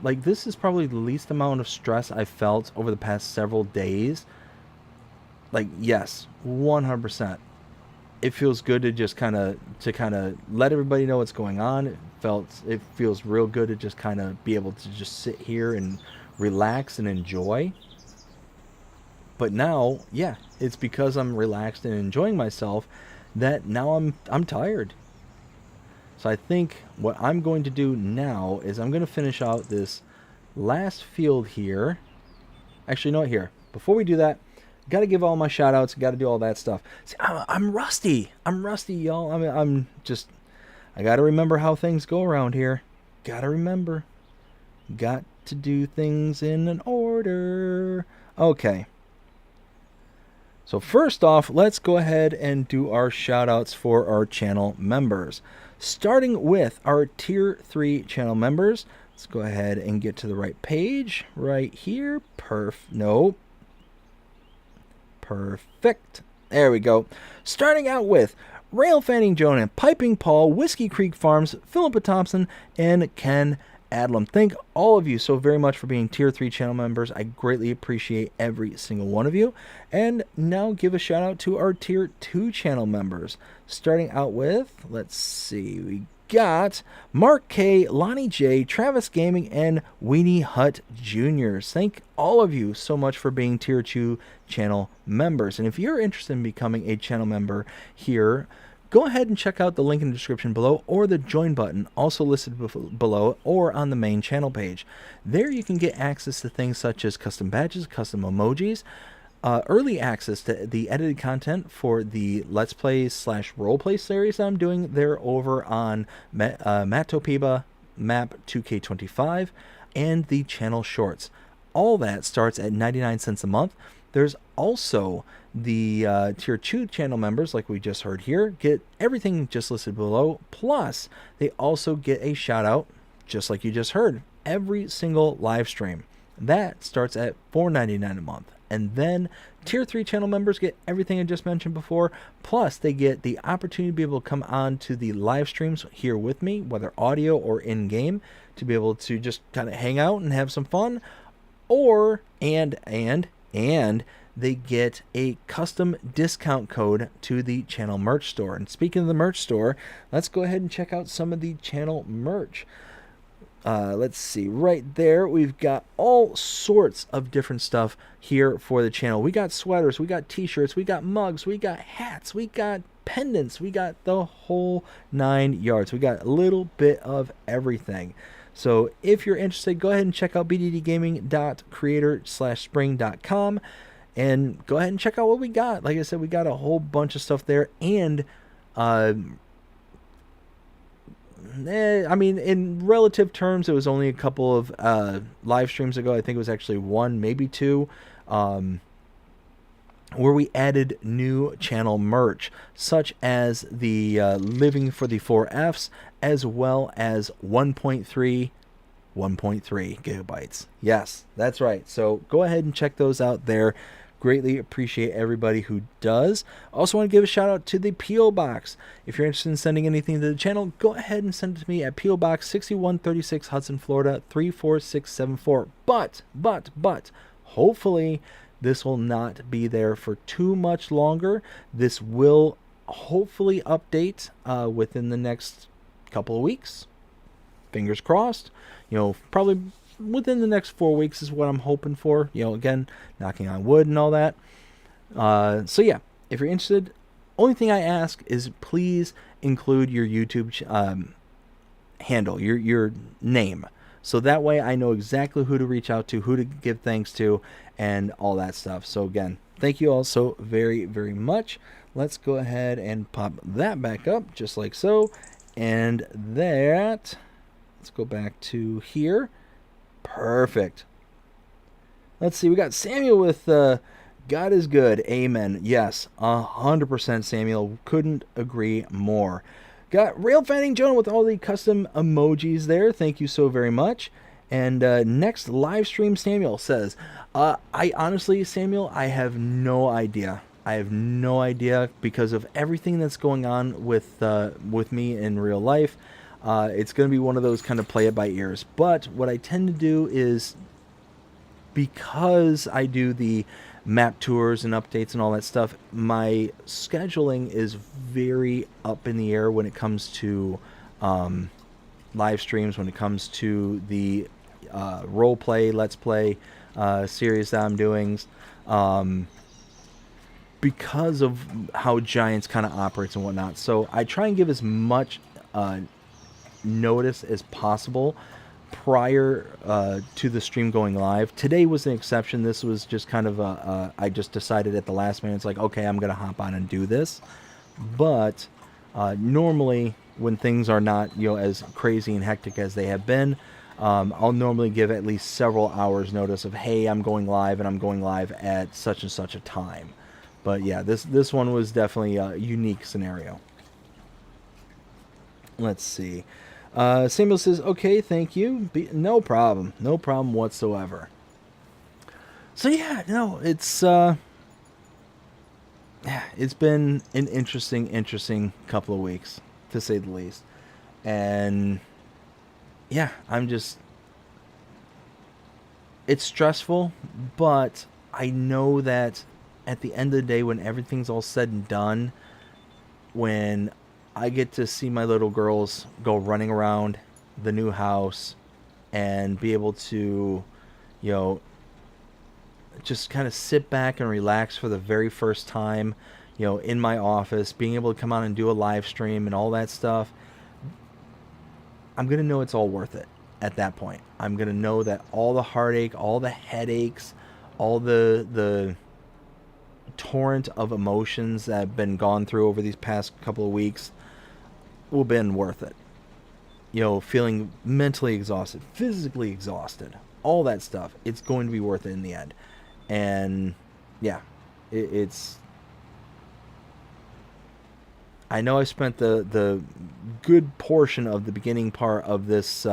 like, this is probably the least amount of stress I've felt over the past several days. Like, yes, 100%. It feels good to just kind of let everybody know what's going on. It feels real good to just kind of be able to just sit here and relax and enjoy. But now, yeah, it's because I'm relaxed and enjoying myself that now I'm tired. So I think what I'm going to do now is I'm going to finish out this last field here. Actually, you know what? Here, before we do that, got to give all my shout outs, got to do all that stuff. See, I'm rusty. I'm rusty, y'all. I mean, I got to remember how things go around here. Got to remember. Got to do things in an order. Okay. So first off, let's go ahead and do our shout outs for our channel members. Starting with our tier 3 channel members. Let's go ahead and get to the right page right here. Perfect. There we go. Starting out with Rail Fanning Jonah, Piping Paul, Whiskey Creek Farms, Philippa Thompson, and Ken Adlam. Thank all of you so very much for being tier 3 channel members. I greatly appreciate every single one of you. And now give a shout out to our tier 2 channel members. Starting out with, let's see, we got Mark K, Lonnie J, Travis Gaming, and Weenie Hut Juniors. Thank all of you so much for being tier 2 channel members. And if you're interested in becoming a channel member here, go ahead and check out the link in the description below, or the join button also listed below or on the main channel page. There you can get access to things such as custom badges, custom emojis, early access to the edited content for the Let's Play / Roleplay series I'm doing there over on Matopiba Map 2K25, and the channel shorts. All that starts at 99 cents a month. There's also the tier 2 channel members, like we just heard here, get everything just listed below. Plus, they also get a shout out, just like you just heard, every single live stream. That starts at $4.99 a month. And then tier 3 channel members get everything I just mentioned before. Plus, they get the opportunity to be able to come on to the live streams here with me, whether audio or in-game, to be able to just kind of hang out and have some fun. Or, and they get a custom discount code to the channel merch store. And speaking of the merch store, let's go ahead and check out some of the channel merch. Let's see, right there, we've got all sorts of different stuff here for the channel. We got sweaters, we got t-shirts, we got mugs, we got hats, we got pendants, we got the whole 9 yards. We got a little bit of everything. So if you're interested, go ahead and check out bddgaming.creator/spring.com and go ahead and check out what we got. Like I said, we got a whole bunch of stuff there. And I mean, in relative terms, it was only a couple of live streams ago. I think it was actually 1, maybe 2, where we added new channel merch, such as the Living for the 4Fs, as well as 1.3 gigabytes. Yes, that's right. So go ahead and check those out there. Greatly appreciate everybody who does. Also want to give a shout out to the P.O. Box. If you're interested in sending anything to the channel, go ahead and send it to me at P.O. Box 6136 Hudson, Florida 34674. But hopefully this will not be there for too much longer. This will hopefully update within the next couple of weeks. Fingers crossed. You know, probably within the next 4 weeks is what I'm hoping for. You know, again, knocking on wood and all that. So yeah, if you're interested, only thing I ask is please include your YouTube handle, your name. So that way I know exactly who to reach out to, who to give thanks to, and all that stuff. So again, thank you all so very, very much. Let's go ahead and pop that back up just like so. And that, let's go back to here. Perfect. Let's see, we got Samuel with God is good. Amen. Yes, 100% Samuel. Couldn't agree more. Got Rail Fanning Jonah with all the custom emojis there. Thank you so very much. And next live stream, Samuel says, I honestly, Samuel, I have no idea. I have no idea because of everything that's going on with me in real life. It's going to be one of those kind of play it by ears. But what I tend to do is, because I do the map tours and updates and all that stuff, my scheduling is very up in the air when it comes to live streams, when it comes to the role play, let's play series that I'm doing, because of how Giants kind of operates and whatnot. So I try and give as much notice as possible prior to the stream going live. Today was an exception. This was just kind of I just decided at the last minute, it's like, okay, I'm gonna hop on and do this. But normally when things are not, you know, as crazy and hectic as they have been, I'll normally give at least several hours notice of, hey, I'm going live and I'm going live at such and such a time. But yeah, this one was definitely a unique scenario. Let's see. Samuel says, okay, thank you. No problem. No problem whatsoever. So yeah, no, it's been an interesting couple of weeks, to say the least. And yeah, it's stressful, but I know that at the end of the day, when everything's all said and done, when I get to see my little girls go running around the new house and be able to, you know, just kind of sit back and relax for the very first time, in my office, being able to come on and do a live stream and all that stuff, I'm going to know it's all worth it at that point. I'm going to know that all the heartache, all the headaches, all the torrent of emotions that have been gone through over these past couple of weeks will have been worth it. Feeling mentally exhausted, physically exhausted, all that stuff, it's going to be worth it in the end. And yeah, it's... I know I spent the good portion of the beginning part of this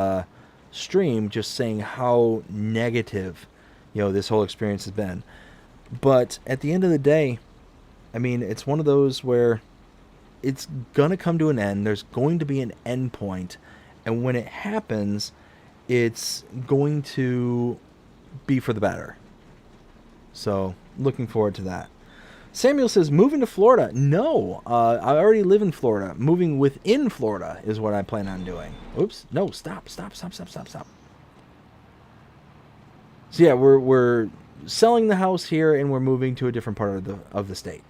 stream just saying how negative, this whole experience has been. But at the end of the day, I mean, it's one of those where it's going to come to an end. There's going to be an end point. And when it happens, it's going to be for the better. So, looking forward to that. Samuel says, moving to Florida. No, I already live in Florida. Moving within Florida is what I plan on doing. Oops. No, stop. So yeah, we're selling the house here and we're moving to a different part of the state.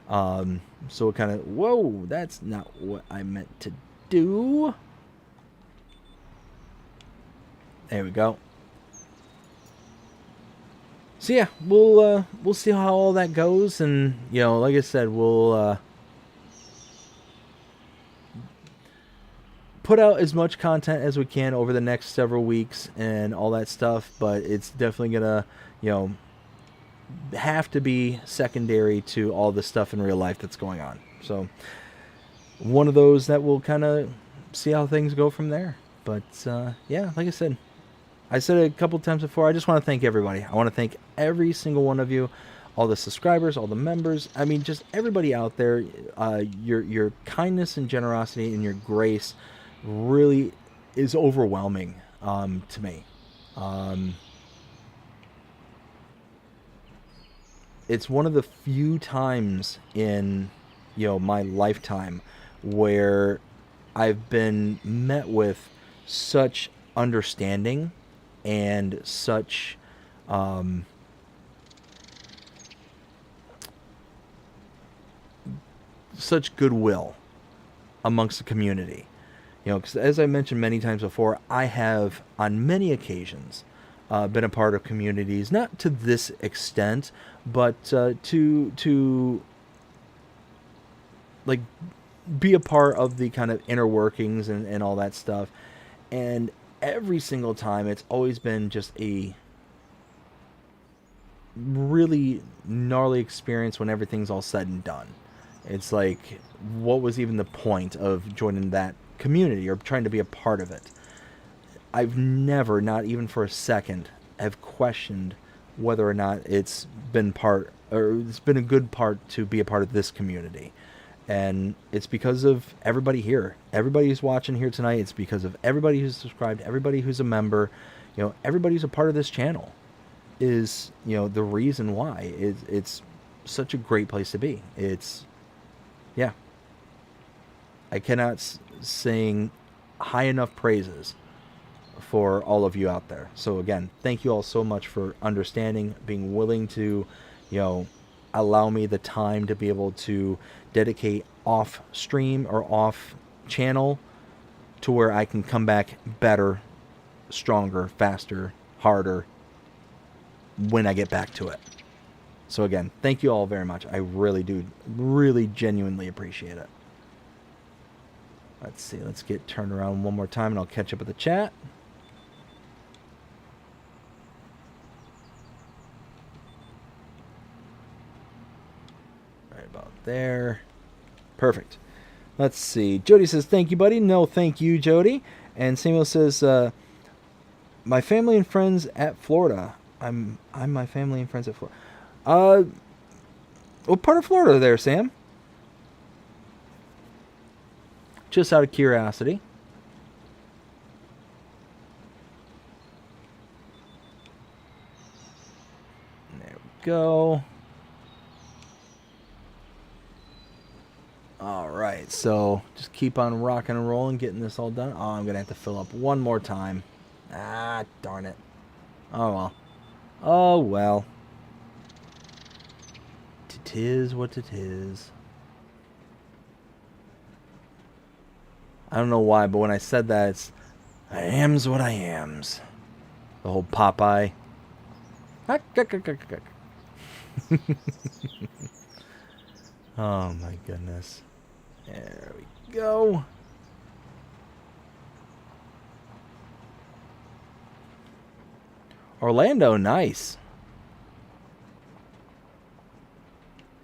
So it kind of, whoa, that's not what I meant to do. There we go. So yeah, we'll see how all that goes, and like I said, we'll put out as much content as we can over the next several weeks and all that stuff. But it's definitely gonna have to be secondary to all the stuff in real life that's going on. So one of those that we'll kind of see how things go from there. But yeah, like I said it a couple times before, I just want to thank everybody. I want to thank every single one of you, all the subscribers, all the members. I mean, just everybody out there. Your kindness and generosity and your grace really is overwhelming to me. It's one of the few times in my lifetime where I've been met with such understanding and such such goodwill amongst the community. Because as I mentioned many times before, I have on many occasions been a part of communities, not to this extent, but to like be a part of the kind of inner workings and all that stuff. And every single time, it's always been just a really gnarly experience when everything's all said and done. It's like, what was even the point of joining that community or trying to be a part of it? I've never, not even for a second, have questioned whether or not it's been a good part to be a part of this community. And it's because of everybody here. Everybody who's watching here tonight. It's because of everybody who's subscribed, everybody who's a member, everybody who's a part of this channel is, the reason why it's such a great place to be. Yeah. I cannot sing high enough praises for all of you out there. So again, thank you all so much for understanding, being willing to, allow me the time to be able to dedicate off stream or off channel to where I can come back better, stronger, faster, harder when I get back to it. So again, thank you all very much. I really do, really genuinely appreciate it. Let's see, let's get turned around one more time and I'll catch up with the chat. there. Perfect. Let's see. Jody says, thank you, buddy. No, thank you, Jody. And Samuel says, my family and friends at Florida. I'm my family and friends at Florida. What part of Florida there, Sam? Just out of curiosity. There we go. All right, so just keep on rocking and rolling, getting this all done. Oh, I'm going to have to fill up one more time. Ah, darn it. Oh, well. Oh, well. Tis what it is. I don't know why, but when I said that, it's I am's what I am's. The whole Popeye. Oh, my goodness. There we go. Orlando, nice.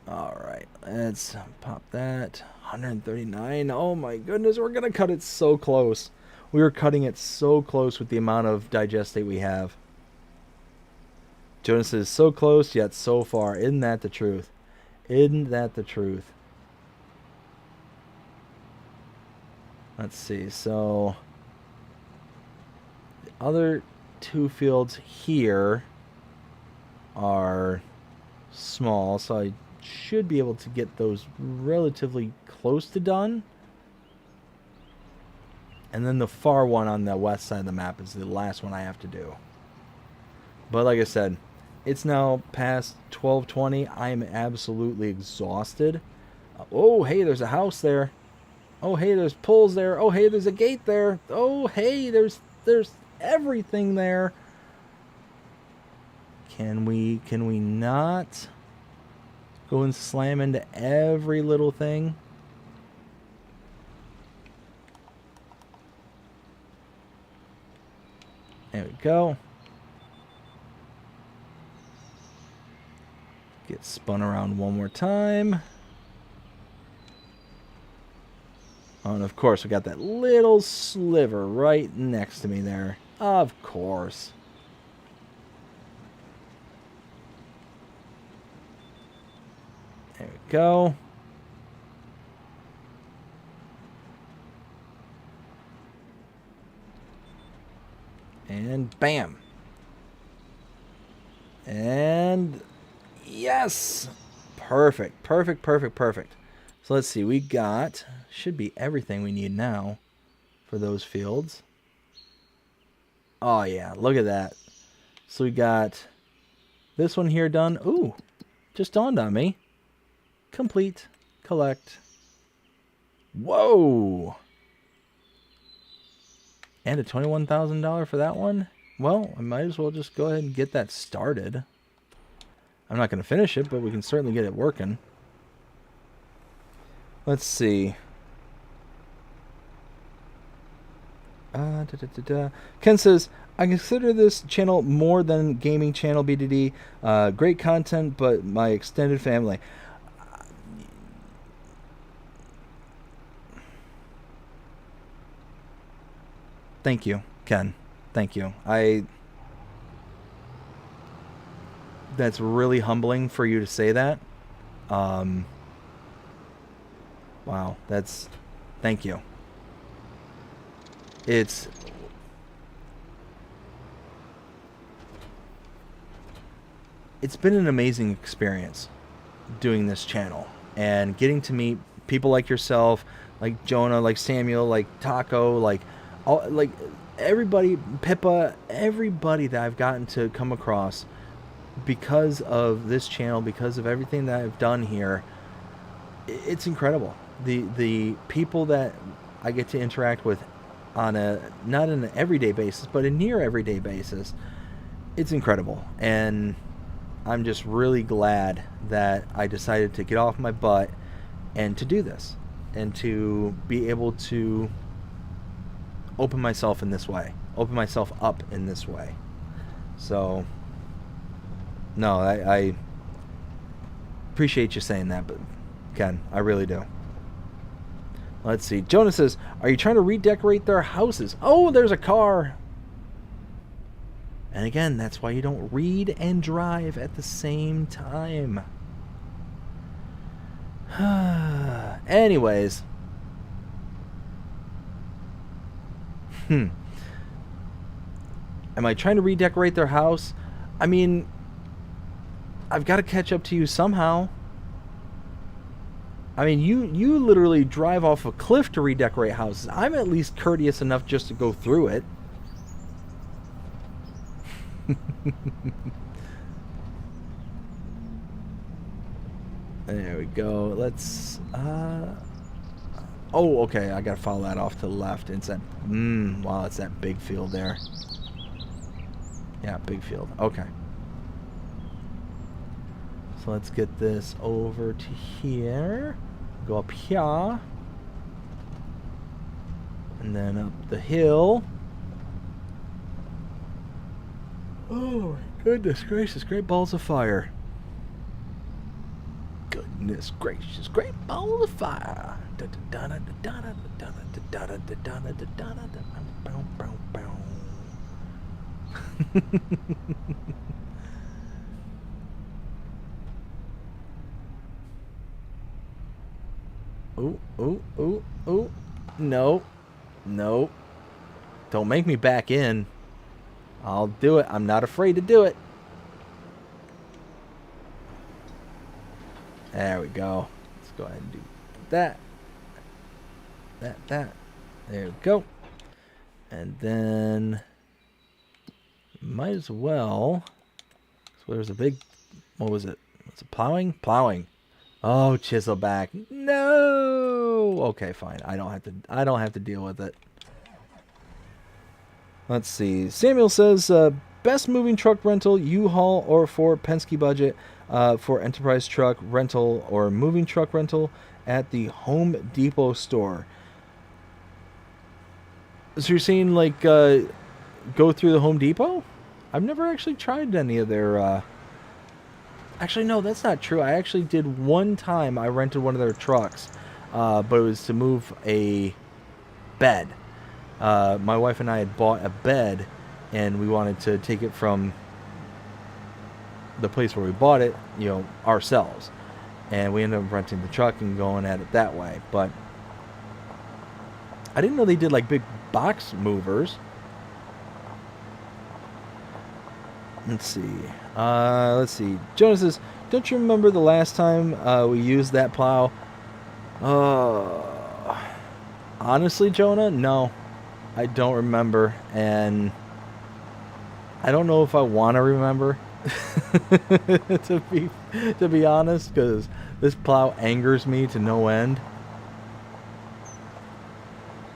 All right, let's pop that. 139. Oh my goodness, we're gonna cut it so close. We were cutting it so close with the amount of digestate we have. Jonas is so close yet so far. Isn't that the truth? Isn't that the truth? Let's see. So the other two fields here are small, so I should be able to get those relatively close to done. And then the far one on the west side of the map is the last one I have to do. But like I said, it's now past 12:20. I am absolutely exhausted. Oh, hey, there's a house there. Oh, hey, there's poles there. Oh, hey, there's a gate there. Oh, hey, there's everything there. Can we not go and slam into every little thing? There we go. Get spun around one more time. Oh, and of course, we got that little sliver right next to me there. Of course. There we go. And bam. And yes. Perfect. Perfect, perfect, perfect. So let's see. We got, should be everything we need now for those fields. Oh, yeah. Look at that. So we got this one here done. Ooh, just dawned on me. Complete. Collect. Whoa. And a $21,000 for that one? Well, I might as well just go ahead and get that started. I'm not going to finish it, but we can certainly get it working. Let's see. Ken says, I consider this channel more than gaming channel, BDD. Great content, but my extended family. Thank you, Ken. Thank you. That's really humbling for you to say that. Wow, thank you. It's been an amazing experience doing this channel and getting to meet people like yourself, like Jonah, like Samuel, like Taco, like everybody, Pippa, everybody that I've gotten to come across because of this channel, because of everything that I've done here. It's incredible. The people that I get to interact with on not an everyday basis, but a near everyday basis, it's incredible. And I'm just really glad that I decided to get off my butt and to do this and to be able to open myself in this way, open myself up in this way. So no, I appreciate you saying that, but Ken. I really do. Let's see. Jonah says, are you trying to redecorate their houses? Oh, there's a car. And again, that's why you don't read and drive at the same time. Anyways. Am I trying to redecorate their house? I mean, I've got to catch up to you somehow. I mean, you literally drive off a cliff to redecorate houses. I'm at least courteous enough just to go through it. There we go. Let's oh, okay, I gotta follow that off to the left. It's that wow, it's that big field there. Yeah, big field. Okay. So let's get this over to here. Go up here. And then up the hill. Oh, goodness gracious, great balls of fire. Goodness gracious, great balls of fire. Ooh, ooh, ooh, ooh. No. No. Don't make me back in. I'll do it. I'm not afraid to do it. There we go. Let's go ahead and do that. That. There we go. And then might as well. So there's a big, what was it? Was it plowing? Plowing. Oh, chiselback. No. Okay, fine. I don't have to deal with it. Let's see. Samuel says, best moving truck rental, U-Haul or for Penske budget for enterprise truck rental or moving truck rental at the Home Depot store. So you're saying like go through the Home Depot? I've never actually tried any of their... Actually, no, that's not true. I actually did one time. I rented one of their trucks, but it was to move a bed. My wife and I had bought a bed, and we wanted to take it from the place where we bought it, you know, ourselves. And we ended up renting the truck and going at it that way. But I didn't know they did like big box movers. Let's see. Jonas says, don't you remember the last time we used that plow? Honestly, Jonah, no. I don't remember, and I don't know if I want to remember. to be honest, because this plow angers me to no end.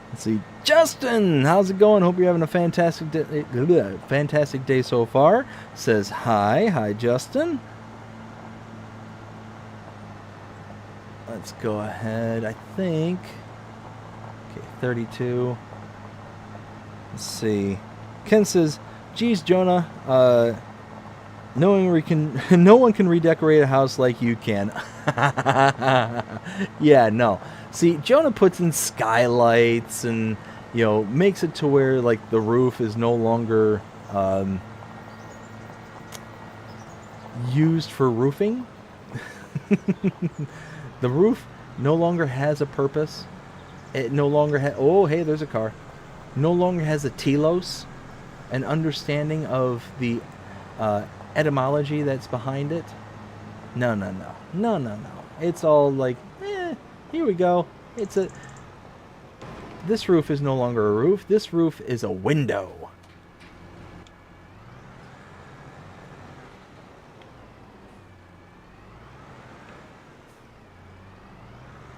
Let's see, Justin, how's it going? Hope you're having a fantastic day so far. Says hi, Justin. Let's go ahead. I think. Okay, 32. Let's see. Ken says, geez, Jonah, no one can redecorate a house like you can. Yeah, no. See, Jonah puts in skylights and, you know, makes it to where, like, the roof is no longer used for roofing. The roof no longer has a purpose. It no longer has... Oh, hey, there's a car. No longer has a telos, an understanding of the etymology that's behind it. No. It's all like, here we go. This roof is no longer a roof. This roof is a window.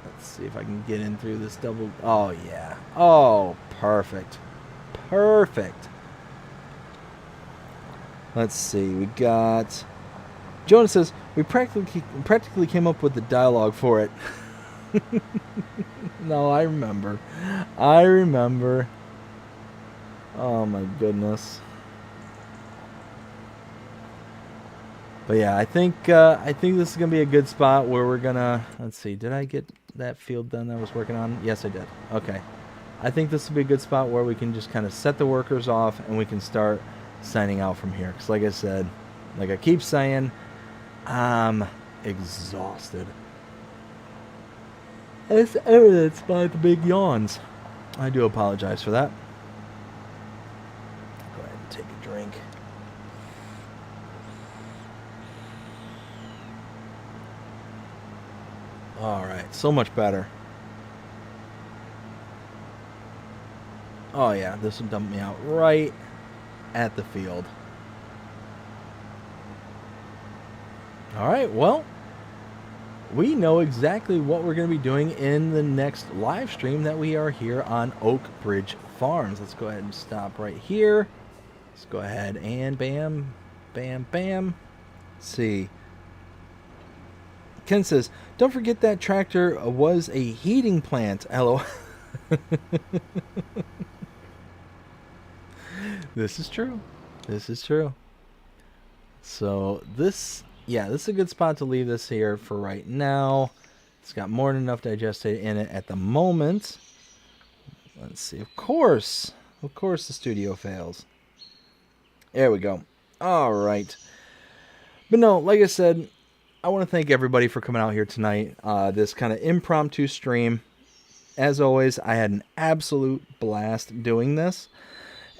Let's see if I can get in through this double. Oh, yeah. Oh, perfect. Let's see. We got... Jonas says, we practically came up with the dialogue for it. No, I remember. Oh, my goodness. But yeah, I think this is gonna be a good spot where we're gonna, let's see, did I get that field done that I was working on? Yes, I did. Okay. I think this will be a good spot where we can just kind of set the workers off and we can start signing out from here. Because like I said, like I keep saying, I'm exhausted. It's evidenced by the big yawns. I do apologize for that. Go ahead and take a drink. Alright, so much better. Oh yeah, this will dump me out right at the field. Alright, well, we know exactly what we're going to be doing in the next live stream that we are here on Oak Bridge Farms. Let's go ahead and stop right here. Let's go ahead and bam, bam, bam. Let's see. Ken says, don't forget that tractor was a heating plant. Hello. This is true. This is true. So this, yeah, this is a good spot to leave this here for right now. It's got more than enough digestate in it at the moment. Let's see. Of course the studio fails. There we go. All right. But no, like I said, I want to thank everybody for coming out here tonight. This kind of impromptu stream. As always, I had an absolute blast doing this.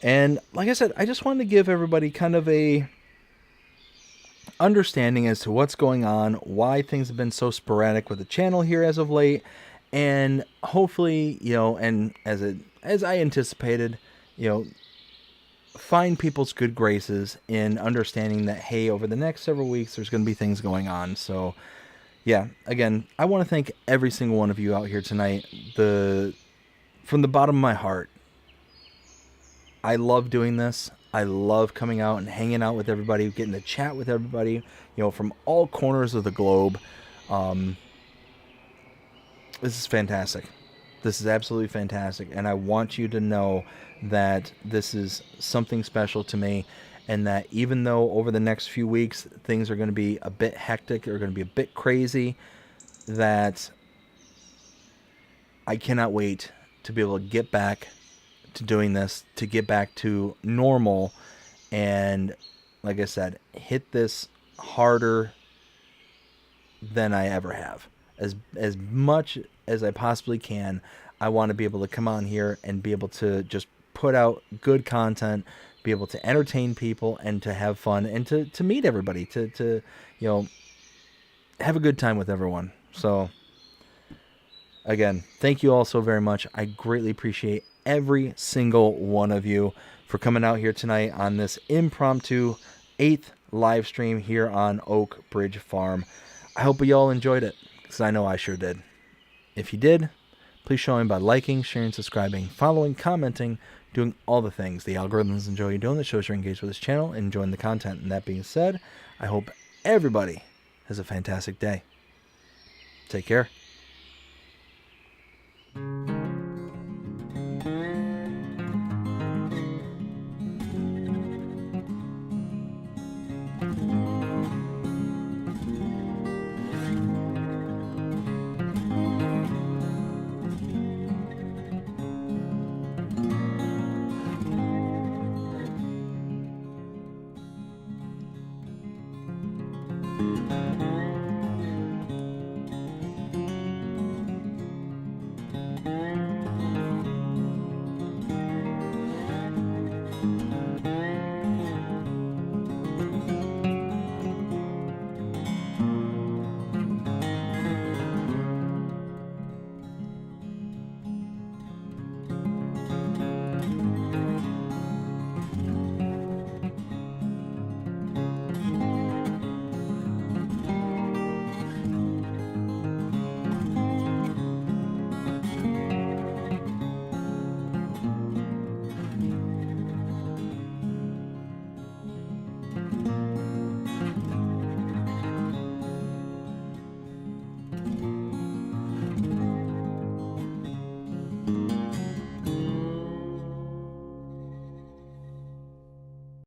And like I said, I just wanted to give everybody kind of a understanding as to what's going on, why things have been so sporadic with the channel here as of late, and hopefully, you know, and as I anticipated, you know, find people's good graces in understanding that, hey, over the next several weeks, there's going to be things going on. So, yeah, again, I want to thank every single one of you out here tonight. From the bottom of my heart, I love doing this. I love coming out and hanging out with everybody, getting to chat with everybody, you know, from all corners of the globe. This is fantastic. This is absolutely fantastic. And I want you to know that this is something special to me, and that even though over the next few weeks things are going to be a bit hectic, or going to be a bit crazy, that I cannot wait to be able to get back to doing this, to get back to normal, and like I said, hit this harder than I ever have. As much as I possibly can, I want to be able to come on here and be able to just put out good content, be able to entertain people, and to have fun, and to meet everybody, to you know, have a good time with everyone. So again, thank you all so very much. I greatly appreciate every single one of you for coming out here tonight on this impromptu 8th live stream here on Oak Bridge Farm. I hope you all enjoyed it, because I know I sure did. If you did, please show me by liking, sharing, subscribing, following, commenting, doing all the things the algorithms enjoy you doing that shows you're engaged with this channel and enjoying the content. And that being said, I hope everybody has a fantastic day. Take care.